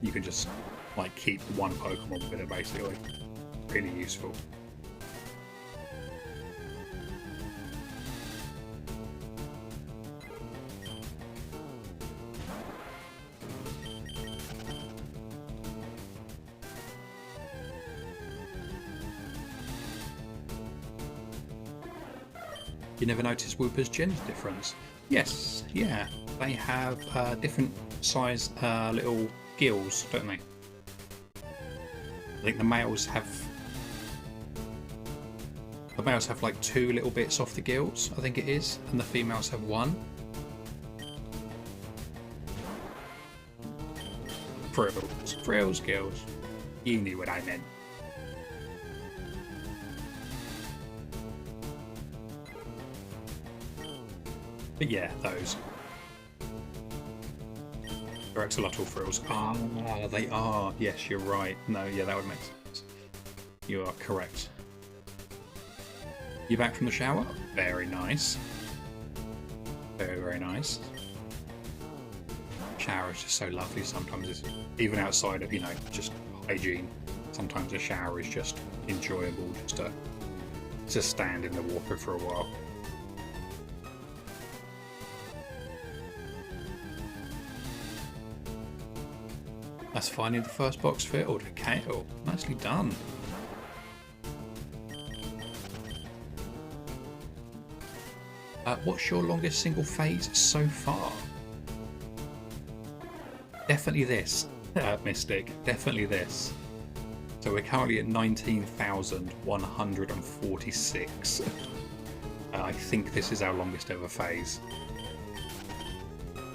you can just, like, keep one Pokemon with it basically. Really useful. You never notice Wooper's gender difference? Yes, yeah. They have different size little gills, don't they? I think the males have like 2 little bits off the gills, I think it is, and the females have 1. Frills, gills. You knew what I meant. But yeah, those. They're axolotl frills. Ah, they are. Yes, you're right. No, yeah, that would make sense. You are correct. You back from the shower? Very nice. Very, very nice. Shower is just so lovely sometimes. It's, even outside of, you know, just hygiene, sometimes a shower is just enjoyable just to stand in the water for a while. That's finally the first box filled. Okay, oh, nicely done. What's your longest single phase so far? Definitely this, Mystic. Definitely this. So we're currently at 19,146. I think this is our longest ever phase.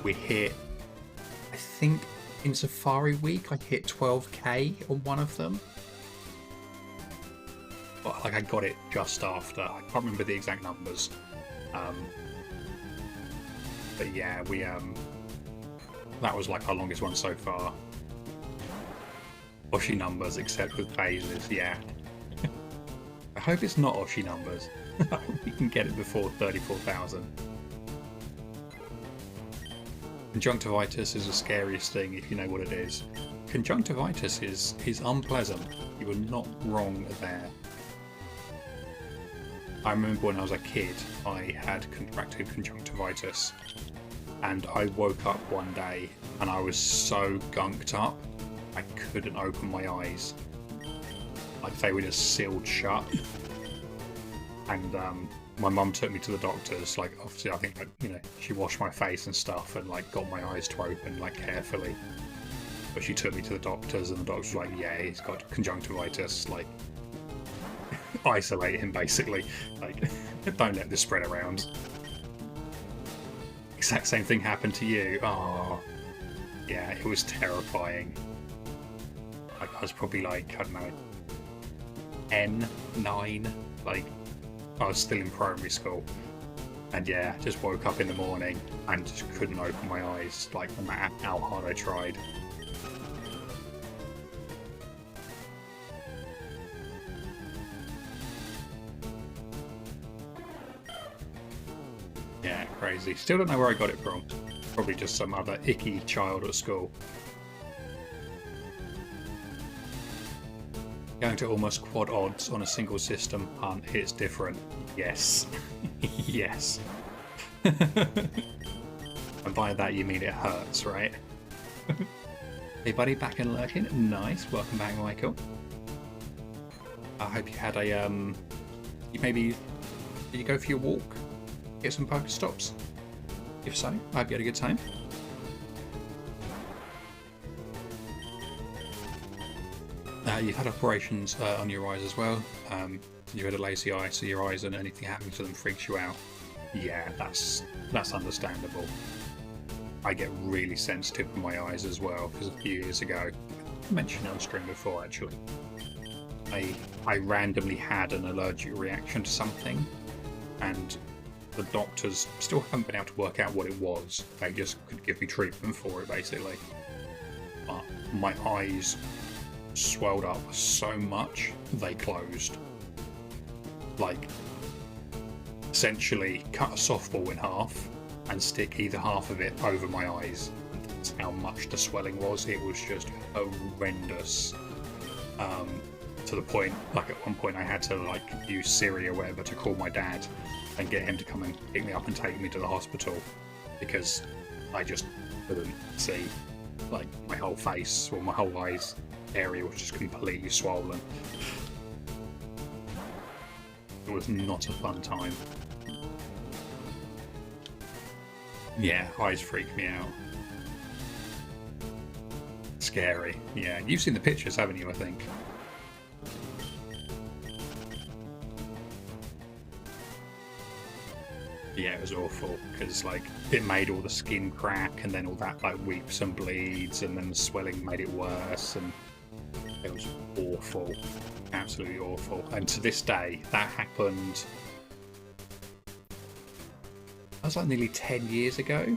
We hit, I think, in Safari Week, I hit 12k on one of them. But like I got it just after. I can't remember the exact numbers. But yeah, we that was like our longest one so far. Bushy numbers, except with phases, yeah. hope it's not Oshi numbers. I hope we can get it before 34,000. Conjunctivitis is the scariest thing if you know what it is. Conjunctivitis is unpleasant. You were not wrong there. I remember when I was a kid, I had contracted conjunctivitis, and I woke up one day and I was so gunked up, I couldn't open my eyes. Like they were just sealed shut. And my mum took me to the doctors. Like obviously, I think she washed my face and stuff, and like got my eyes to open like carefully. But she took me to the doctors, and the doctors were like, "Yeah, he's got conjunctivitis. Like, isolate him, basically. Like, don't let this spread around." Exact same thing happened to you. Oh, yeah, it was terrifying. Like, I was probably like, I don't know, 10, 9. Like, I was still in primary school. And yeah, just woke up in the morning and just couldn't open my eyes, like, no matter how hard I tried. Yeah, crazy. Still don't know where I got it from. Probably just some other icky child at school. Going to almost quad odds on a single system hunt hits different. Yes. Yes. And by that you mean it hurts, right? Hey buddy, back and lurking. Nice. Welcome back, Michael. I hope you had a did you go for your walk? Get some Pokestops? If so, I hope you had a good time. You've had operations on your eyes as well. You had a lazy eye, so your eyes and anything happening to them freaks you out. Yeah, that's understandable. I get really sensitive with my eyes as well, because a few years ago, I mentioned it on stream before actually, I randomly had an allergic reaction to something, and the doctors still haven't been able to work out what it was. They just could give me treatment for it, basically. But my eyes swelled up so much they closed. Like, essentially cut a softball in half and stick either half of it over my eyes. That's how much the swelling was. It was just horrendous. To the point, like at one point I had to like use Siri or whatever to call my dad and get him to come and pick me up and take me to the hospital, because I just couldn't see. Like my whole face or my whole eyes area was just completely swollen. It was not a fun time. Yeah, eyes freak me out. Scary. Yeah, you've seen the pictures, haven't you, I think? Yeah, it was awful, because like it made all the skin crack, and then all that like weeps and bleeds, and then the swelling made it worse, and it was awful, absolutely awful. And to this day, that happened, that was like nearly 10 years ago,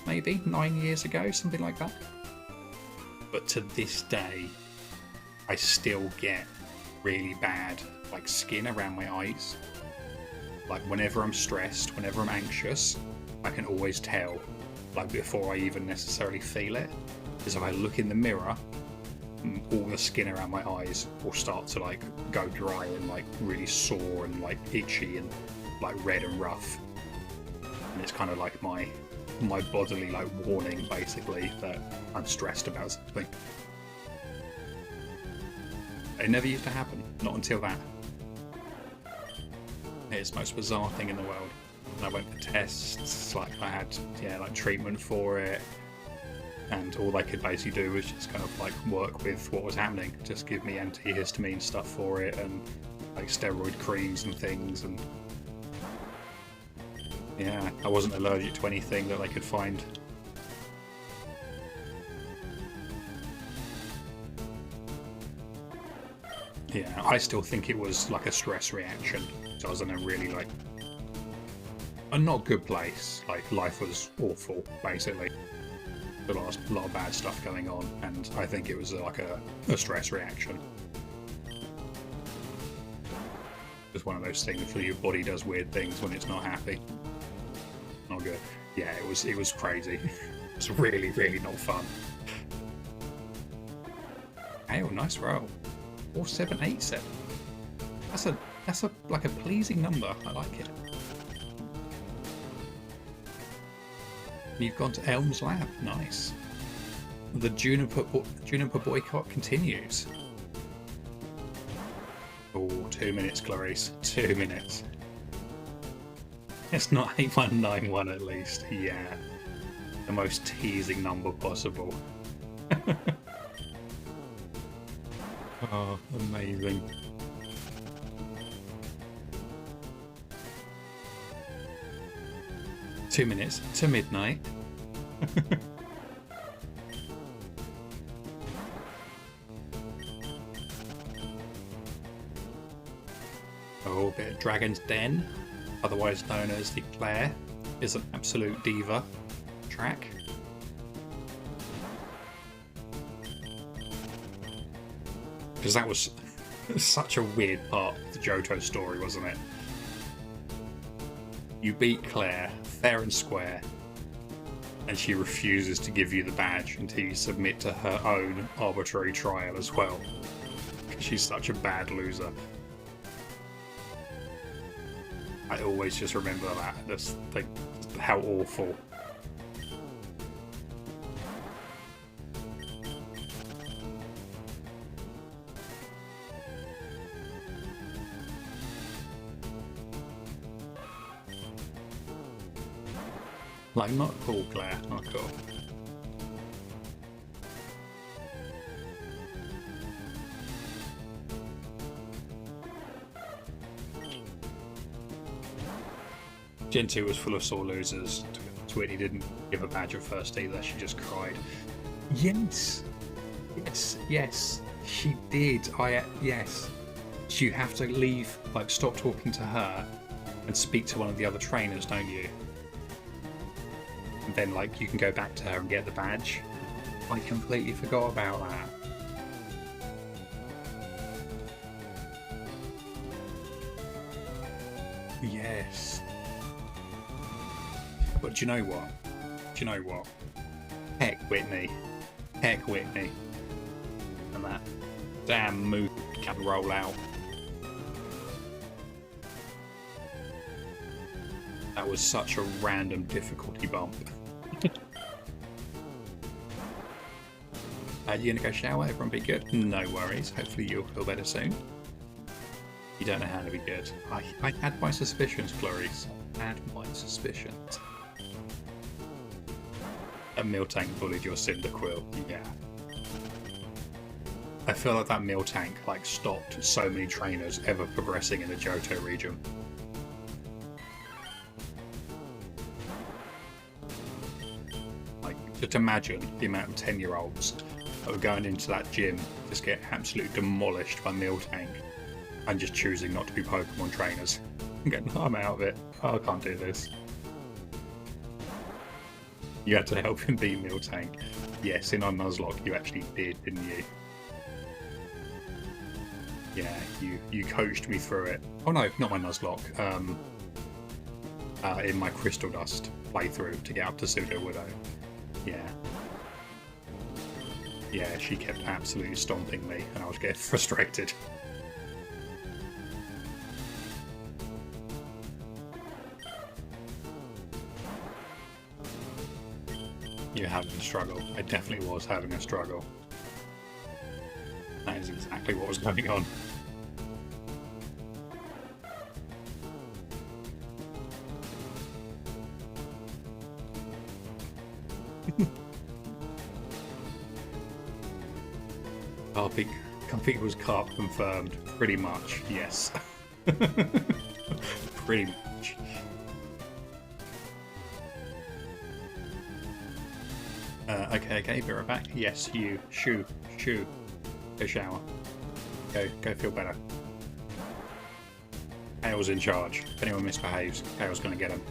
maybe 9 years ago, something like that. But to this day, I still get really bad like skin around my eyes. Like whenever I'm stressed, whenever I'm anxious, I can always tell, like before I even necessarily feel it, is if I look in the mirror, all the skin around my eyes will start to like go dry and like really sore and like itchy and like red and rough. And it's kind of like my bodily like warning, basically, that I'm stressed about something. It never used to happen, not until that. It's the most bizarre thing in the world. And I went for tests, like I had like treatment for it, and all they could basically do was just kind of like work with what was happening, just give me antihistamine stuff for it and like steroid creams and things, and yeah, I wasn't allergic to anything that they could find. Yeah, I still think it was like a stress reaction. So I was in a really like a not good place. Like life was awful, basically. A lot of bad stuff going on, and I think it was like a stress reaction. Just one of those things where your body does weird things when it's not happy. Not good. Yeah, it was crazy. It was really, really not fun. Hey, nice roll. 4787. That's a like a pleasing number. I like it. You've gone to Elm's Lab. Nice. The Juniper boycott continues. Oh, 2 minutes, Clarice. 2 minutes. It's not 8191 at least. Yeah. The most teasing number possible. Oh, amazing. Two minutes to midnight. Oh, a bit of Dragon's Den, otherwise known as the Claire, is an absolute diva track. Because that was such a weird part of the Johto story, wasn't it? You beat Claire, fair and square, and she refuses to give you the badge until you submit to her own arbitrary trial as well. She's such a bad loser. I always just remember that. That's like how awful. Like, not cool, Claire, not cool. Gen 2 was full of sore losers. Twitty didn't give a badge at first either, she just cried. Yes! Yes, yes, she did. Yes. You have to leave, like, stop talking to her and speak to one of the other trainers, don't you? And then, like, you can go back to her and get the badge. I completely forgot about that. Yes. But do you know what? Do you know what? Heck Whitney. Heck Whitney. And that damn move can roll out. That was such a random difficulty bump. You gonna go shower? Everyone be good? No worries. Hopefully you'll feel better soon. You don't know how to be good. I had my suspicions, Clarice. I had my suspicions. A Miltank bullied your Cyndaquil. Yeah. I feel like that Miltank like stopped so many trainers ever progressing in the Johto region. Like, just imagine the amount of 10-year-olds that were going into that gym just get absolutely demolished by Miltank and just choosing not to be Pokemon trainers. And getting, I'm out of it. Oh, I can't do this. You had to help him beat Miltank. Yes, in our Nuzlocke you actually did, didn't you? Yeah, you coached me through it. Oh no, not my Nuzlocke. In my Crystal Dust playthrough to get up to Pseudo Widow. Yeah. Yeah, she kept absolutely stomping me and I was getting frustrated. You're having a struggle. I definitely was having a struggle. That is exactly what was going on. Carpeet was carp confirmed. Pretty much, yes. Pretty much. Okay, be right back. Yes, you. Shoo. Go shower. Go feel better. Kale's in charge. If anyone misbehaves, Kale's gonna get him.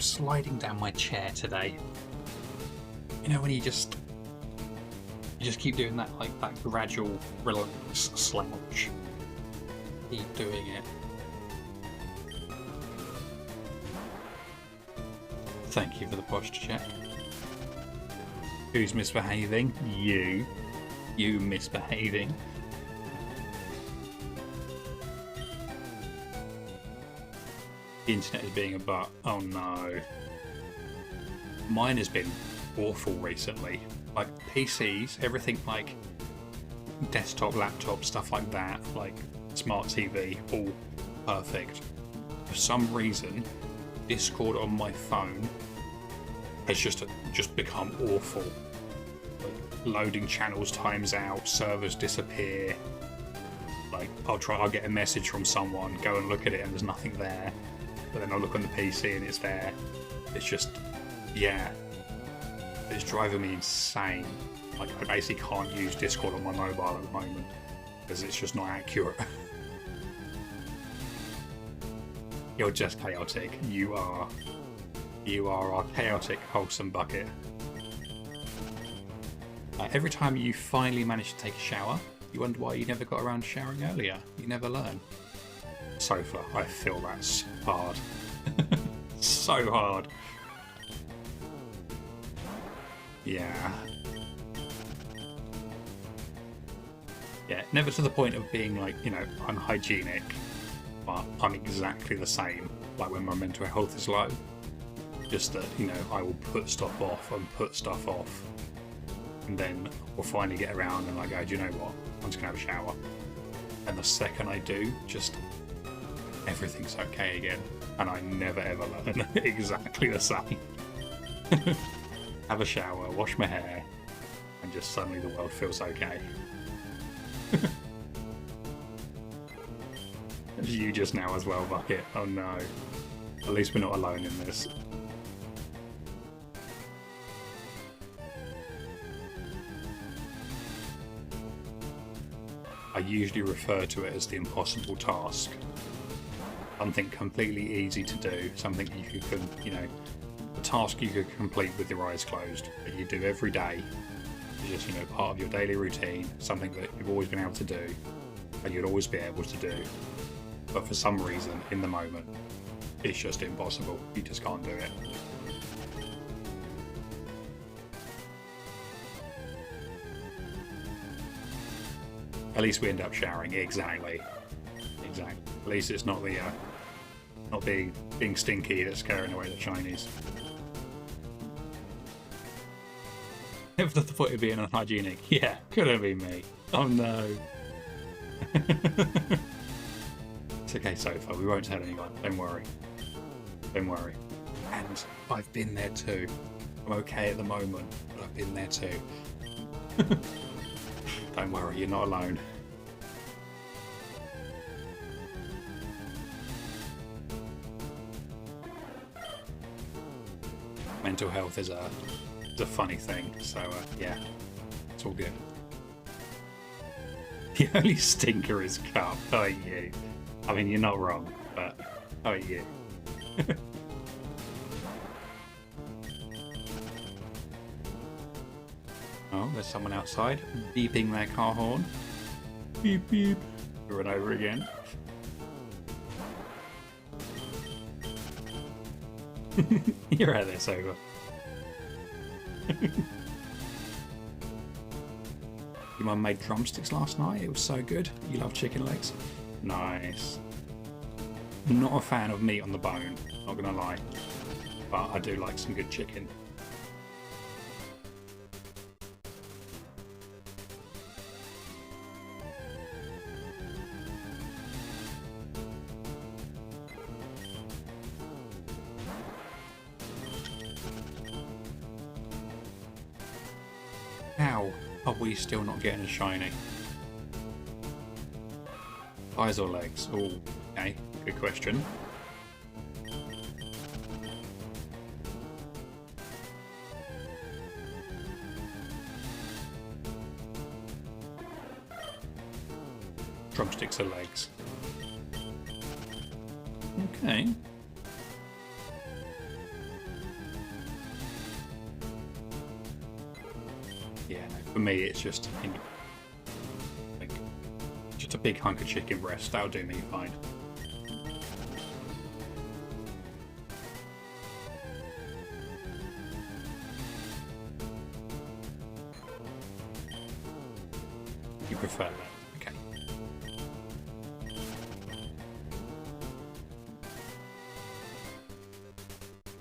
sliding down my chair today. You know when you just keep doing that, like that gradual relax slouch. Keep doing it. Thank you for the posture check. Who's misbehaving? You. You misbehaving. The internet is being a butt. Oh no. Mine has been awful recently. Like PCs, everything like desktop, laptop, stuff like that, like smart TV, all perfect. For some reason, Discord on my phone has just become awful. Like loading channels times out, servers disappear. Like I'll get a message from someone, go and look at it, and there's nothing there. But then I'll look on the PC and it's there. It's just, yeah, it's driving me insane. Like I basically can't use Discord on my mobile at the moment because it's just not accurate. You're just chaotic. You are our chaotic, wholesome bucket. Every time you finally manage to take a shower, you wonder why you never got around to showering earlier. You never learn. Sofa, I feel that's hard. So hard. Yeah. Yeah, never to the point of being like, you know, unhygienic, but I'm exactly the same, like when my mental health is low. Just that, you know, I will put stuff off and put stuff off, and then we'll finally get around and I go, do you know what? I'm just gonna have a shower. And the second I do, just everything's okay again. And I never ever learn. Exactly the same. Have a shower, wash my hair, and just suddenly the world feels okay. You just now as well, Bucket. Oh no. At least we're not alone in this. I usually refer to it as the impossible task. Something completely easy to do, something you can, you know, a task you could complete with your eyes closed, that you do every day. It's just, you know, part of your daily routine, something that you've always been able to do, and you'd always be able to do. But for some reason, in the moment, it's just impossible. You just can't do it. At least we end up showering. Exactly. Exactly. At least it's not the not being stinky that's scaring away the Chinese. Never to the point of being unhygienic. Yeah, could have been me. Oh no. It's okay, Sofa. We won't tell anyone. Don't worry. Don't worry. And I've been there too. I'm okay at the moment, but I've been there too. Don't worry, you're not alone. Mental health is a funny thing, so yeah, it's all good. The only stinker is Cup. Oh, you. I mean, you're not wrong, but oh, you. Oh, there's someone outside beeping their car horn. Beep beep. Over and over again. You're out there, Sofa. Your mum made drumsticks last night. It was so good. You love chicken legs. Nice. Not a fan of meat on the bone, not gonna lie, but I do like some good chicken. How are we still not getting a shiny? Eyes or legs? Oh, okay, good question. Drumsticks or legs? For me, it's just like just a big hunk of chicken breast. That'll do me fine. You prefer that? Okay.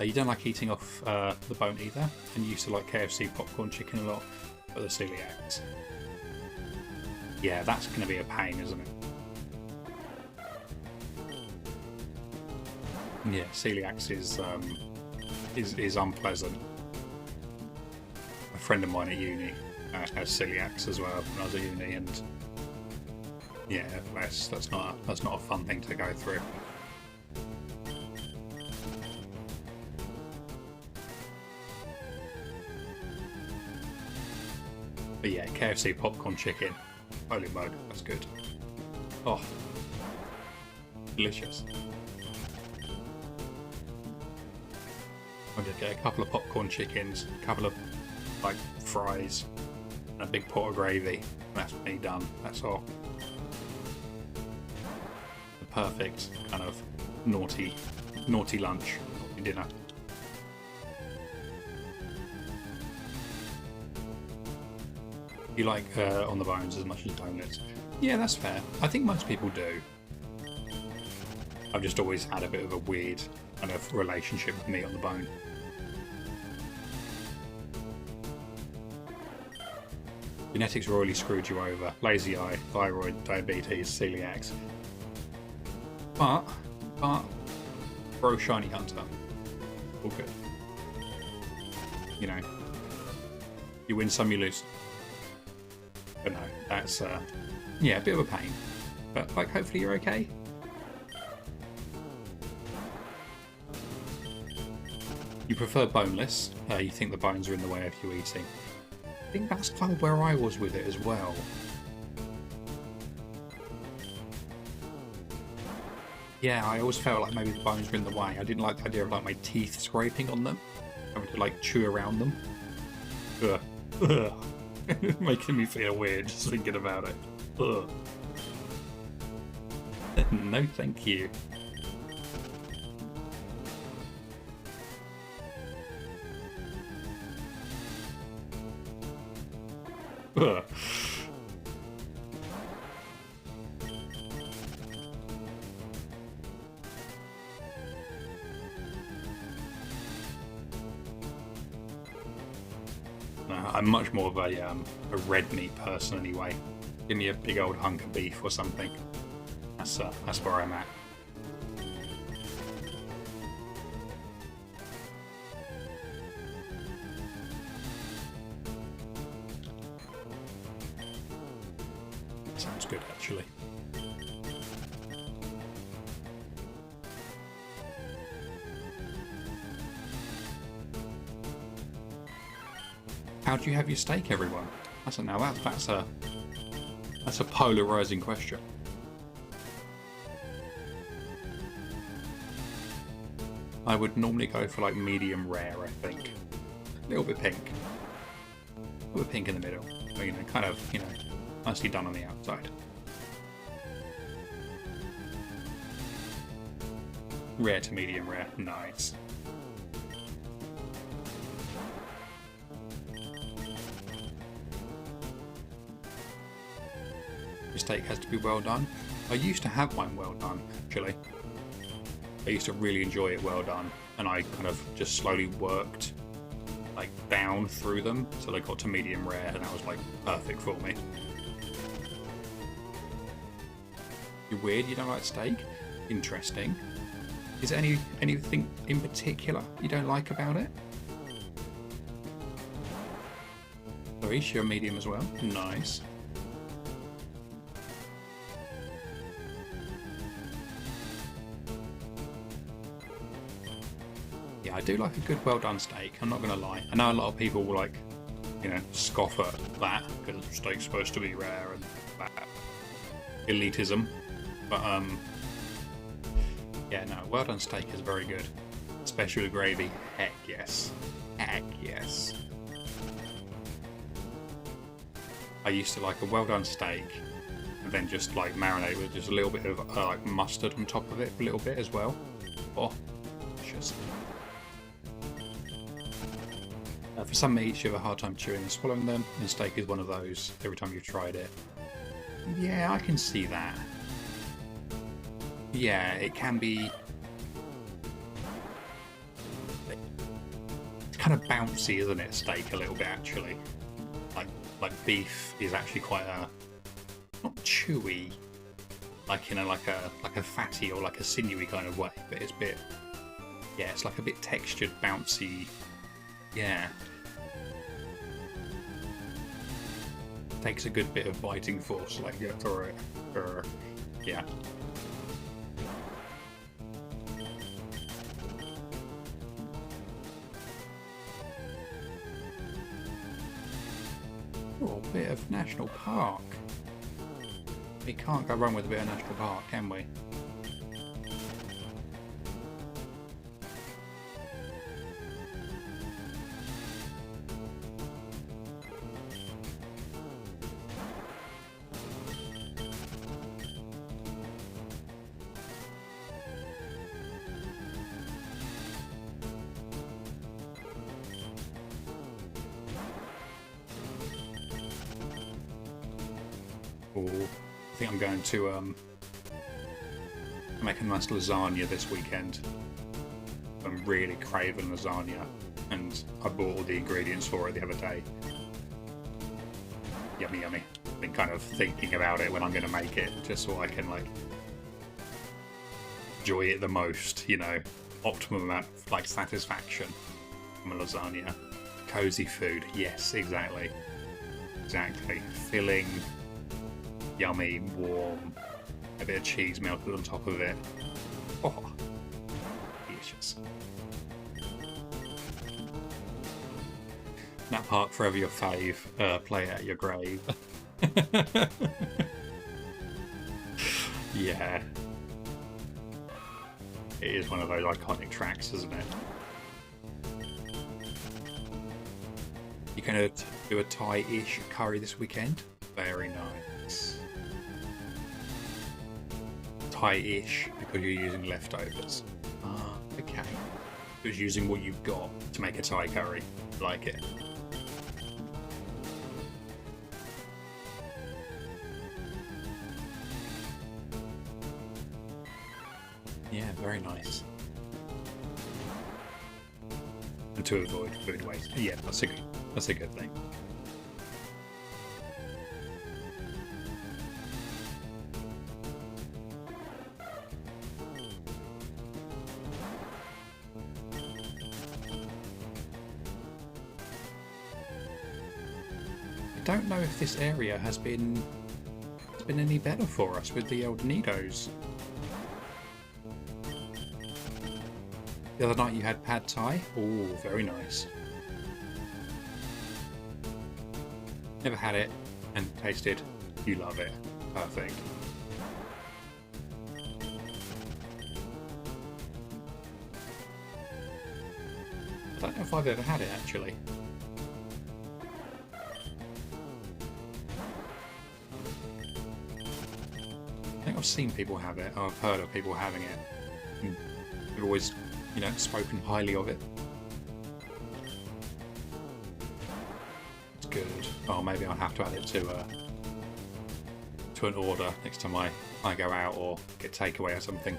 You don't like eating off the bone either, and you used to like KFC popcorn chicken a lot for the celiacs. Yeah, that's going to be a pain, isn't it? Yeah, celiacs is unpleasant. A friend of mine at uni has celiacs as well when I was at uni, and yeah, that's not a fun thing to go through. But yeah, KFC popcorn chicken, holy mode, that's good. Oh, delicious. I'll just get a couple of popcorn chickens, a couple of like fries, and a big pot of gravy. That's me done. That's all. The perfect kind of naughty lunch, naughty dinner. You like on the bones as much as donuts? Yeah, that's fair. I think most people do. I've just always had a bit of a weird kind of relationship with meat on the bone. Genetics royally screwed you over. Lazy eye, thyroid, diabetes, celiacs. But, bro, shiny hunter. All good. You know, you win some, you lose. But no, that's, yeah, a bit of a pain. But, like, hopefully you're okay. You prefer boneless. You think the bones are in the way of you eating. I think that's kind of where I was with it as well. Yeah, I always felt like maybe the bones were in the way. I didn't like the idea of like my teeth scraping on them, having to like chew around them. Ugh. Ugh. Making me feel weird just thinking about it. Ugh. No, thank you. Ugh. I'm much more of a red meat person anyway. Give me a big old hunk of beef or something. That's where I'm at. Sounds good, actually. How do you have your steak, everyone? That's a polarizing question. I would normally go for like medium rare, I think. A little bit pink. A little bit pink in the middle. But, you know, kind of, you know, nicely done on the outside. Rare to medium rare. Nice. Your steak has to be well done. I used to have mine well done, actually. I used to really enjoy it well done, and I kind of just slowly worked like down through them till I got to medium rare, and that was like perfect for me. You're weird, you don't like steak? Interesting. Is there anything in particular you don't like about it? Larish, you're medium as well. Nice. Yeah, I do like a good well done steak, I'm not going to lie. I know a lot of people will like, you know, scoff at that because steak's supposed to be rare and that elitism. But yeah, no, well done steak is very good. Especially with gravy. Heck yes. Heck yes. I used to like a well done steak, and then just like marinate with just a little bit of like mustard on top of it, a little bit as well. Oh, delicious. For some meats, you have a hard time chewing and swallowing them, and steak is one of those. Every time you've tried it, yeah, I can see that. Yeah, it can be. It's kind of bouncy, isn't it? Steak a little bit actually. Like beef is actually quite not chewy, like like a fatty or like a sinewy kind of way, but it's a bit, yeah, it's like a bit textured, bouncy, yeah. Takes a good bit of biting force, like go through it, yeah. Oh, a bit of national park. We can't go wrong with a bit of national park, can we? Or I think I'm going to make a nice lasagna this weekend. I'm really craving lasagna, and I bought all the ingredients for it the other day. Yummy, yummy. I've been kind of thinking about it when I'm going to make it, just so I can like enjoy it the most, you know, optimum amount of like satisfaction from a lasagna. Cozy food, yes, exactly. Exactly. Filling, yummy, warm, a bit of cheese melted on top of it. Oh, delicious. That part forever your fave, play at your grave. Yeah. It is one of those iconic tracks, isn't it? You're going to do a Thai-ish curry this weekend? Very nice. Thai-ish because you're using leftovers. Ah, okay. Because using what you've got to make a Thai curry. Like it. Yeah, very nice. And to avoid food waste. Yeah, that's a good thing. I don't know if this area has been any better for us with the old Nidos. The other night you had pad thai. Oh, very nice. Never had it and tasted. You love it. Perfect. I don't know if I've ever had it actually. I think I've seen people have it, or I've heard of people having it. And they've always, you know, spoken highly of it. It's good. Oh, maybe I'll have to add it to an order next time I go out or get takeaway or something.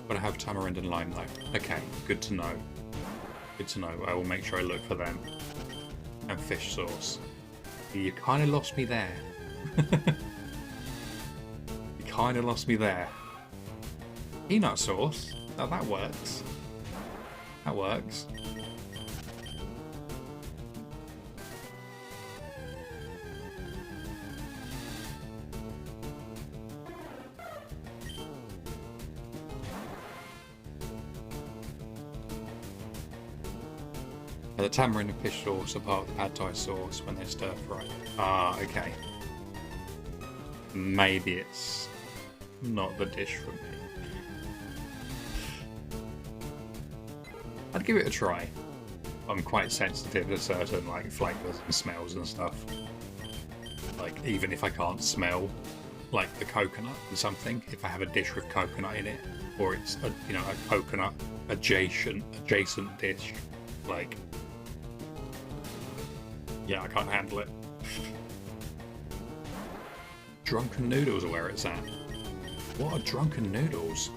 But I have tamarind and lime though. Okay, good to know. Good to know. I will make sure I look for them. And fish sauce. You kind of lost me there. You kind of lost me there. Peanut sauce? Oh, that works. That works. The tamarind and fish sauce are part of the pad thai sauce when they're stir fried. Ah, okay. Maybe it's not the dish for me. I'd give it a try. I'm quite sensitive to certain like flavors and smells and stuff. Like even if I can't smell like the coconut or something, if I have a dish with coconut in it, or it's a, you know, a coconut adjacent dish, like yeah, I can't handle it. Drunken noodles are where it's at. What are drunken noodles?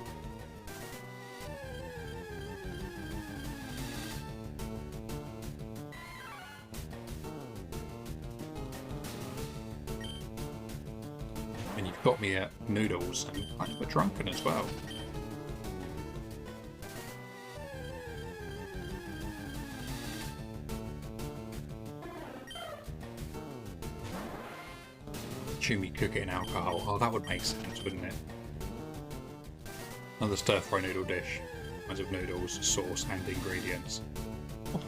And you've got me at noodles and kind of a drunken as well. Chewy cooking alcohol. Oh, that would make sense, wouldn't it? Another stir-fry noodle dish. Kinds of noodles, sauce, and ingredients. Oh.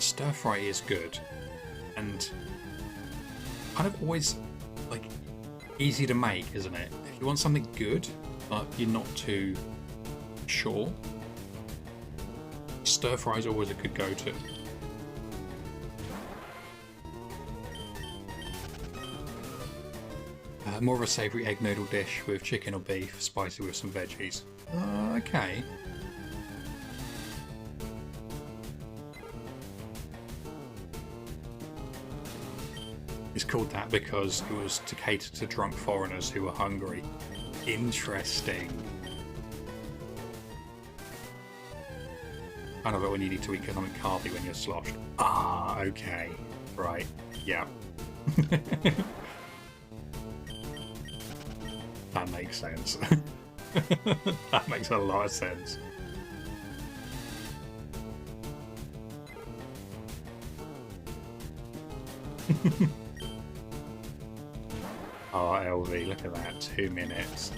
Stir-fry is good, and kind of always like easy to make, isn't it? If you want something good, but you're not too sure, stir fry is always a good go-to. More of a savoury egg noodle dish with chicken or beef, spicy with some veggies. Okay. It's called that because it was to cater to drunk foreigners who were hungry. Interesting. Kind of when you need to eat something carby when you're sloshed. Ah, okay. Right. Yeah. That makes sense. That makes a lot of sense. Oh, LV, look at that. 2 minutes.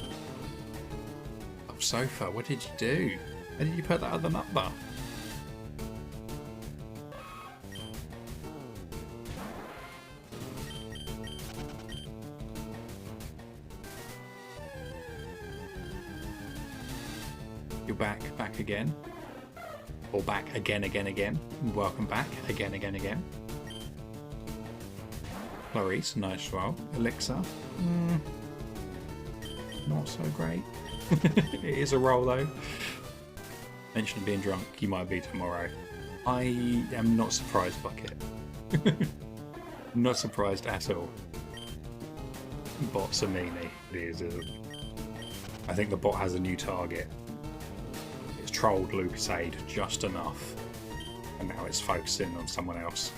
Oh, sofa, what did you do? Where did you put that other number? You're back again. Or back again. Welcome back again. Clarice, nice roll. Elixir, not so great. It is a roll though. Mention being drunk, you might be tomorrow. I am not surprised, Bucket. Not surprised at all. Bot Samini, it is. I think the bot has a new target. It's trolled Lucasade just enough, and now it's focusing on someone else.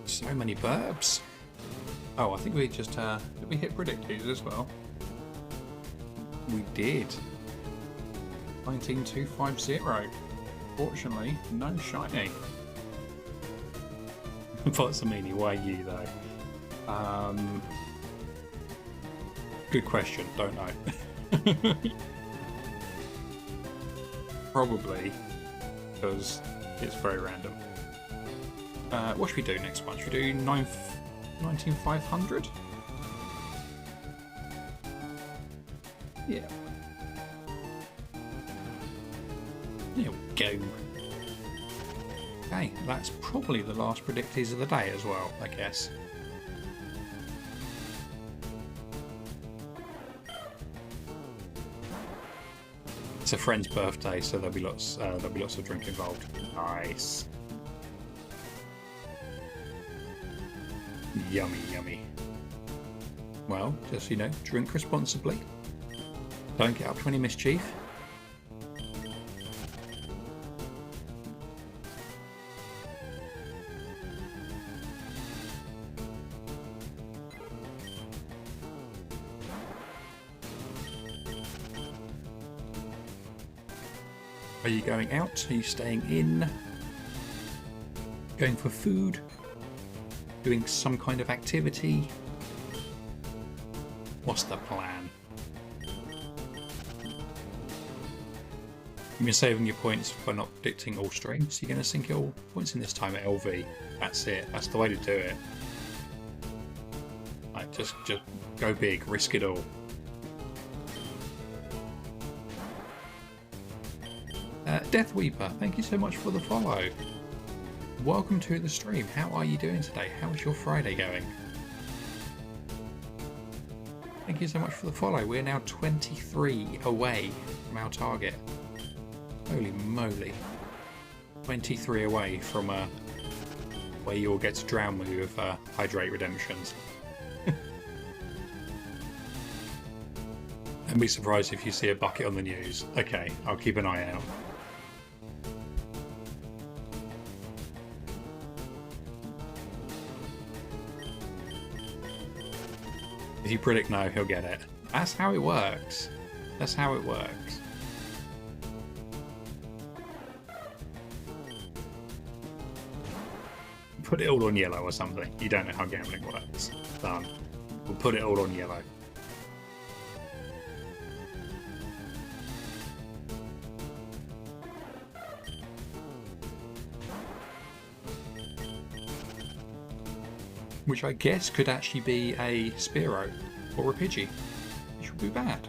So many burbs. Oh, I think we just did we hit predictors as well? We did. 19250. Fortunately, no shiny. Potsamini, why you though? Good question. Don't know. Probably because it's very random. What should we do next one? Should we do 19500? Yeah. There we go. Okay, that's probably the last predictees of the day as well, I guess. It's a friend's birthday, so there'll be lots of drink involved. Nice. Yummy, yummy. Well, just so you know, drink responsibly. Don't get up to any mischief. Are you going out? Are you staying in? Going for food? Doing some kind of activity? What's the plan? You've been saving your points by not predicting all streams. You're going to sink your points in this time at LV. That's it. That's the way to do it. Like, just go big. Risk it all. Death Weeper, thank you so much for the follow. Welcome to the stream. How are you doing today? How's your Friday going? Thank you so much for the follow. We're now 23 away from our target. Holy moly. 23 away from where you'll get to drown me with hydrate redemptions. And be surprised if you see a bucket on the news. Okay, I'll keep an eye out. If you predict no, he'll get it. That's how it works. That's how it works. Put it all on yellow or something. You don't know how gambling works. Done. We'll put it all on yellow. Which I guess could actually be a Spearow or a Pidgey, which would be bad.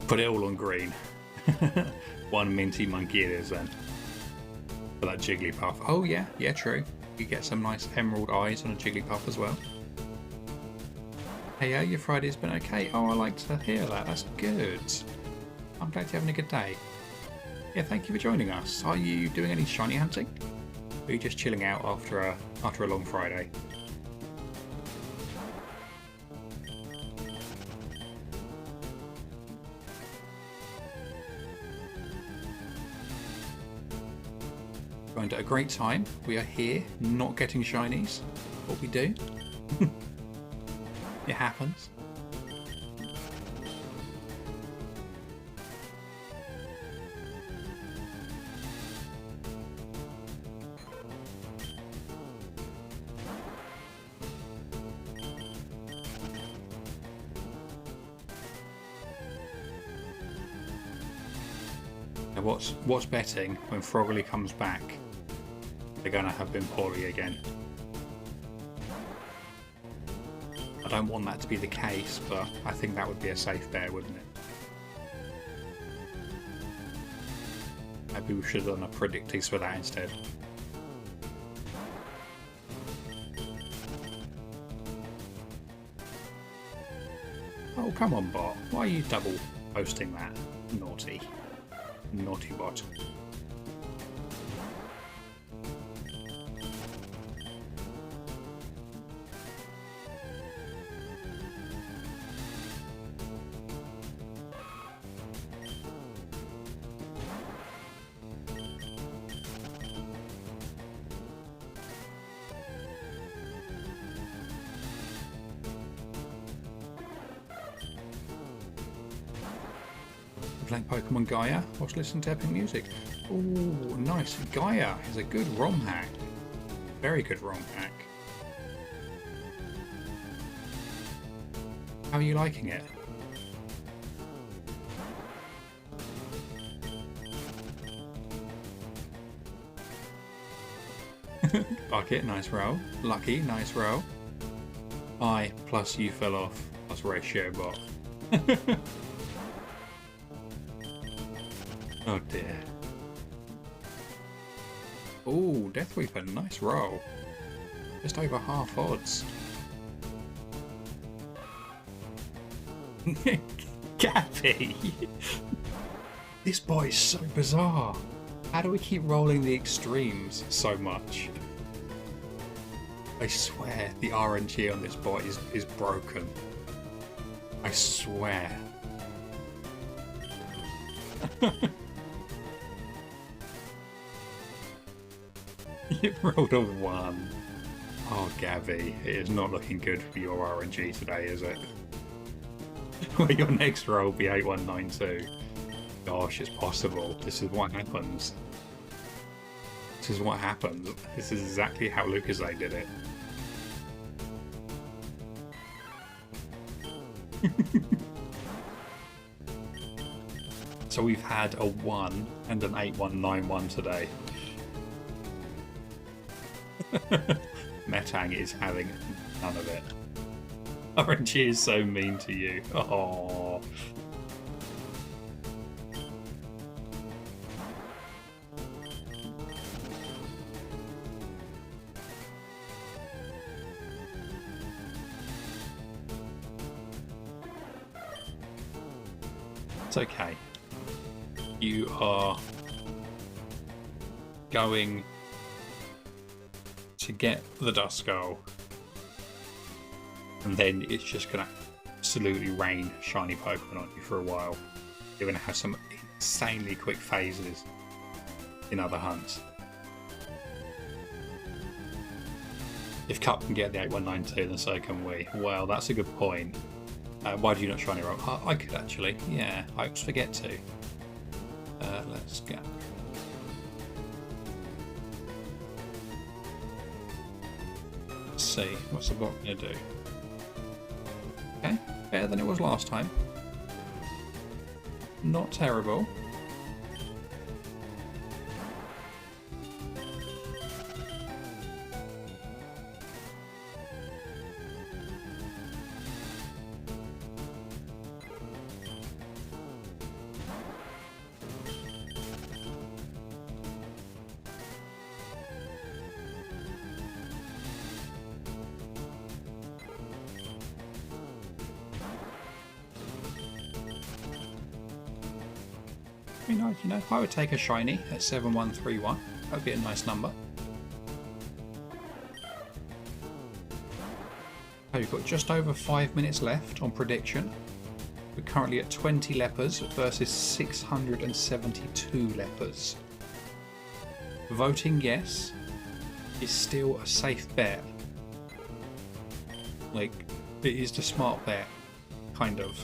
Put it all on green. One minty monkey it is then. For that Jigglypuff. Oh yeah, yeah, true. You get some nice emerald eyes on a Jigglypuff as well. Hey, your Friday's been okay. Oh, I like to hear that. That's good. I'm glad you're having a good day. Yeah, thank you for joining us. Are you doing any shiny hunting? Or are you just chilling out after a long Friday? Going at a great time. We are here, not getting shinies. What we do. It happens. Now what's betting when Froggerly comes back? They're gonna have been poorly again. I don't want that to be the case, but I think that would be a safe bet, wouldn't it? Maybe we should have done a predictease for that instead. Oh, come on, bot. Why are you double posting that? Naughty. Naughty bot. Playing Pokemon Gaia whilst listening to epic music. Oh, nice. Gaia is a good ROM hack. Very good ROM hack. How are you liking it? Bucket, nice roll. Lucky, nice roll. I plus you fell off plus ratio bot. Oh dear. Oh, Death Weeper, nice roll. Just over half odds. Gappy! This boy is so bizarre. How do we keep rolling the extremes so much? I swear the RNG on this bot is broken. I swear. It rolled a 1. Oh, Gavi, it is not looking good for your RNG today, is it? Well, your next roll will be 8192. Gosh, it's possible. This is what happens. This is what happens. This is exactly how Lucasade did it. So we've had a 1 and an 8191 today. Metang is having none of it. RNG is so mean to you. Oh. It's okay. You are going to get the Dust Skull, and then it's just going to absolutely rain shiny Pokemon on you for a while. You're going to have some insanely quick phases in other hunts. If Cup can get the 8192, then so can we. Well, that's a good point. Why do you not shiny roll? I could actually, yeah, I always forget to. Let's go. Let's see, what's the bot going to do? Okay, better than it was last time. Not terrible. Very nice, you know. I would take a shiny at 7131. That would be a nice number. So we've got just over 5 minutes left on prediction. We're currently at 20 lepers versus 672 lepers. Voting yes is still a safe bet. Like, it is the smart bet, kind of.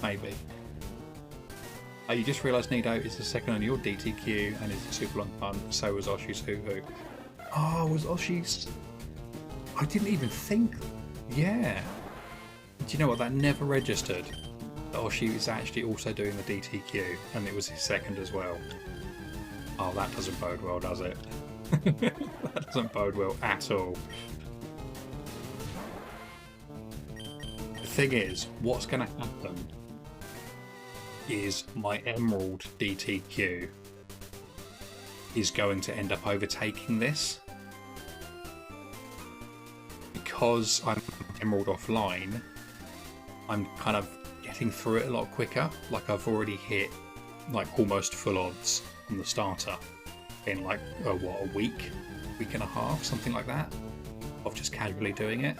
Maybe. You just realised Nido is the second on your DTQ and is a super long hunt. So was Oshi's Hoo-Hoo. Oh, was Oshi's... I didn't even think... Yeah. Do you know what? That never registered. That Oshi is actually also doing the DTQ, and it was his second as well. Oh, that doesn't bode well, does it? That doesn't bode well at all. The thing is, what's going to happen is my Emerald DTQ is going to end up overtaking this. Because I'm Emerald offline, I'm kind of getting through it a lot quicker. Like, I've already hit like almost full odds on the starter in like a week and a half, something like that, of just casually doing it.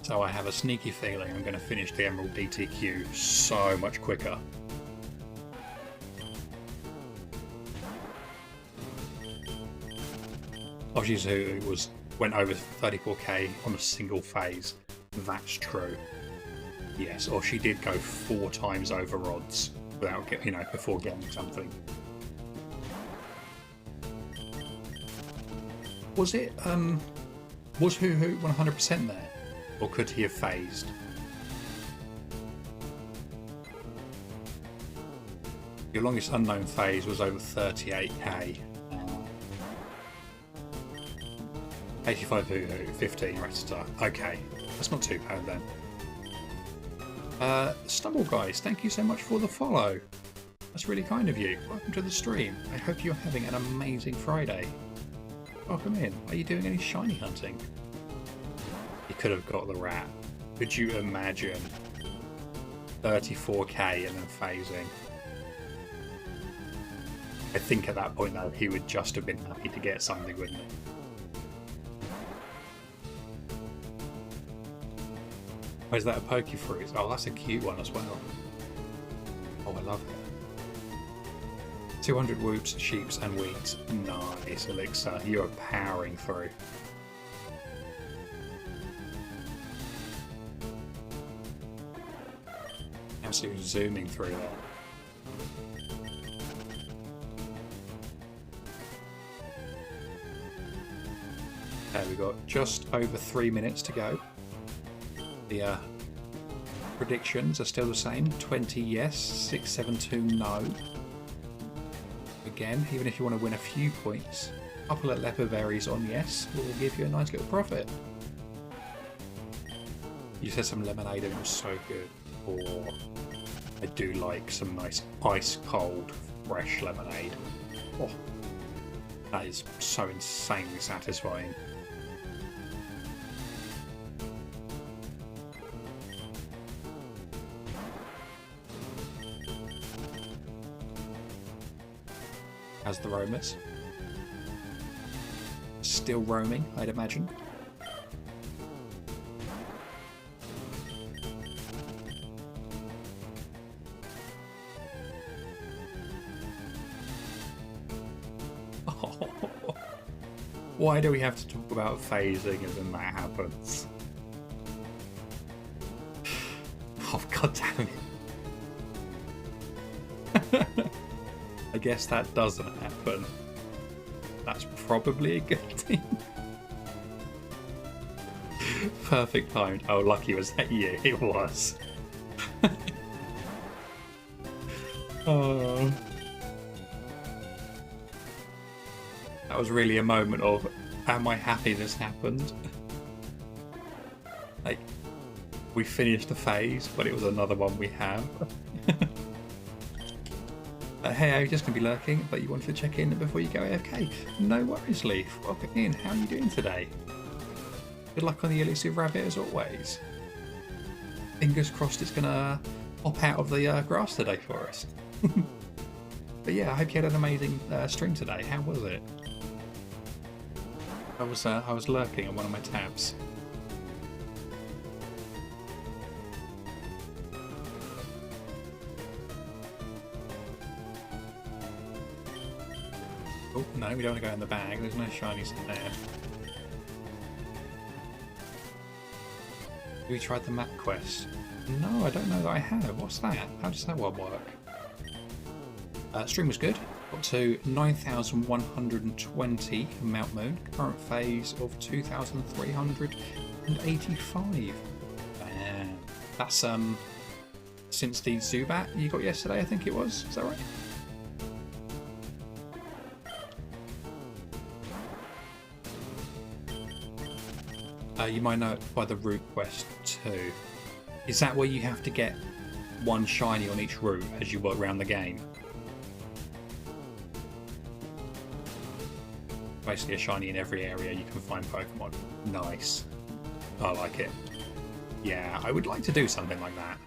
So I have a sneaky feeling I'm going to finish the Emerald DTQ so much quicker. Oshizu went over 34k on a single phase. That's true. Yes, or she did go 4 times over odds without before getting something. Was it was Hoo-Hoo 100% there? Or could he have phased? Your longest unknown phase was over 38k. 85 Hoo-Hoo, 15 Rattata. Okay, that's not too bad then. Stumble guys, thank you so much for the follow. That's really kind of you. Welcome to the stream. I hope you're having an amazing Friday. Welcome in. Are you doing any shiny hunting? You could have got the rat. Could you imagine 34k and then phasing? I think at that point though he would just have been happy to get something, wouldn't he? Oh, is that a Pokefruit? Oh, that's a cute one as well. Oh, I love it. 200 whoops, sheeps, and weeds. Nice, Elixir. You are powering through. Absolutely zooming through there. Okay, we've got just over 3 minutes to go. The predictions are still the same. 20 yes, 672 no. Again, even if you want to win a few points, a couple of leopard berries on yes will give you a nice little profit. You said some lemonade and it was so good. Oh, I do like some nice ice cold fresh lemonade. Oh, that is so insanely satisfying. As the roamers. Still roaming, I'd imagine. Oh. Why do we have to talk about phasing and then that happens? Oh, god damn it. I guess that doesn't happen. That's probably a good thing. Perfect timed. Oh, lucky was that you. It was. Oh. That was really a moment of, am I happy this happened? Like, we finished the phase, but it was another one we have. Hey, I'm just going to be lurking, but you wanted to check in before you go AFK. No worries, Leaf. Welcome in. How are you doing today? Good luck on the elusive rabbit as always. Fingers crossed it's going to pop out of the grass today for us. But yeah, I hope you had an amazing stream today. How was it? I was lurking on one of my tabs. Oh, no, we don't want to go in the bag. There's no shinies in there. Have we tried the map quest? No, I don't know that I have. What's that? How does that one work? Stream was good. Got to 9,120 Mount Moon. Current phase of 2,385. That's since the Zubat you got yesterday, I think it was. Is that right? You might know it by the route quest too. Is that where you have to get one shiny on each route as you work around the game? Basically a shiny in every area you can find Pokemon. Nice. I like it. Yeah, I would like to do something like that.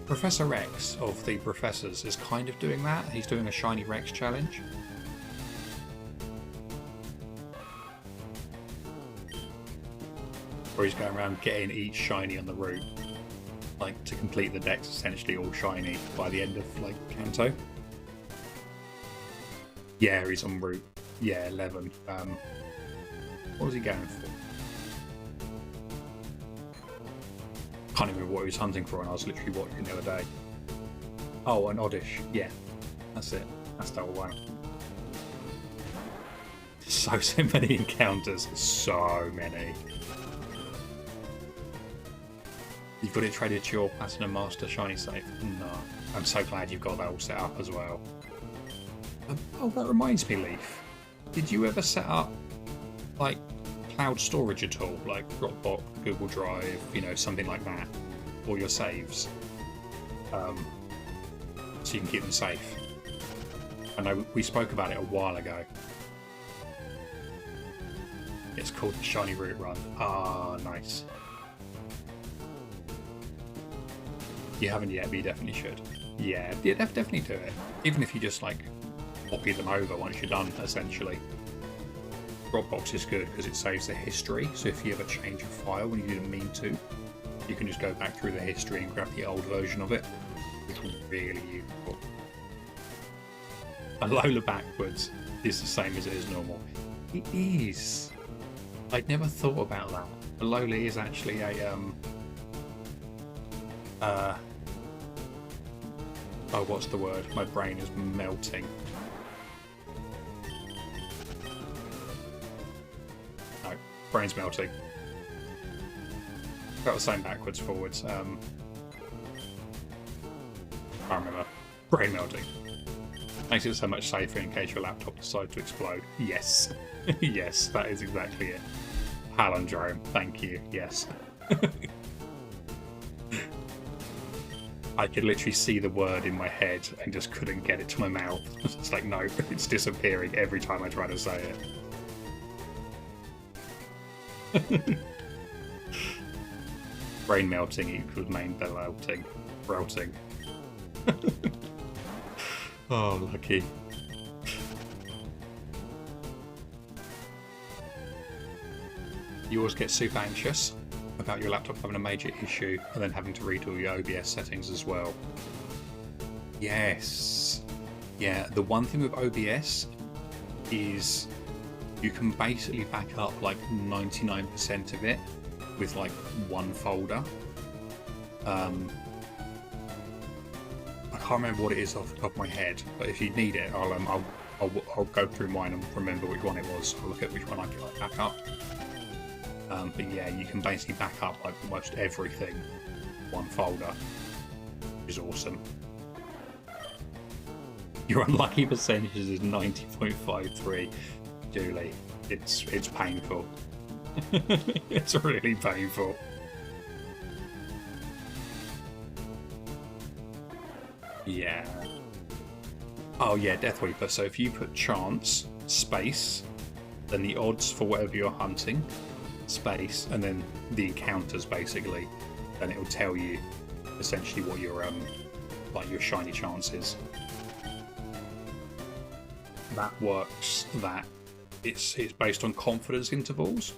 Professor Rex of the Professors is kind of doing that. He's doing a Shiny Rex challenge. Where he's going around getting each shiny on the route, like to complete the decks essentially all shiny by the end of like Kanto. Yeah, he's on route 11. What was he going for? Can't even remember what he was hunting for, and I was literally watching the other day. Oh, an Oddish. Yeah, that's it. That's the one. So many encounters. So many. You've got it traded to your Platinum Master Shiny Safe? No. I'm so glad you've got that all set up as well. Oh, that reminds me, Leaf. Did you ever set up, like, cloud storage at all? Like Dropbox, Google Drive, you know, something like that? Or your saves? So you can keep them safe. I know we spoke about it a while ago. It's called the Shiny Route Run. Ah, nice. You haven't yet, but you definitely should. Yeah, definitely do it. Even if you just like copy them over once you're done, essentially. Dropbox is good because it saves the history, so if you ever change a file when you didn't mean to, you can just go back through the history and grab the old version of it, which is really useful. a Lola backwards is the same as it is normal. It is. I'd never thought about that. A Lola is actually a oh, what's the word? My brain is melting. No, brain's melting. Got the same backwards, forwards. I remember. Brain melting. Makes it so much safer in case your laptop decides to explode. Yes. Yes, that is exactly it. Palindrome. Thank you. Yes. I could literally see the word in my head and just couldn't get it to my mouth. It's like, no, it's disappearing every time I try to say it. Brain melting equals main belting. Routing. Oh, lucky. You always get super anxious about your laptop having a major issue and then having to redo your OBS settings as well. Yes. Yeah, the one thing with OBS is you can basically back up like 99% of it with like one folder. I can't remember what it is off the top of my head, but if you need it, I'll go through mine and remember which one it was. I'll look at which one I can back up. But yeah, you can basically back up like almost everything one folder, which is awesome. Your unlucky percentages is 90.53, Julie. It's painful. It's really painful. Yeah. Oh yeah, Death Weeper. So if you put chance, space, then the odds for whatever you're hunting, space, and then the encounters basically, then it will tell you essentially what your like your shiny chance is. That works. That it's based on confidence intervals.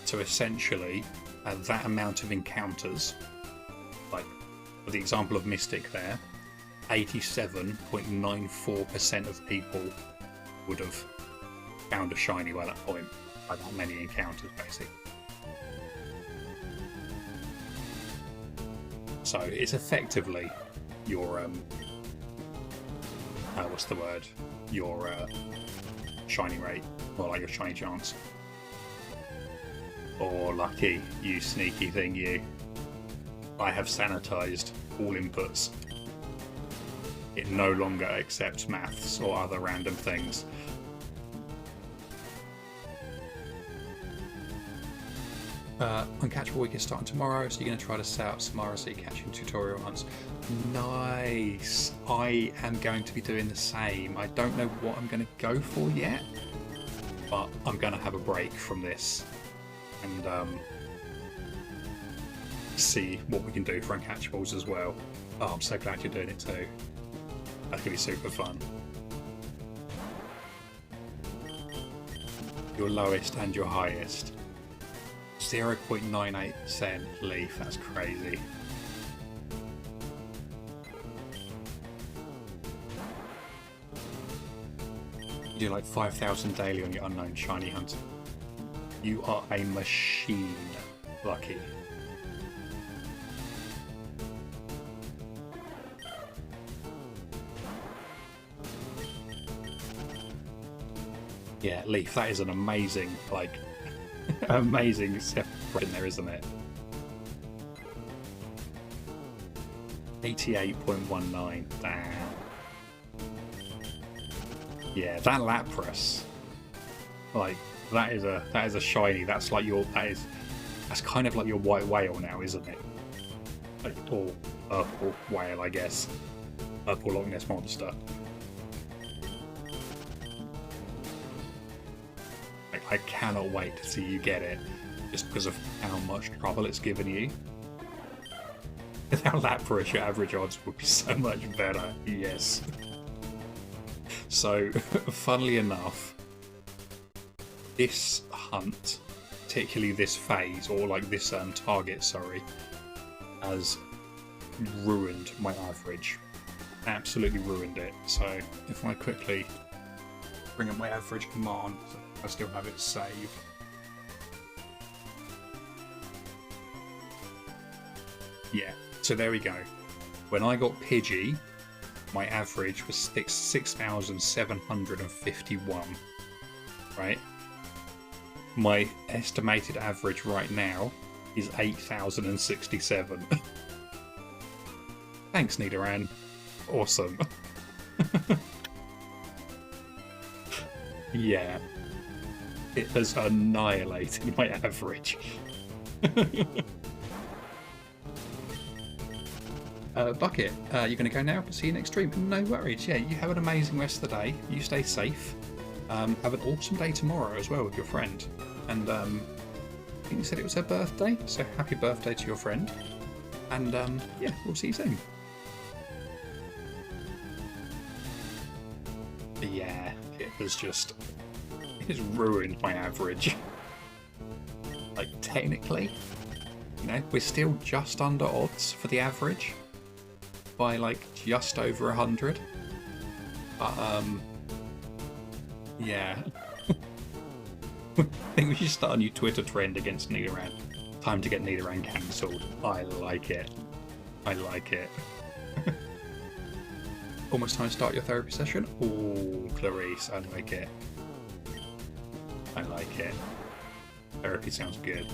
So essentially, that amount of encounters, like for the example of Mystic there, 87.94% of people would have found a shiny by that point, by that many encounters, basically. So it's effectively your what's the word? Your shiny rate, or like your shiny chance. Oh, lucky, you sneaky thing, you. I have sanitized all inputs. It no longer accepts maths or other random things. Uncatchable Week is starting tomorrow, so you're going to try to set up some RSC catching tutorial hunts. Nice! I am going to be doing the same. I don't know what I'm going to go for yet, but I'm going to have a break from this and see what we can do for uncatchables as well. Oh, I'm so glad you're doing it too. That's going to be super fun. Your lowest and your highest. 0.98% Leaf, that's crazy. You do like 5,000 daily on your unknown shiny hunt. You are a machine, Lucky. Yeah, Leaf, that is an amazing, like, amazing separate in there, isn't it? 88.19. Damn. Yeah, that Lapras, like, that is a shiny. That's like your that's kind of like your white whale now, isn't it? Like, or purple whale, I guess. Purple Loch Ness monster. I cannot wait to see you get it, just because of how much trouble it's given you. Without Lapras, your average odds would be so much better. Yes. So, funnily enough, this hunt, particularly this phase, or like this target, sorry, has ruined my average. absolutely ruined it. So if I quickly bring up my average command, I still have it saved. Yeah, so there we go. When I got Pidgey, my average was 6,751, right? My estimated average right now is 8,067. Thanks, Nidoran. Awesome. Yeah. It has annihilated my average. Bucket, you're going to go now? See you next stream. No worries. Yeah, you have an amazing rest of the day. You stay safe. Have an awesome day tomorrow as well with your friend. And I think you said it was her birthday, so happy birthday to your friend. And yeah, we'll see you soon. But yeah, it has ruined my average. Like, technically, you know, we're still just under odds for the average by like just over 100. But yeah. I think we should start a new Twitter trend against Nidoran. Time to get Nidoran cancelled. I like it. I like it. Almost time to start your therapy session. Oh, Clarice, I like it. I like it. Therapy sounds good.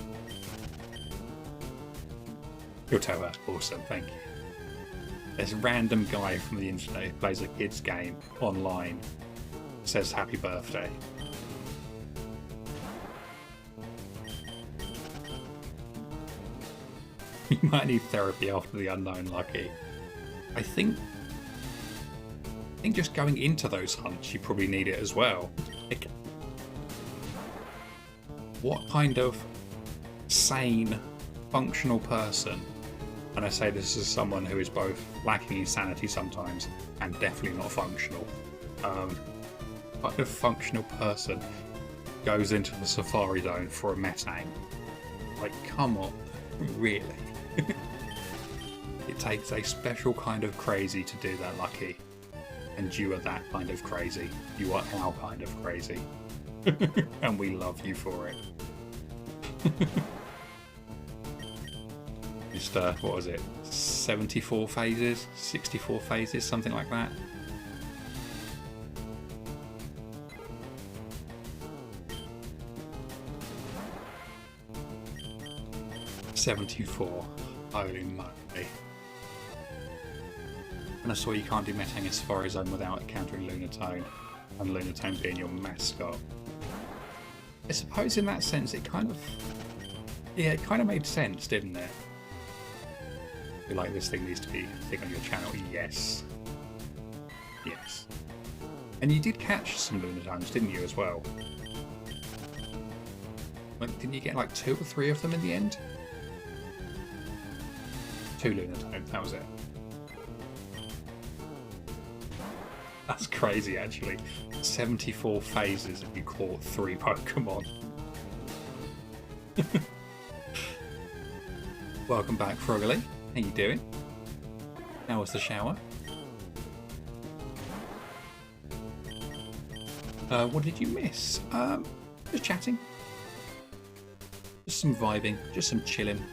You'll tell her. Awesome, thank you. There's a random guy from the internet who plays a kid's game online. Says happy birthday. You might need therapy after the unknown, Lucky. I think just going into those hunts, you probably need it as well. Like, what kind of sane, functional person, and I say this as someone who is both lacking in sanity sometimes and definitely not functional, what kind of functional person goes into the Safari Zone for a Metang? Like, come on, really? It takes a special kind of crazy to do that, Lucky. And you are that kind of crazy. You are our kind of crazy. And we love you for it. Just, what was it? 74 phases? 64 phases? Something like that? $74. Holy moly. And I saw you can't do Metang in Safari Zone without encountering Lunatone, and Lunatone being your mascot. I suppose in that sense it kind of... yeah, it kind of made sense, didn't it? I feel like this thing needs to be a thing on your channel. Yes. Yes. And you did catch some Lunatones, didn't you, as well? Like, didn't you get like 2 or 3 of them in the end? 2 Lunatones, that was it. That's crazy, actually. 74 phases and you caught 3 Pokemon. Welcome back, Froggerly. How you doing? How was the shower? What did you miss? Just chatting. Just some vibing. Just some chilling.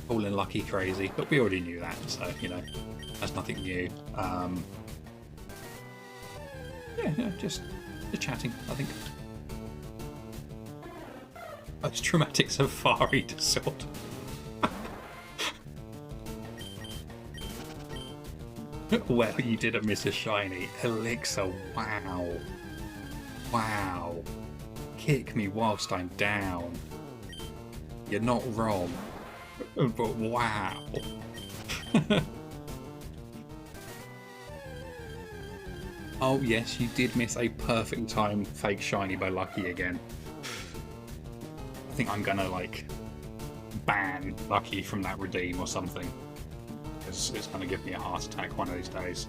All in Lucky crazy, but we already knew that, so, you know, that's nothing new. Yeah, just chatting, I think. Post-traumatic safari disorder. Well, you didn't miss a shiny. Elixir, wow. Wow. Kick me whilst I'm down. You're not wrong. But wow. Oh yes, you did miss a perfect time fake shiny by Lucky again. I think I'm gonna like ban Lucky from that redeem or something. It's gonna give me a heart attack one of these days.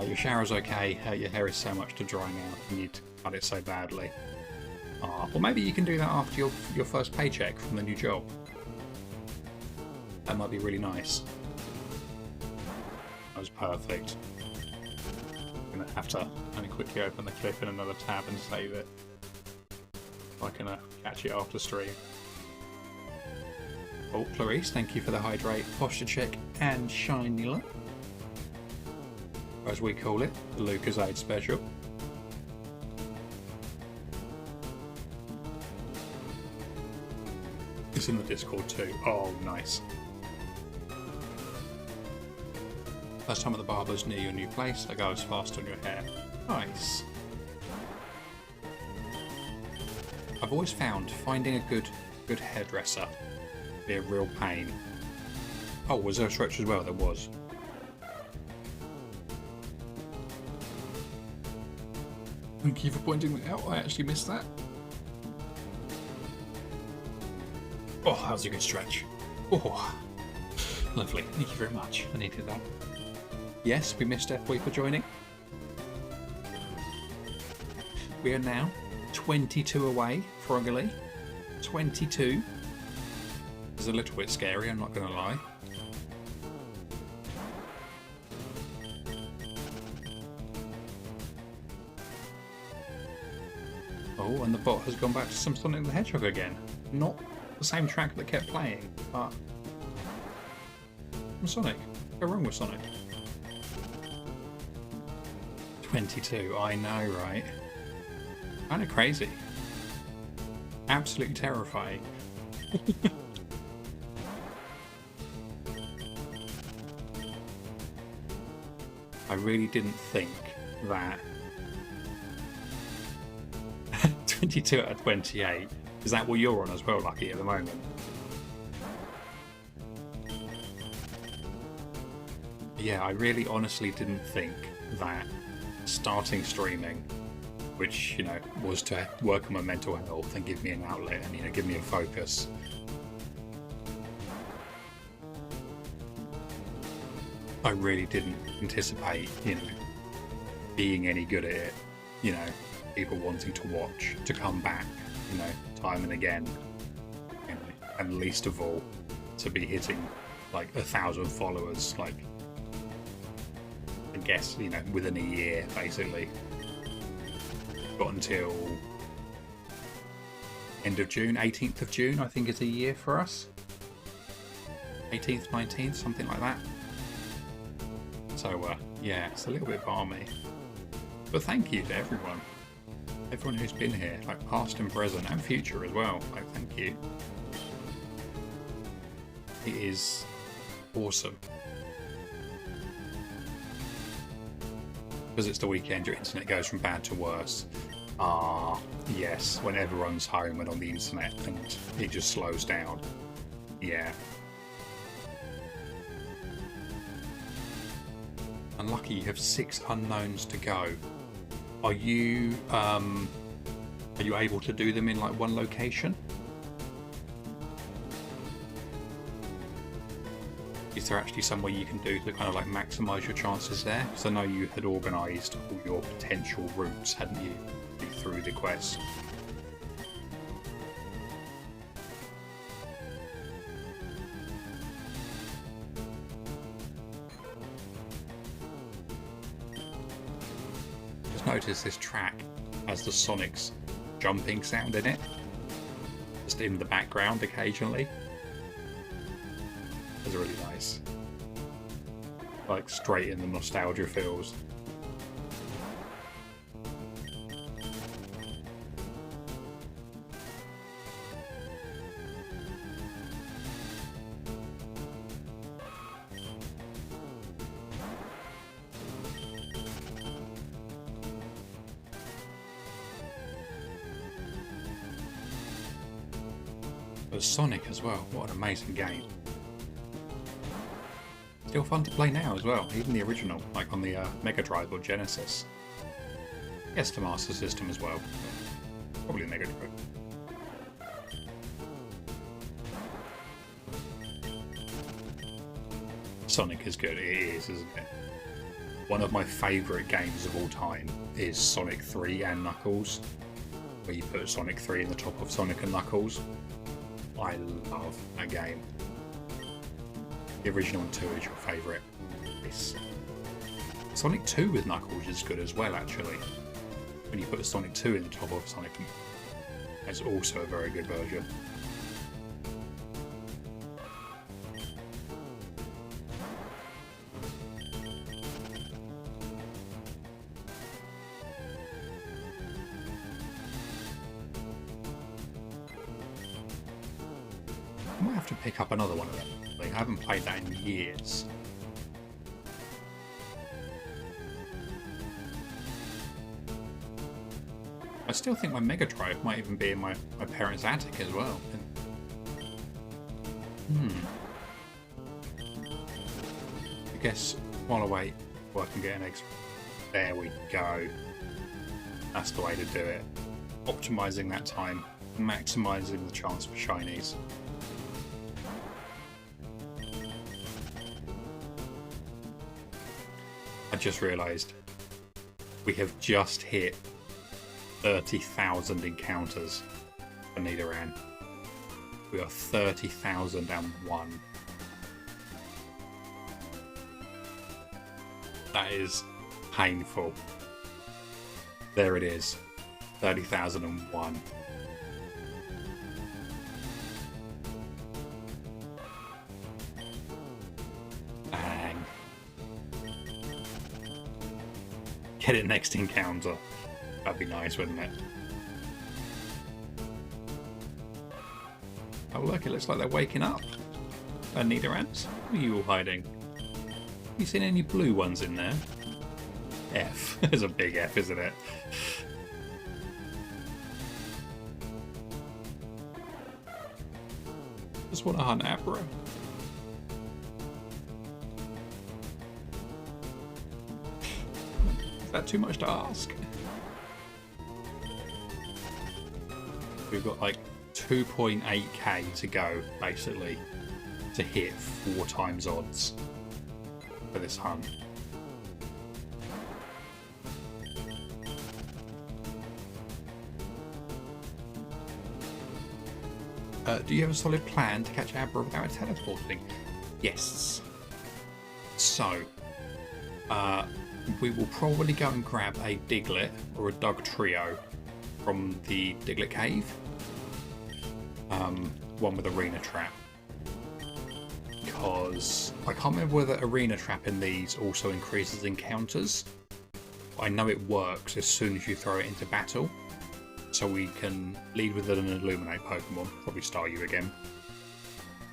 Your shower's okay, your hair is so much to drying out, you need to cut it so badly. Well, maybe you can do that after your first paycheck from the new job. That might be really nice. That was perfect. I'm going to have to only quickly open the clip in another tab and save it. I can catch it after stream. Oh, Clarice, thank you for the hydrate, posture check, and shiny look. As we call it, the Lucasade special. It's in the Discord too. Oh, nice. First time at the barber's near your new place, that goes fast on your hair. Nice. I've always found finding a good hairdresser be a real pain. Oh, was there a stretch as well? There was. Thank you for pointing that out. I actually missed that. Oh, that was a good stretch. Oh, lovely. Thank you very much. I needed that. Yes, we missed FW for joining. We are now 22 away, Froggerly. 22. It's a little bit scary, I'm not going to lie. Oh, and the bot has gone back to some Sonic the Hedgehog again. Not the same track that kept playing, but from Sonic. What's wrong with Sonic? 22, I know, right? Kind of crazy. Absolutely terrifying. I really didn't think that 22 out of 28. Is that what you're on as well, Lucky, at the moment? Yeah, I really honestly didn't think that starting streaming, which, you know, was to work on my mental health and give me an outlet and, you know, give me a focus. I really didn't anticipate, you know, being any good at it, you know, people wanting to watch, to come back, you know, time and again, you know, and least of all, to be hitting like 1,000 followers, like, I guess, you know, within a year, basically. Got until end of June, 18th of June, I think is a year for us. 18th, 19th, something like that. So, yeah, it's a little bit balmy. But thank you to everyone. Everyone who's been here, like past and present and future as well. Like, thank you. It is awesome. Because it's the weekend, your internet goes from bad to worse. Ah, yes, when everyone's home and on the internet and it just slows down. Yeah. Unlucky, you have 6 unknowns to go. Are you able to do them in like one location? Is there actually somewhere you can do to kind of like maximise your chances there? Because I know you had organised all your potential routes, hadn't you, through the quest? Just notice this track has the Sonic's jumping sound in it, just in the background occasionally. It's really nice. Like straight in the nostalgia feels. There's Sonic as well. What an amazing game. Still fun to play now as well, even the original, like on the Mega Drive or Genesis. Yes, the Master System as well. Probably Mega Drive. Sonic is good, it is, isn't it? One of my favourite games of all time is Sonic 3 and Knuckles. where you put Sonic 3 in the top of Sonic and Knuckles. I love that game. The original and 2 is your favourite. Sonic 2 with Knuckles is good as well, actually. When you put Sonic 2 in the top of Sonic, it's also a very good version. I might have to pick up another one of them. Like, I haven't played that in years. I still think my Mega Drive might even be in my parents' attic as well. I guess while I wait, I can get an egg. There we go. That's the way to do it. Optimising that time, maximising the chance for shinies. I just realised we have just hit 30,000 encounters for NidoranM. We are 30,001. That is painful. There it is. 30,001. Bang. Get it next encounter. That'd be nice, wouldn't it? Oh look, it looks like they're waking up. NidoranMs? Where are you all hiding? You seen any blue ones in there? F. There's a big F, isn't it? Just want to hunt Abra. Is that too much to ask? We've got like 2.8k to go, basically, to hit 4 times odds for this hunt. Do you have a solid plan to catch Abra without teleporting? Yes. So, we will probably go and grab a Diglett or a Dug Trio from the Diglett Cave. One with Arena Trap. Because I can't remember whether Arena Trap in these also increases encounters. I know it works as soon as you throw it into battle. So we can lead with an Illuminate Pokemon, probably Staryu again.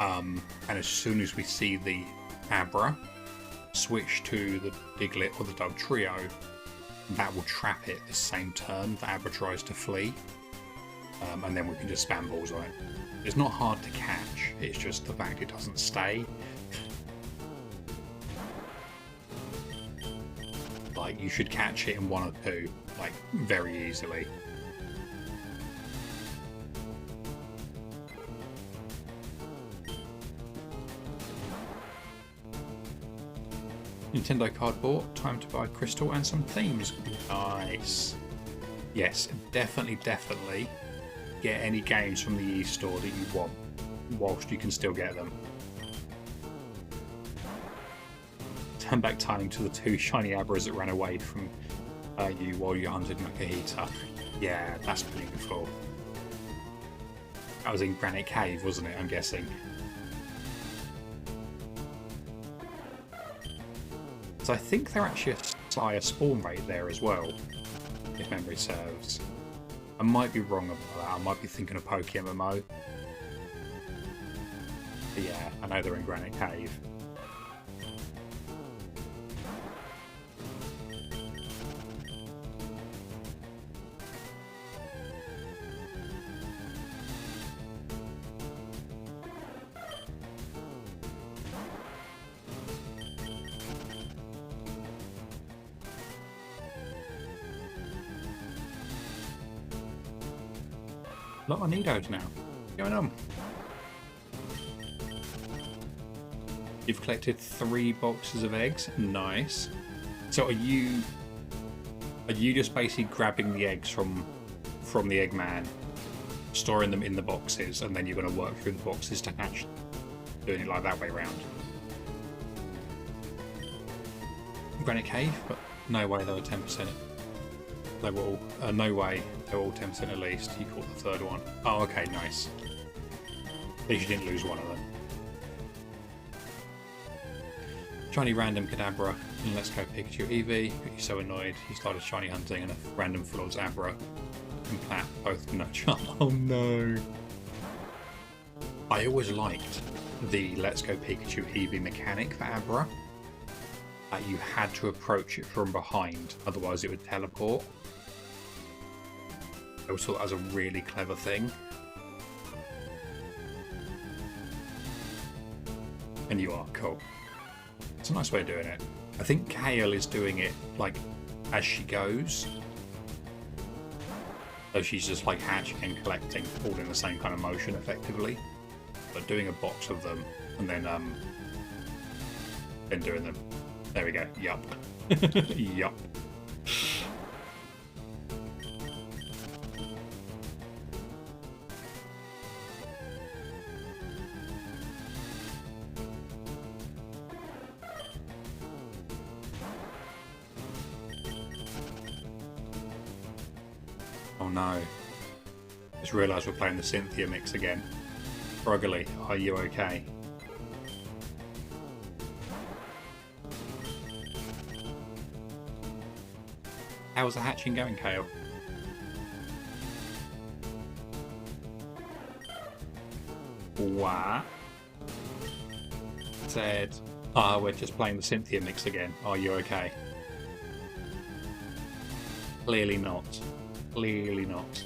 And as soon as we see the Abra, switch to the Diglett or the Dug Trio. That will trap it the same turn that Abra tries to flee. And then we can just spam balls on it. It's not hard to catch, it's just the fact it doesn't stay. Like, you should catch it in 1 or 2, like, very easily. Nintendo card bought, time to buy Crystal and some themes. Nice. Yes, definitely get any games from the e-store that you want, whilst you can still get them. Turn back timing to the 2 shiny Abras that ran away from you while you hunted Makahita. Yeah, that's beautiful. That was in Granite Cave, wasn't it, I'm guessing? So I think they're actually a higher spawn rate there as well, if memory serves. I might be wrong about that, I might be thinking of PokeMMO. But yeah, I know they're in Granite Cave. A lot of Nidos now. What's going on? You've collected 3 boxes of eggs. Nice. So are you just basically grabbing the eggs from from the Eggman, storing them in the boxes, and then you're going to work through the boxes to hatch, doing it like that way around. Granite Cave, but no way they were 10%. They were all, no way they were all 10% at least. You caught the third one. Oh, okay, nice. At least you didn't lose one of them. Shiny random Kadabra and Let's Go Pikachu Eevee. Got you so annoyed you started shiny hunting and a random Flood's Abra and Plat both no charm. Oh no. I always liked the Let's Go Pikachu Eevee mechanic for Abra. You had to approach it from behind, otherwise it would teleport. I always thought that was a really clever thing. And you are cool. It's a nice way of doing it. I think Kale is doing it like as she goes. So she's just like hatching and collecting all in the same kind of motion effectively. But doing a box of them and then doing them. There we go. Yup. Yup. Oh no. Just realised we're playing the Cynthia mix again. Froggerly, are you okay? How's the hatching going, Kale? What? Said, we're just playing the Cynthia mix again. Are you okay? Clearly not. Clearly not.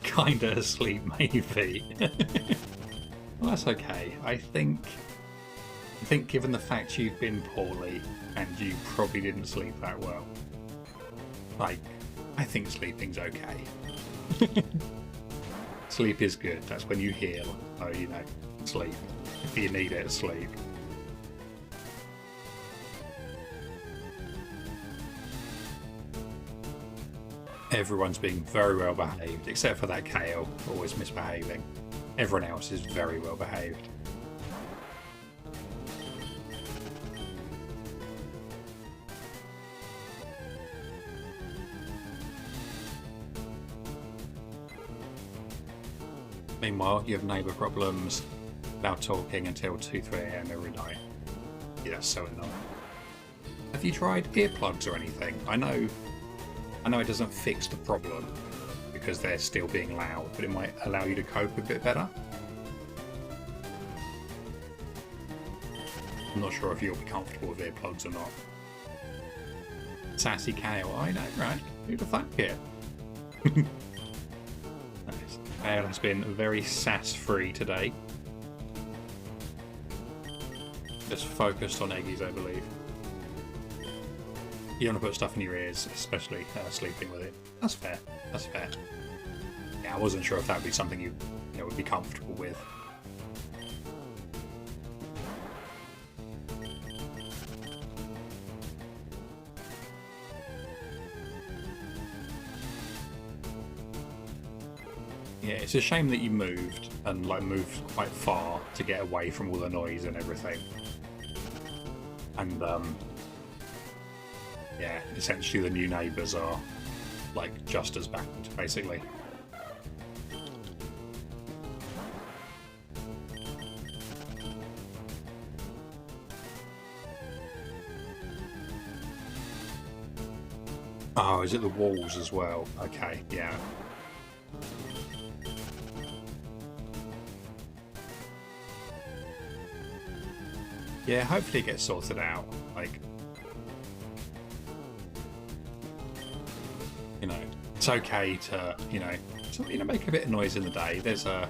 Kinda asleep, maybe. Well, that's okay. I think given the fact you've been poorly and you probably didn't sleep that well, like, I think sleeping's okay. Sleep is good. That's when you heal. Oh, you know, sleep. If you need it, sleep. Everyone's being very well behaved, except for that Kale, always misbehaving. Everyone else is very well behaved. Meanwhile, you have neighbour problems, loud talking until 2-3 AM every night. Yeah, that's so annoying. Have you tried earplugs or anything? I know it doesn't fix the problem because they're still being loud, but it might allow you to cope a bit better. I'm not sure if you'll be comfortable with earplugs or not. Sassy Kale, I know, right? Who'd have thunk it? Nice. Kale has been very sass-free today. Just focused on Eggies, I believe. You don't want to put stuff in your ears, especially sleeping with it. That's fair. That's fair. Yeah, I wasn't sure if that would be something you would be comfortable with. Yeah, it's a shame that you moved and moved quite far to get away from all the noise and everything. And yeah, essentially the new neighbours are just as bad, basically. Oh, is it the walls as well? Okay, yeah. Yeah, hopefully it gets sorted out. It's okay to, make a bit of noise in the day. There's a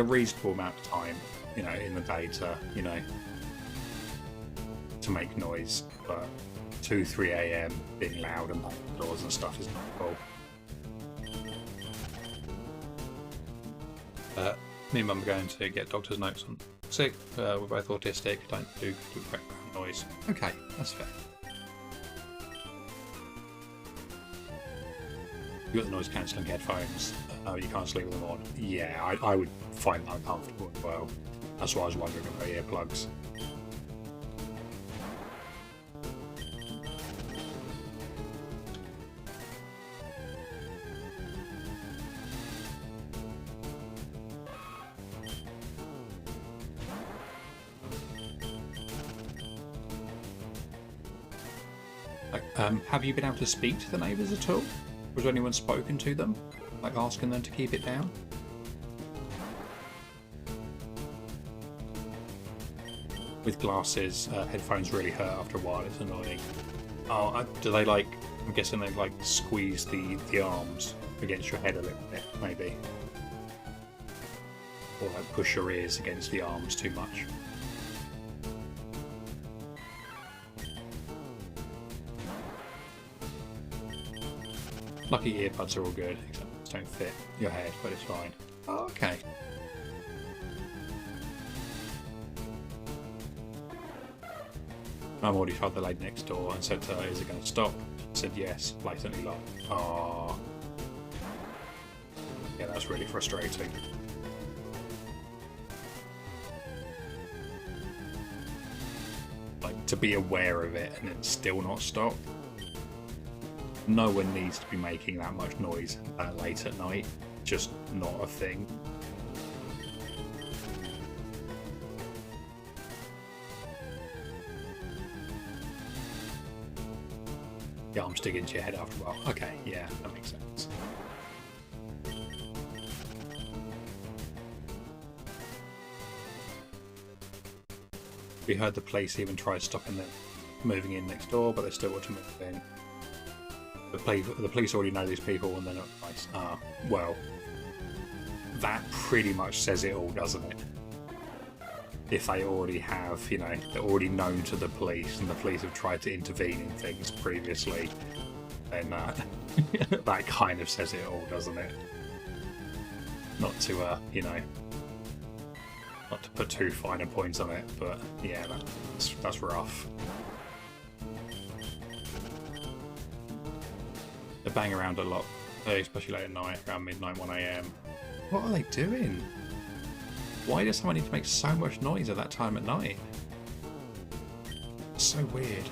reasonable amount of time, in the day to make noise, but 2-3 AM being loud and banging doors and stuff is not cool. Me and Mum are going to get doctor's notes on sick. We're both autistic. Don't do background noise. Okay, that's fair. You got the noise cancelling headphones. Oh, you can't sleep with them on. Yeah, I would find that uncomfortable as well. That's why I was wondering about earplugs. Have you been able to speak to the neighbours at all? Was anyone spoken to them? Like asking them to keep it down? With glasses, headphones really hurt after a while, it's annoying. Oh, do they like, I'm guessing they like squeeze the arms against your head a little bit, maybe? Or like push your ears against the arms too much. Lucky earbuds are all good, except they don't fit your head, but it's fine. Oh, okay. I've already told the lady next door and said to her, is it going to stop? She said yes, blatantly like, oh. Yeah, that's really frustrating. Like, to be aware of it and then still not stop. No one needs to be making that much noise that late at night. Just not a thing. Yeah, I'm sticking to your head after a while. Okay, yeah, that makes sense. We heard the police even tried stopping them moving in next door, but they still want to move in. The police already know these people and they're not nice. Ah, well, that pretty much says it all, doesn't it? If they already have, you know, they're already known to the police and the police have tried to intervene in things previously, then that kind of says it all, doesn't it? Not to, you know, not to put too fine a point on it, but yeah, that's rough. They bang around a lot, especially late at night, around midnight, 1 AM. What are they doing? Why does someone need to make so much noise at that time at night? It's so weird.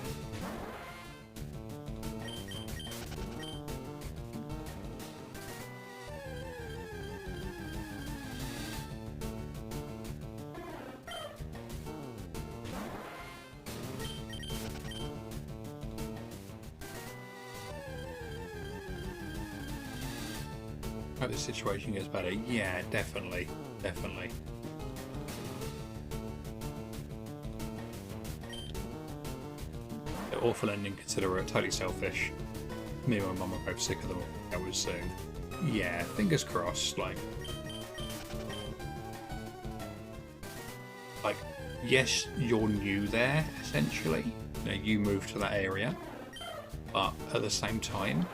Hope this situation gets better. Yeah, definitely. Definitely. They're awful and inconsiderate, totally selfish. Me and my mum are both sick of them all soon. Yeah, fingers crossed, like, yes, you're new there, essentially. You know, you moved to that area. But at the same time,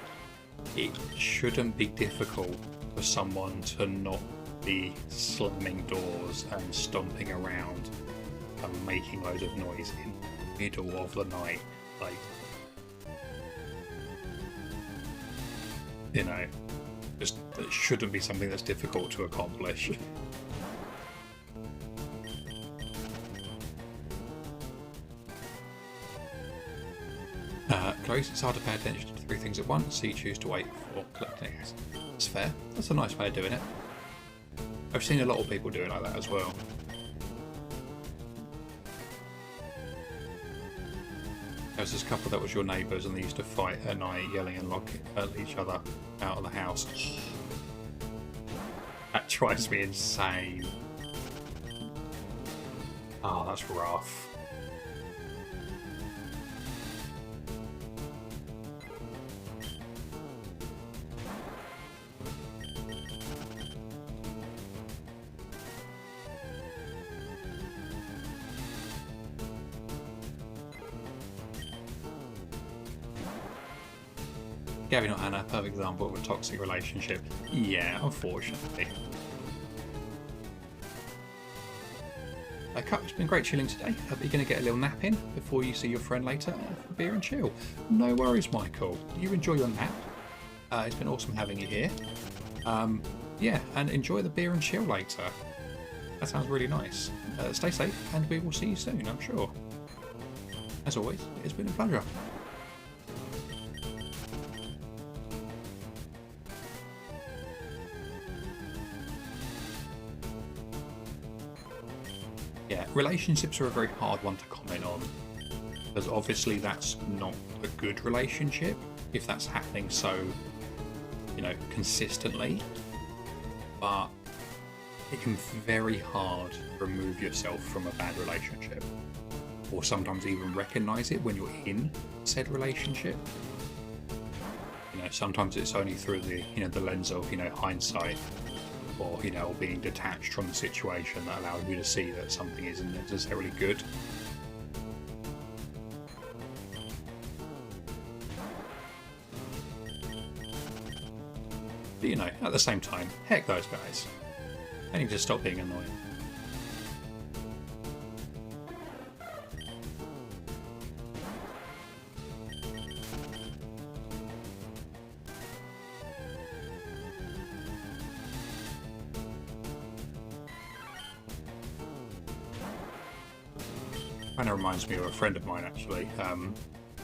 it shouldn't be difficult for someone to not be slamming doors and stomping around and making loads of noise in the middle of the night. Like, you know, just it shouldn't be something that's difficult to accomplish. Close, it's hard to pay attention to 3 things at once, so you choose to wait for collecting. That's fair. That's a nice way of doing it. I've seen a lot of people do it like that as well. There was this couple that was your neighbours and they used to fight at night, yelling and locking at each other out of the house. That drives me insane. Oh, that's rough. Gabby, not Anna, perfect example of a toxic relationship. Yeah, unfortunately. It's been great chilling today. Are you going to get a little nap in before you see your friend later for beer and chill? No worries, Michael. You enjoy your nap. It's been awesome having you here. Yeah, and enjoy the beer and chill later. That sounds really nice. Stay safe, and we will see you soon, I'm sure. As always, it's been a pleasure. Yeah, relationships are a very hard one to comment on, because obviously that's not a good relationship if that's happening so, you know, consistently. But it can be very hard to remove yourself from a bad relationship, or sometimes even recognize it when you're in said relationship. You know, sometimes it's only through the, you know, the lens of, you know, hindsight, or, you know, being detached from the situation that allows you to see that something isn't necessarily good. But, you know, at the same time, heck those guys. They need to stop being annoying. Kind of reminds me of a friend of mine, actually,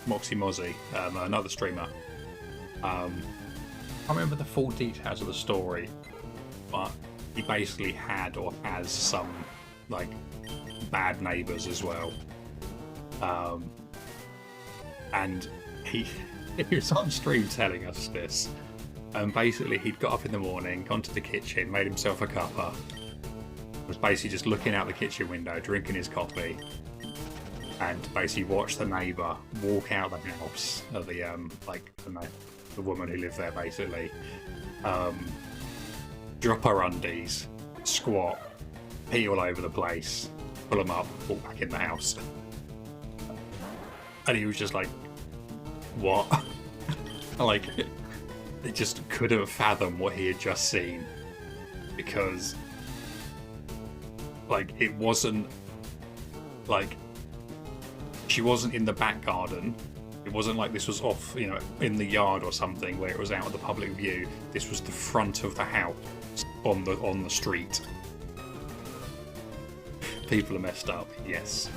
Moxie Mozzie, another streamer. I can't remember the full details of the story, but he basically had or has some, like, bad neighbours as well. And he was on stream telling us this. And basically he'd got up in the morning, gone to the kitchen, made himself a cuppa, was basically just looking out the kitchen window, drinking his coffee, and basically watched the neighbour walk out the house of the, like, I don't know, the woman who lived there, basically. Drop her undies, squat, pee all over the place, pull them up, walk back in the house. And he was just like, what? Like, it just couldn't fathom what he had just seen. Because, like, it wasn't, like, she wasn't in the back garden. It wasn't like this was off, you know, in the yard or something where it was out of the public view. This was the front of the house on the street. People are messed up. Yes.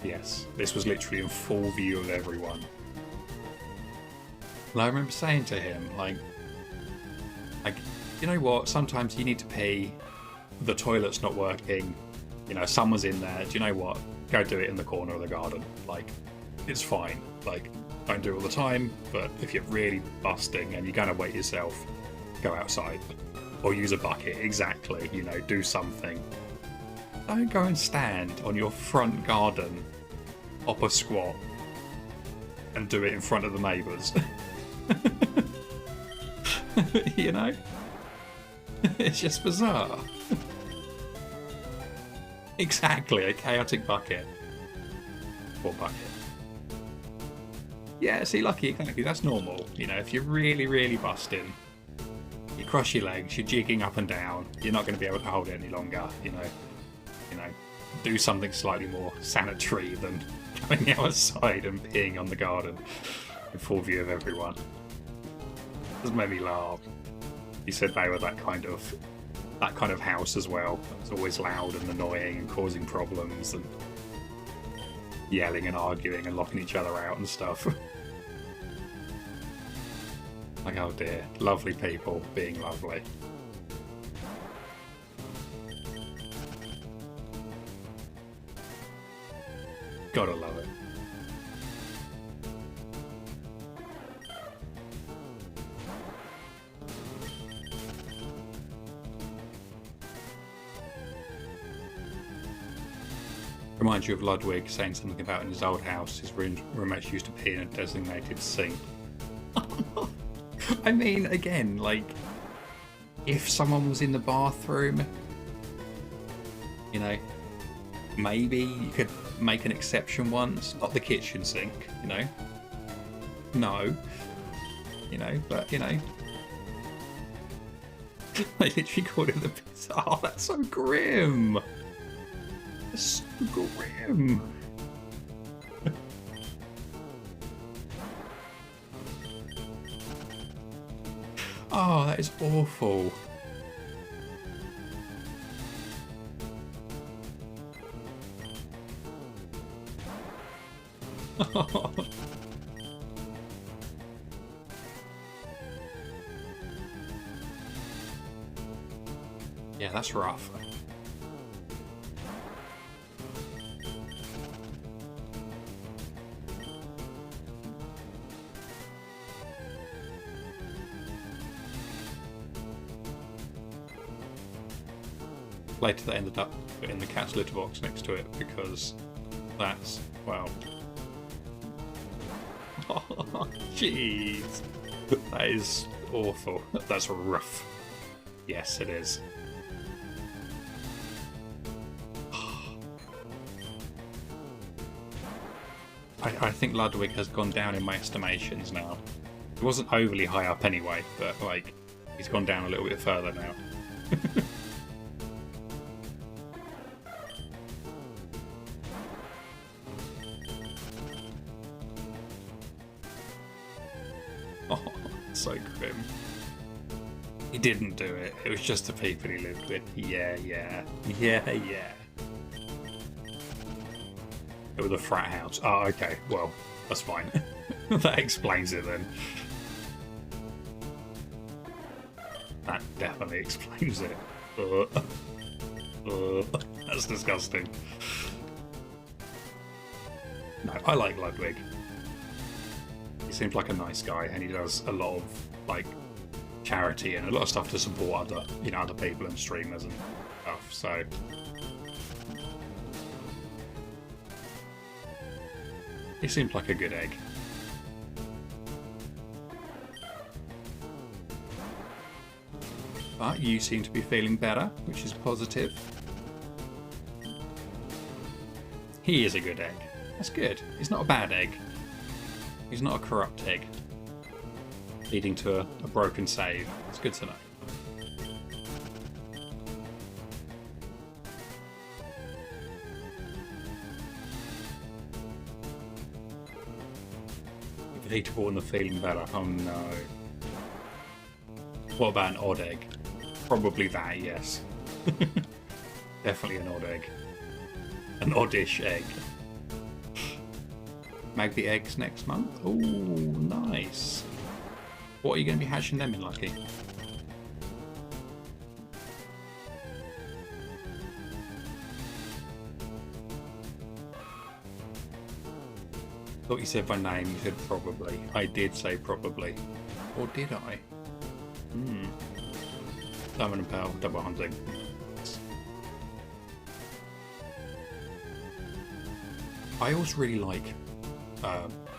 Yes. This was literally in full view of everyone. And I remember saying to him, like, you know what? Sometimes you need to pee. The toilet's not working. You know, someone's in there. Do you know what? Go do it in the corner of the garden. Like, it's fine. Like, don't do it all the time, but if you're really busting and you're going to wet yourself, go outside. Or use a bucket, exactly. You know, do something. Don't go and stand on your front garden, up a squat, and do it in front of the neighbours. You know? It's just bizarre. Exactly, a chaotic bucket. Or bucket. Yeah, see, lucky, exactly, that's normal. You know, if you're really, really busting, you cross your legs, you're jigging up and down, you're not going to be able to hold it any longer, you know, do something slightly more sanitary than going outside and peeing on the garden in full view of everyone. Just made me laugh. He said they were that kind of house as well. It's always loud and annoying and causing problems and yelling and arguing and locking each other out and stuff. Like, oh dear, lovely people being lovely. Gotta love it. Reminds you of Ludwig saying something about in his old house, his roommates used to pee in a designated sink. I mean, again, like, if someone was in the bathroom, you know, maybe you could make an exception once. Not the kitchen sink, you know. No. You know, but, you know. They literally called it the pizza. Oh, that's so grim. so grim. Oh, that is awful. Yeah, that's rough. Later they ended up putting the cat's litter box next to it because that's, well... Oh, jeez. That is awful. That's rough. Yes, it is. I think Ludwig has gone down in my estimations now. He wasn't overly high up anyway, but like he's gone down a little bit further now. Oh, so grim. He didn't do it. It was just the people he lived with. Yeah. It was a frat house. Oh, okay. Well, that's fine. That explains it then. That definitely explains it. That's disgusting. No, I like Ludwig. He seems like a nice guy, and he does a lot of like charity and a lot of stuff to support other, other people and streamers and stuff. So he seems like a good egg. But you seem to be feeling better, which is positive. He is a good egg. That's good. He's not a bad egg. He's not a corrupt egg. Leading to a broken save. It's good to know. Defeatable and the feeling better. Oh no. What about an odd egg? Probably that, yes. Definitely an odd egg. An oddish egg. Mag the eggs next month? Oh, nice. What are you going to be hatching them in, Lucky? Thought you said my name, you said probably. I did say probably. Or did I? Diamond and Pearl, double hunting. I always really like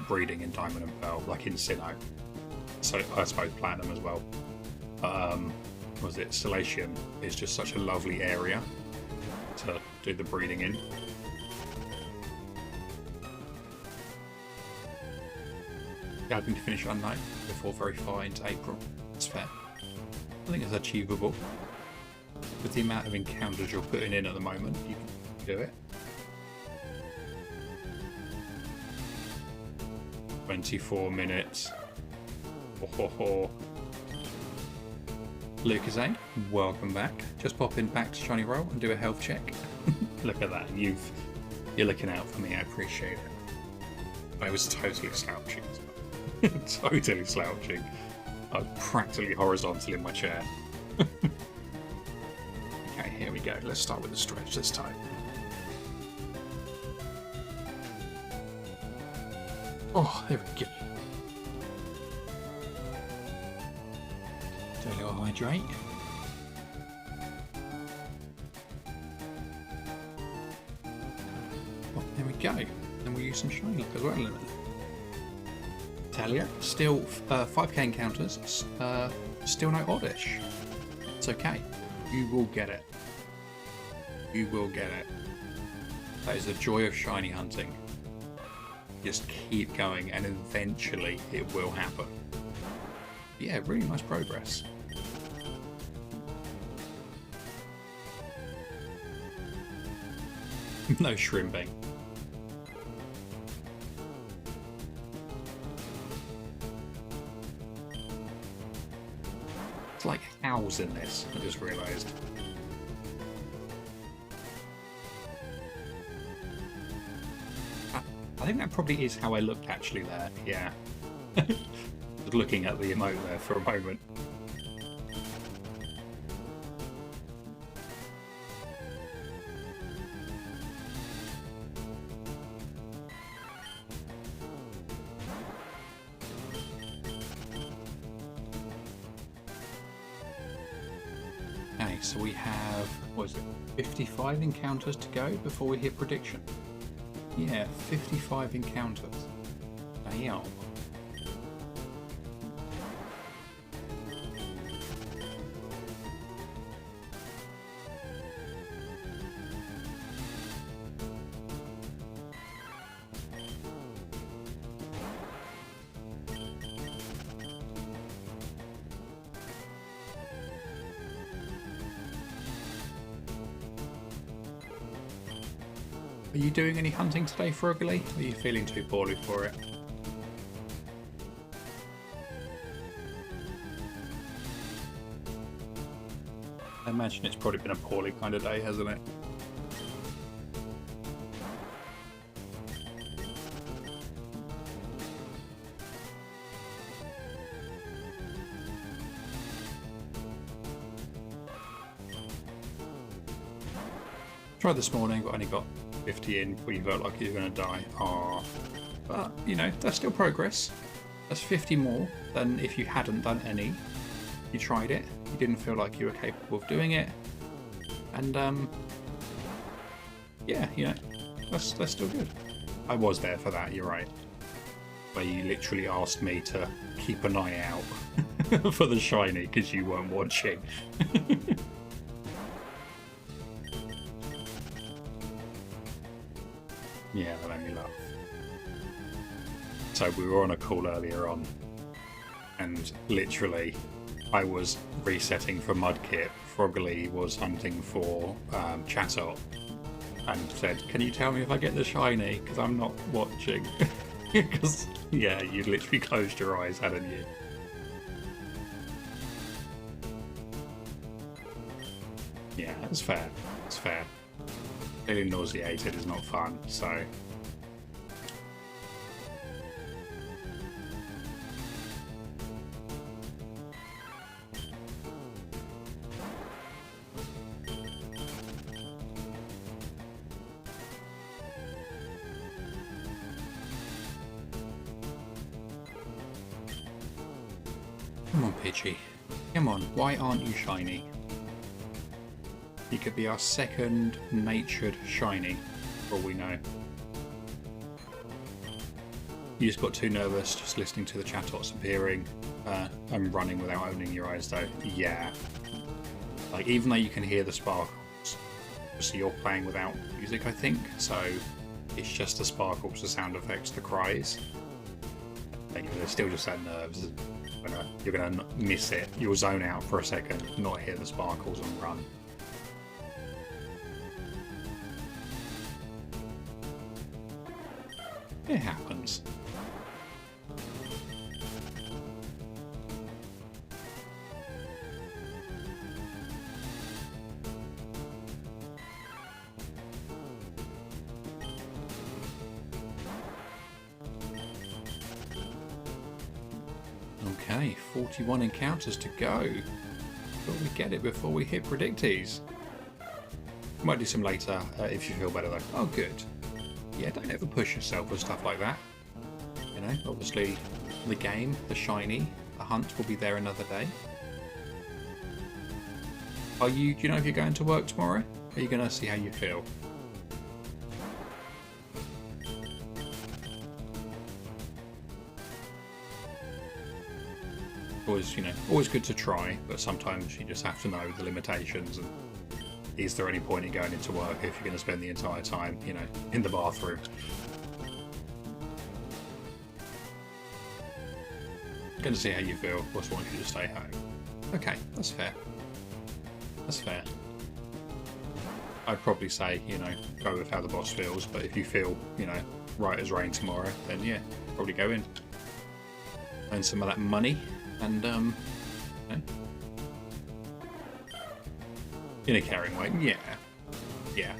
breeding in Diamond and Pearl, like in Sinnoh. So I suppose Platinum as well. Was it Celestium is just such a lovely area to do the breeding in. Yeah, hoping to finish on night before very far into April. That's fair. I think it's achievable. With the amount of encounters you're putting in at the moment, you can do it. 24 minutes. Oh. Lucasade, welcome back. Just pop in back to Shiny Roll and do a health check. Look at that, you're looking out for me, I appreciate it. I was totally slouching. Totally slouching. I was practically horizontal in my chair. Okay, here we go. Let's start with the stretch this time. Oh, there we go. Do a little hydrate. Oh, there we go. Then we'll use some shiny luck as well in a minute. Talia, still 5k encounters, still no oddish. It's okay. You will get it. You will get it. That is the joy of shiny hunting. Just keep going and eventually it will happen. Yeah, really nice progress. No shrimping. It's like owls in this, I just realised. I think that probably is how I looked actually there, yeah. Just looking at the emote there for a moment. Okay, so we have, what is it, 55 encounters to go before we hit prediction? Yeah, 55 encounters. Damn. Are you doing any hunting today, Frogly? Or are you feeling too poorly for it? I imagine it's probably been a poorly kind of day, hasn't it? Tried this morning, but only got 50 in before you felt like you were going to die. Ah, but you know, that's still progress. That's 50 more than if you hadn't done any. You tried it, you didn't feel like you were capable of doing it, and yeah, you know, that's still good. I was there for that, you're right. Where you literally asked me to keep an eye out for the shiny because you weren't watching. Yeah, that made me laugh. So we were on a call earlier on, and literally I was resetting for Mudkip. Frogly was hunting for Chatot, and said, "Can you tell me if I get the shiny? Because I'm not watching." Because yeah, you literally closed your eyes, hadn't you? Yeah, it's fair. It's fair. Feeling nauseated is not fun, so. Come on, Pidgey. Come on, why aren't you shiny? He could be our second natured shiny, for all we know. You just got too nervous just listening to the Chatots appearing and running without opening your eyes though. Yeah. Like, even though you can hear the sparkles, obviously you're playing without music, I think, so it's just the sparkles, the sound effects, the cries. And, you know, there's still just that nerves. You're gonna miss it. You'll zone out for a second, not hear the sparkles and run. It happens. Okay, 41 encounters to go. But we get it before we hit predictees. Might do some later if you feel better though. Oh, good. Yeah, don't ever push yourself with stuff like that. You know, obviously the game, the shiny, the hunt will be there another day. Do you know if you're going to work tomorrow? Are you going to see how you feel? Always, you know, always good to try, but sometimes you just have to know the limitations and is there any point in going into work if you're going to spend the entire time, you know, in the bathroom? Going to see how you feel. Just want you to stay home. Okay, that's fair. That's fair. I'd probably say, you know, go with how the boss feels. But if you feel, you know, right as rain tomorrow, then yeah, probably go in. Earn some of that money, and you know, in a caring way. Yeah,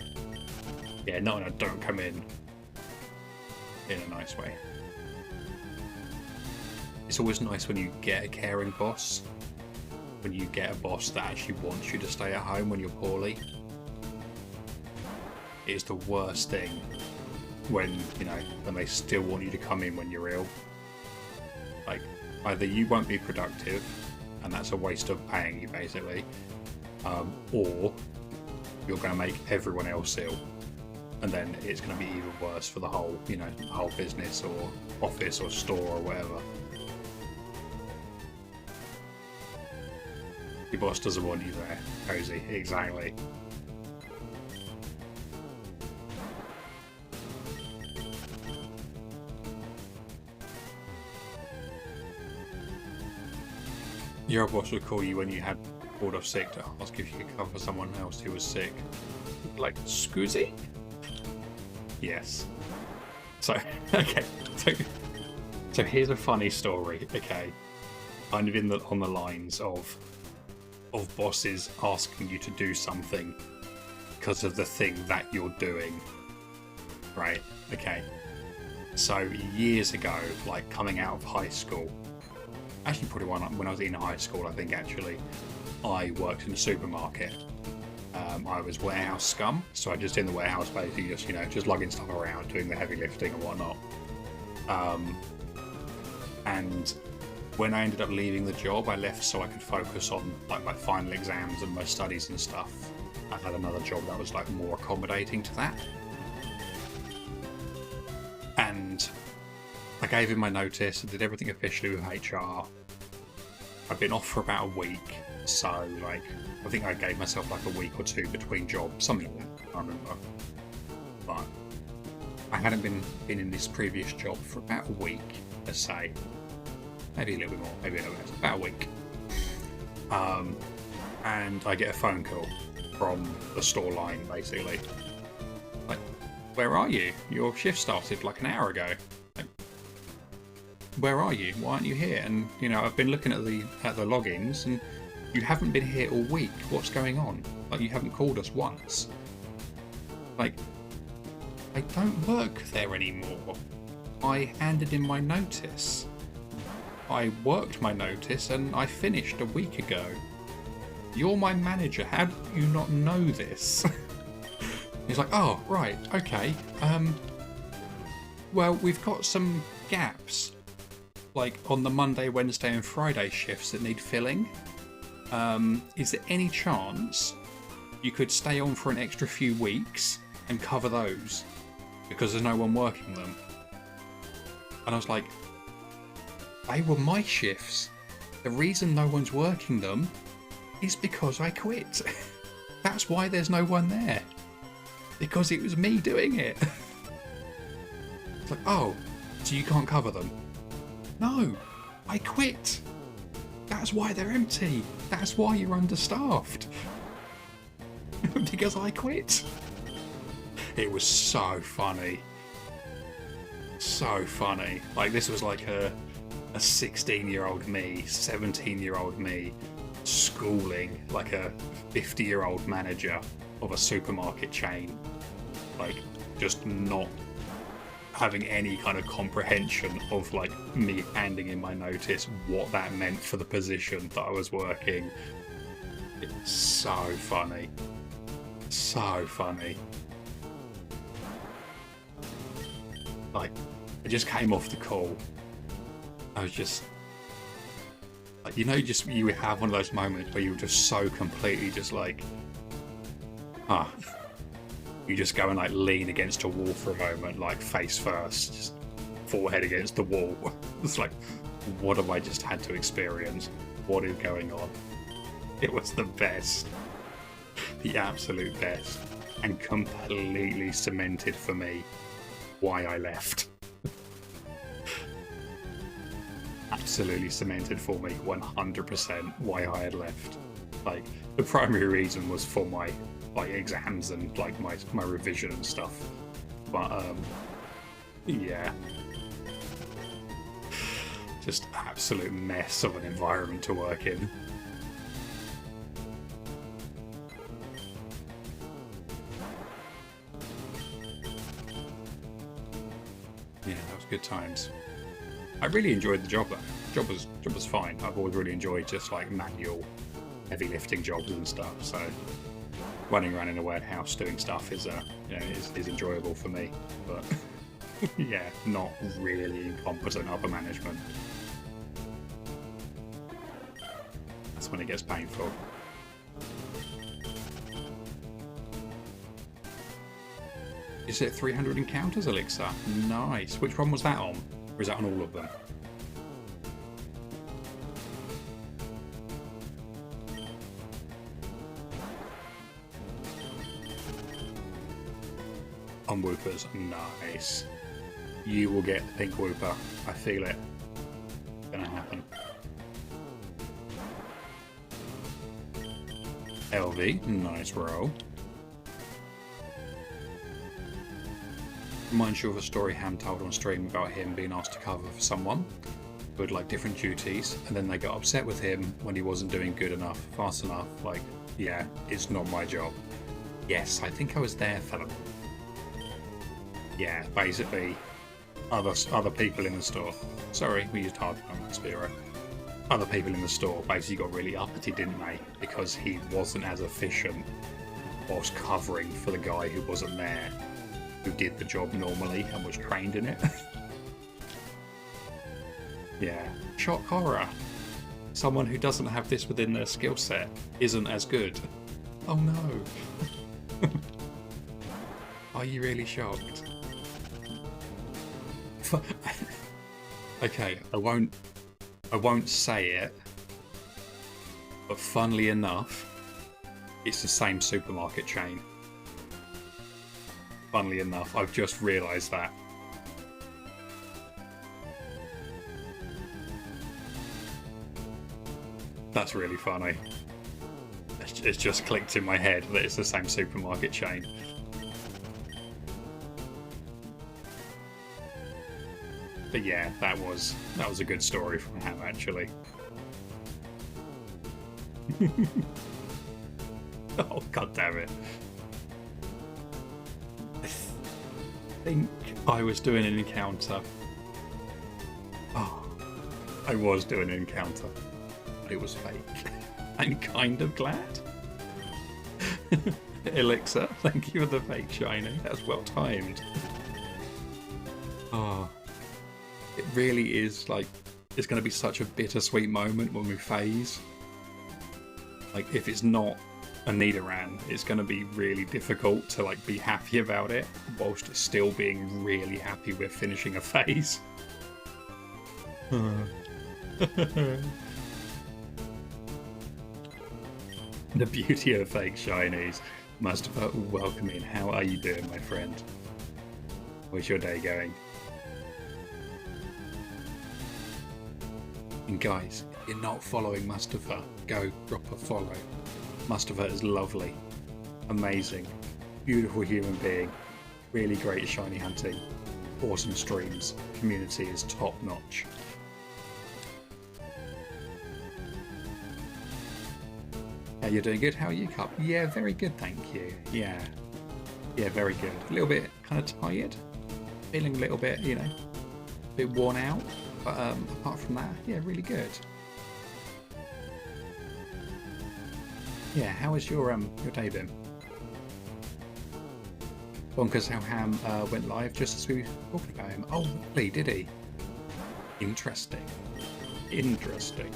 not in a don't come in a nice way. It's always nice when you get a caring boss, when you get a boss that actually wants you to stay at home when you're poorly. It is the worst thing when, you know, when they still want you to come in when you're ill. Like, either you won't be productive, and that's a waste of paying you basically, or you're going to make everyone else ill, and then it's going to be even worse for the whole, you know, the whole business or office or store or whatever. Your boss doesn't want you there, Cozy, exactly. Your boss would call you when you had called off sick to ask if you could cover someone else who was sick. Like, Scoozy? Yes. So, okay. So here's a funny story, okay? Kind of on the lines of bosses asking you to do something because of the thing that you're doing. Right, okay. So years ago, like coming out of high school, actually probably when I was in high school, I think actually, I worked in a supermarket. I was warehouse scum, so I just in the warehouse basically just, you know, just lugging stuff around, doing the heavy lifting and whatnot. And when I ended up leaving the job, I left so I could focus on like my final exams and my studies and stuff. I had another job that was like more accommodating to that. And I gave him my notice, I did everything officially with HR. I've been off for about a week, so like I think I gave myself like a week or two between jobs, something like that, I can't remember. But I hadn't been in this previous job for about a week, let's say. Maybe a little bit more, maybe a little bit less, about a week. And I get a phone call from the store line, basically. Like, where are you? Your shift started like an hour ago. Like, where are you? Why aren't you here? And, you know, I've been looking at the logins, and you haven't been here all week. What's going on? Like, you haven't called us once. Like, I don't work there anymore. I handed in my notice. I worked my notice and I finished a week ago. You're my manager. How do you not know this? He's like, oh, right, okay. Well, we've got some gaps, like on the Monday, Wednesday and Friday shifts that need filling. Is there any chance you could stay on for an extra few weeks and cover those? Because there's no one working them. And I was like, they were my shifts. The reason no one's working them is because I quit. That's why there's no one there. Because it was me doing it. It's like, oh, so you can't cover them? No, I quit. That's why they're empty. That's why you're understaffed. Because I quit. It was so funny. So funny. Like, this was like a 16-year-old me, 17-year-old me, schooling like a 50-year-old manager of a supermarket chain. Like, just not having any kind of comprehension of like me handing in my notice, what that meant for the position that I was working. It's so funny. So funny. Like, I just came off the call. I was just like, you know, you have one of those moments where you're just so completely just like, you just go and like lean against a wall for a moment, like face first, just forehead against the wall. It's like, what have I just had to experience? What is going on? It was the best, the absolute best, and completely cemented for me why I left. Absolutely cemented for me 100% why I had left. Like, the primary reason was for my like exams and like my revision and stuff. But yeah, just absolute mess of an environment to work in. Yeah, that was good times. I really enjoyed the job though. Job was fine. I've always really enjoyed just like manual, heavy lifting jobs and stuff. So running around in a warehouse doing stuff is is enjoyable for me. But yeah, not really incompetent upper management. That's when it gets painful. Is it 300 encounters, Elixir? Nice. Which one was that on? Or is that on all of them? On Whoopers. Nice. You will get the pink Whooper. I feel it. It's gonna happen. LV. Nice roll. Reminds you of a story Ham told on stream about him being asked to cover for someone who had like different duties, and then they got upset with him when he wasn't doing good enough, fast enough. Like, yeah, it's not my job. Yes, I think I was there for them. Yeah, basically, other people in the store. Sorry, we used hard on Spiro. Other people in the store basically got really uppity, didn't they? Because he wasn't as efficient whilst covering for the guy who wasn't there, who did the job normally and was trained in it. Yeah. Shock horror. Someone who doesn't have this within their skill set isn't as good. Oh no. Are you really shocked? Okay, I won't say it, but funnily enough, it's the same supermarket chain. Funnily enough, I've just realised that. That's really funny. It's just clicked in my head that it's the same supermarket chain. But yeah, that was a good story from Ham, actually. Oh, god damn it. I think I was doing an encounter. Oh, I was doing an encounter. But it was fake. I'm kind of glad. Elixir, thank you for the fake shiny. That's well timed. Oh. It really is, like, it's going to be such a bittersweet moment when we phase. Like, if it's not a Nidoran, it's going to be really difficult to, like, be happy about it, whilst still being really happy with finishing a phase. The beauty of fake shinies. Mustafa, welcome in. How are you doing, my friend? How's your day going? And guys, if you're not following Mustafa, go drop a follow. Mustafa is lovely, amazing, beautiful human being, really great shiny hunting, awesome streams, community is top notch. Yeah, you're doing good. How are you, Cup? Yeah, very good, thank you. Yeah, very good. A little bit kind of tired, feeling a little bit, a bit worn out. But apart from that, yeah, really good. Yeah, how has your day been? Bonkers how Ham went live just as we were talking about him. Oh, really? Did he? Interesting. Interesting.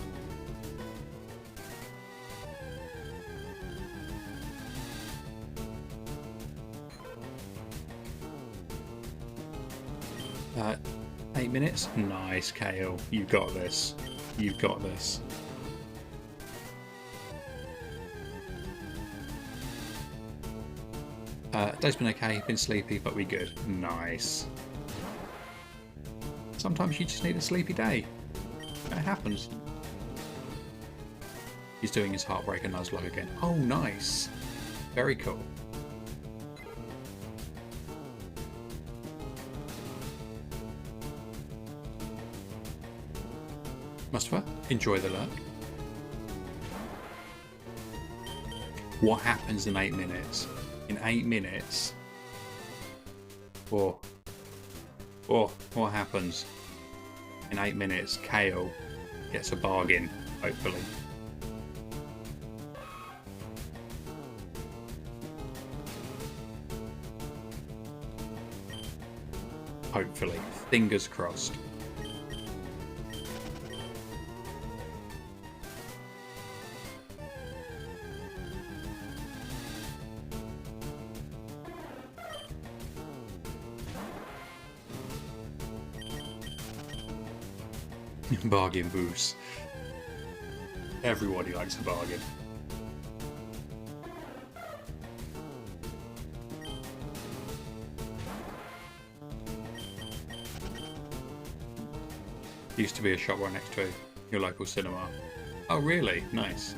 Uh, 8 minutes? Nice, Kale. You've got this. You've got this. Day's been okay, been sleepy, but we good. Nice. Sometimes you just need a sleepy day. It happens. He's doing his Heartbreaker Nuzlocke again. Oh, nice. Very cool. Mustafa, enjoy the lurk. What happens in 8 minutes? In 8 minutes... what happens? In 8 minutes, Kale gets a bargain, hopefully. Hopefully. Fingers crossed. Bargain boost. Everybody likes a bargain. Used to be a shop right next to your local cinema. Oh really? Nice.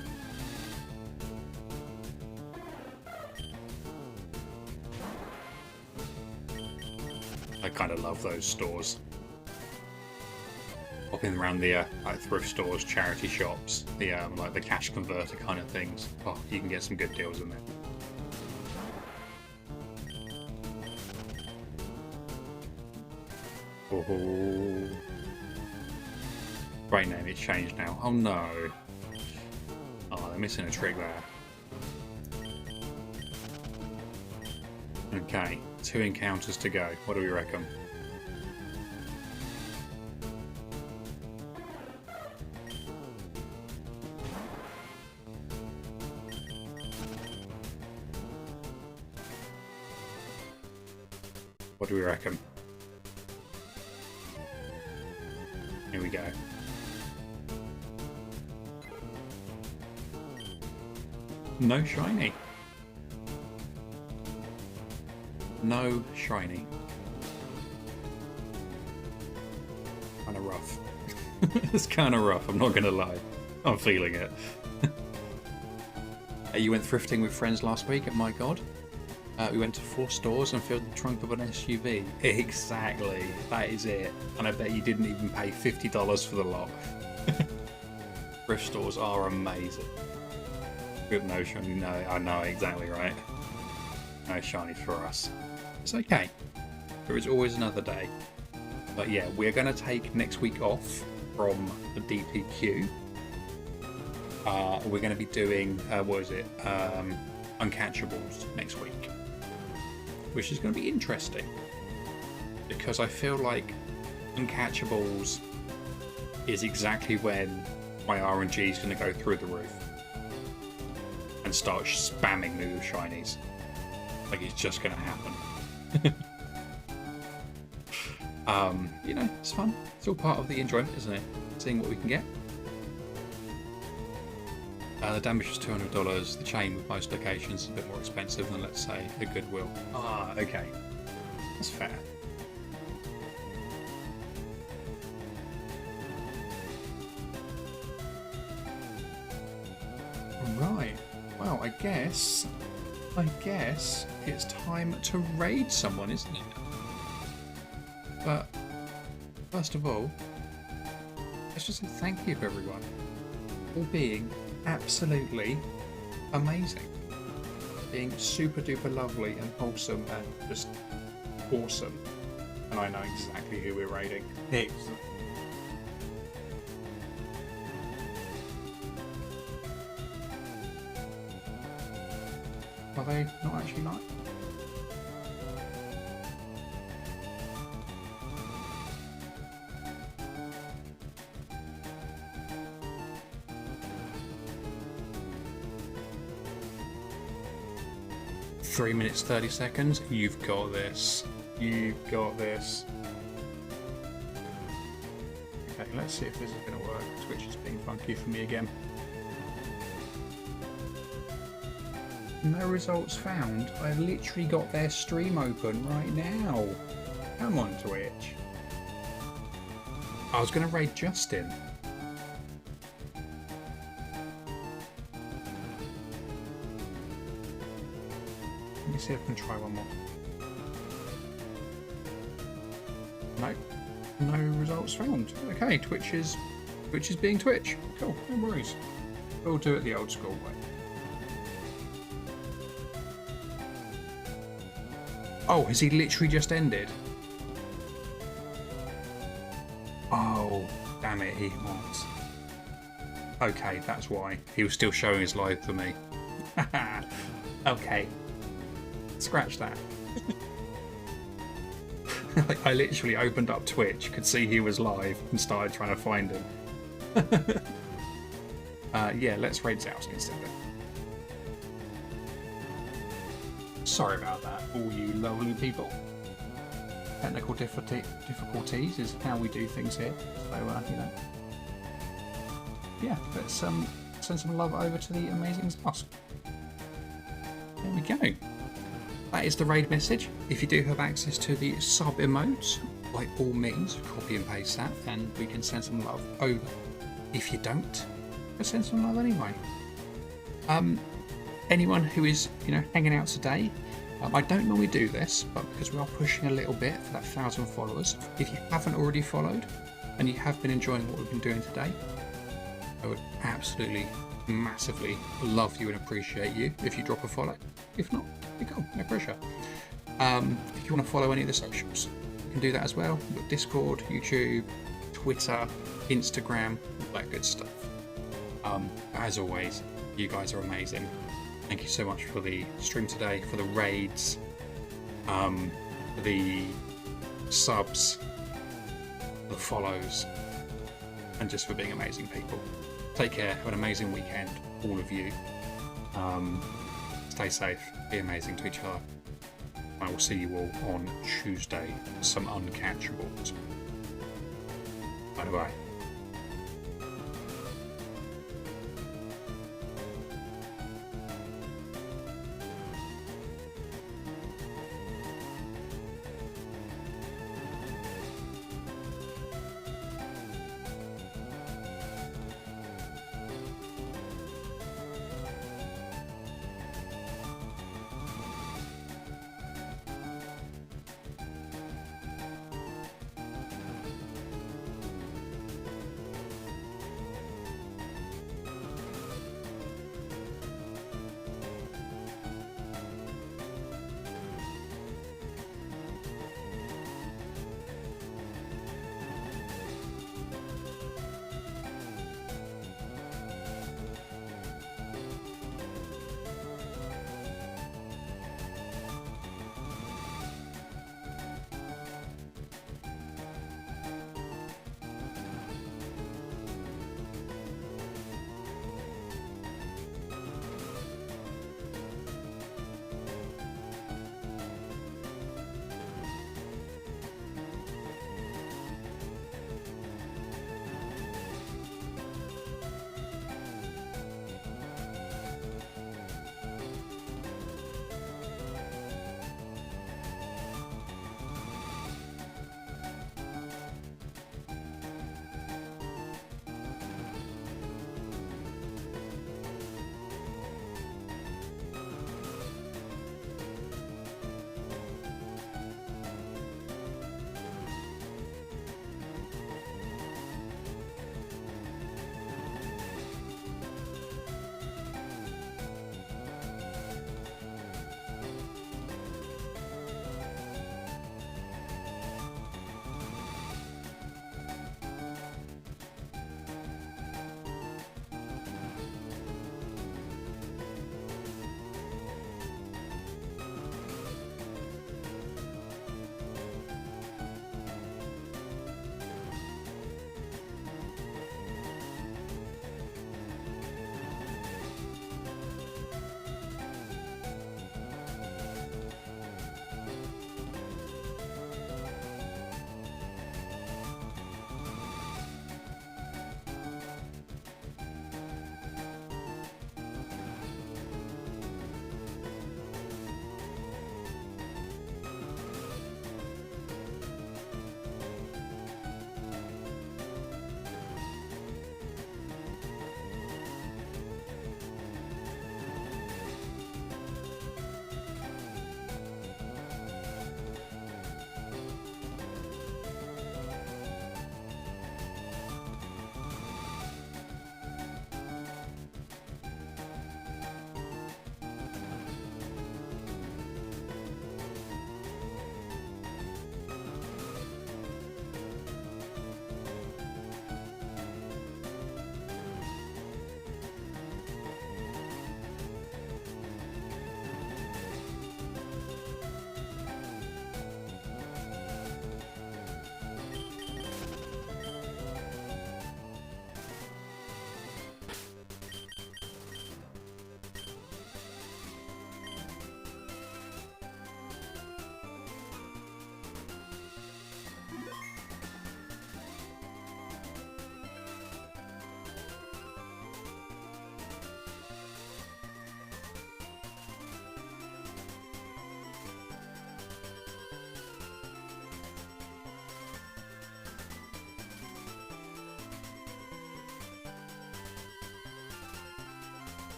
I kind of love those stores. Popping around the like thrift stores, charity shops, the like the cash converter kind of things. Oh, you can get some good deals in there. Oh, great name. It's changed now. Oh no. Oh, they're missing a trick there. Okay, 2 encounters to go. What do we reckon? What do we reckon? Here we go. No shiny. No shiny. Kind of rough. It's kind of rough, I'm not going to lie. I'm feeling it. You went thrifting with friends last week? My god. We went to 4 stores and filled the trunk of an SUV. Exactly, that is it. And I bet you didn't even pay $50 for the lot. Thrift stores are amazing. Good notion. No, I know exactly right. No shinies for us. It's okay. There is always another day. But yeah, we're going to take next week off from the DTQ. We're going to be doing, Uncatchables next week. Which is going to be interesting. Because I feel like Uncatchables is exactly when my RNG is going to go through the roof. And start spamming new shinies. Like it's just going to happen. You know, it's fun. It's all part of the enjoyment, isn't it? Seeing what we can get. The damage was $200. The chain with most locations is a bit more expensive than, let's say, a Goodwill. Ah, okay. That's fair. Right. Well, I guess it's time to raid someone, isn't it? But first of all, let's just say thank you to everyone for being absolutely amazing, being super duper lovely and wholesome and just awesome. And I know exactly who we're raiding. Excellent. Are they not actually live? Three minutes 30 seconds. You've got this. You've got this. Okay, let's see if this is going to work. Twitch is being funky for me again. No results found. I've literally got their stream open right now. Come on, Twitch. I was going to raid Justin. me see if I can try one more. No results found. Okay, Twitch is being Twitch. Cool, no worries. We'll do it the old school way. Oh, has he literally just ended? Oh, damn it, he was. Okay, that's why. He was still showing his live for me. Okay. Scratch that. I literally opened up Twitch, could see he was live, and started trying to find him. Yeah, let's raid Zouse instead. Sorry about that, all you lovely people. Technical difficulties is how we do things here, so you know. Yeah, let's send some love over to the amazing Zouse. There we go. That is the raid message. If you do have access to the sub emotes, by all means, copy and paste that, and we can send some love over. If you don't, we'll send some love anyway. Anyone who is, hanging out today, I don't normally do this, but because we are pushing a little bit for that 1,000 followers, if you haven't already followed and you have been enjoying what we've been doing today, I would absolutely, massively love you and appreciate you if you drop a follow. If not, you're cool, no pressure. If you want to follow any of the socials, you can do that as well. We've got Discord, YouTube, Twitter, Instagram, all that good stuff. As always, you guys are amazing. Thank you so much for the stream today, for the raids, for the subs, the follows, and just for being amazing people. Take care, have an amazing weekend, all of you. Stay safe, be amazing to each other. I will see you all on Tuesday, some uncatchables. Bye bye.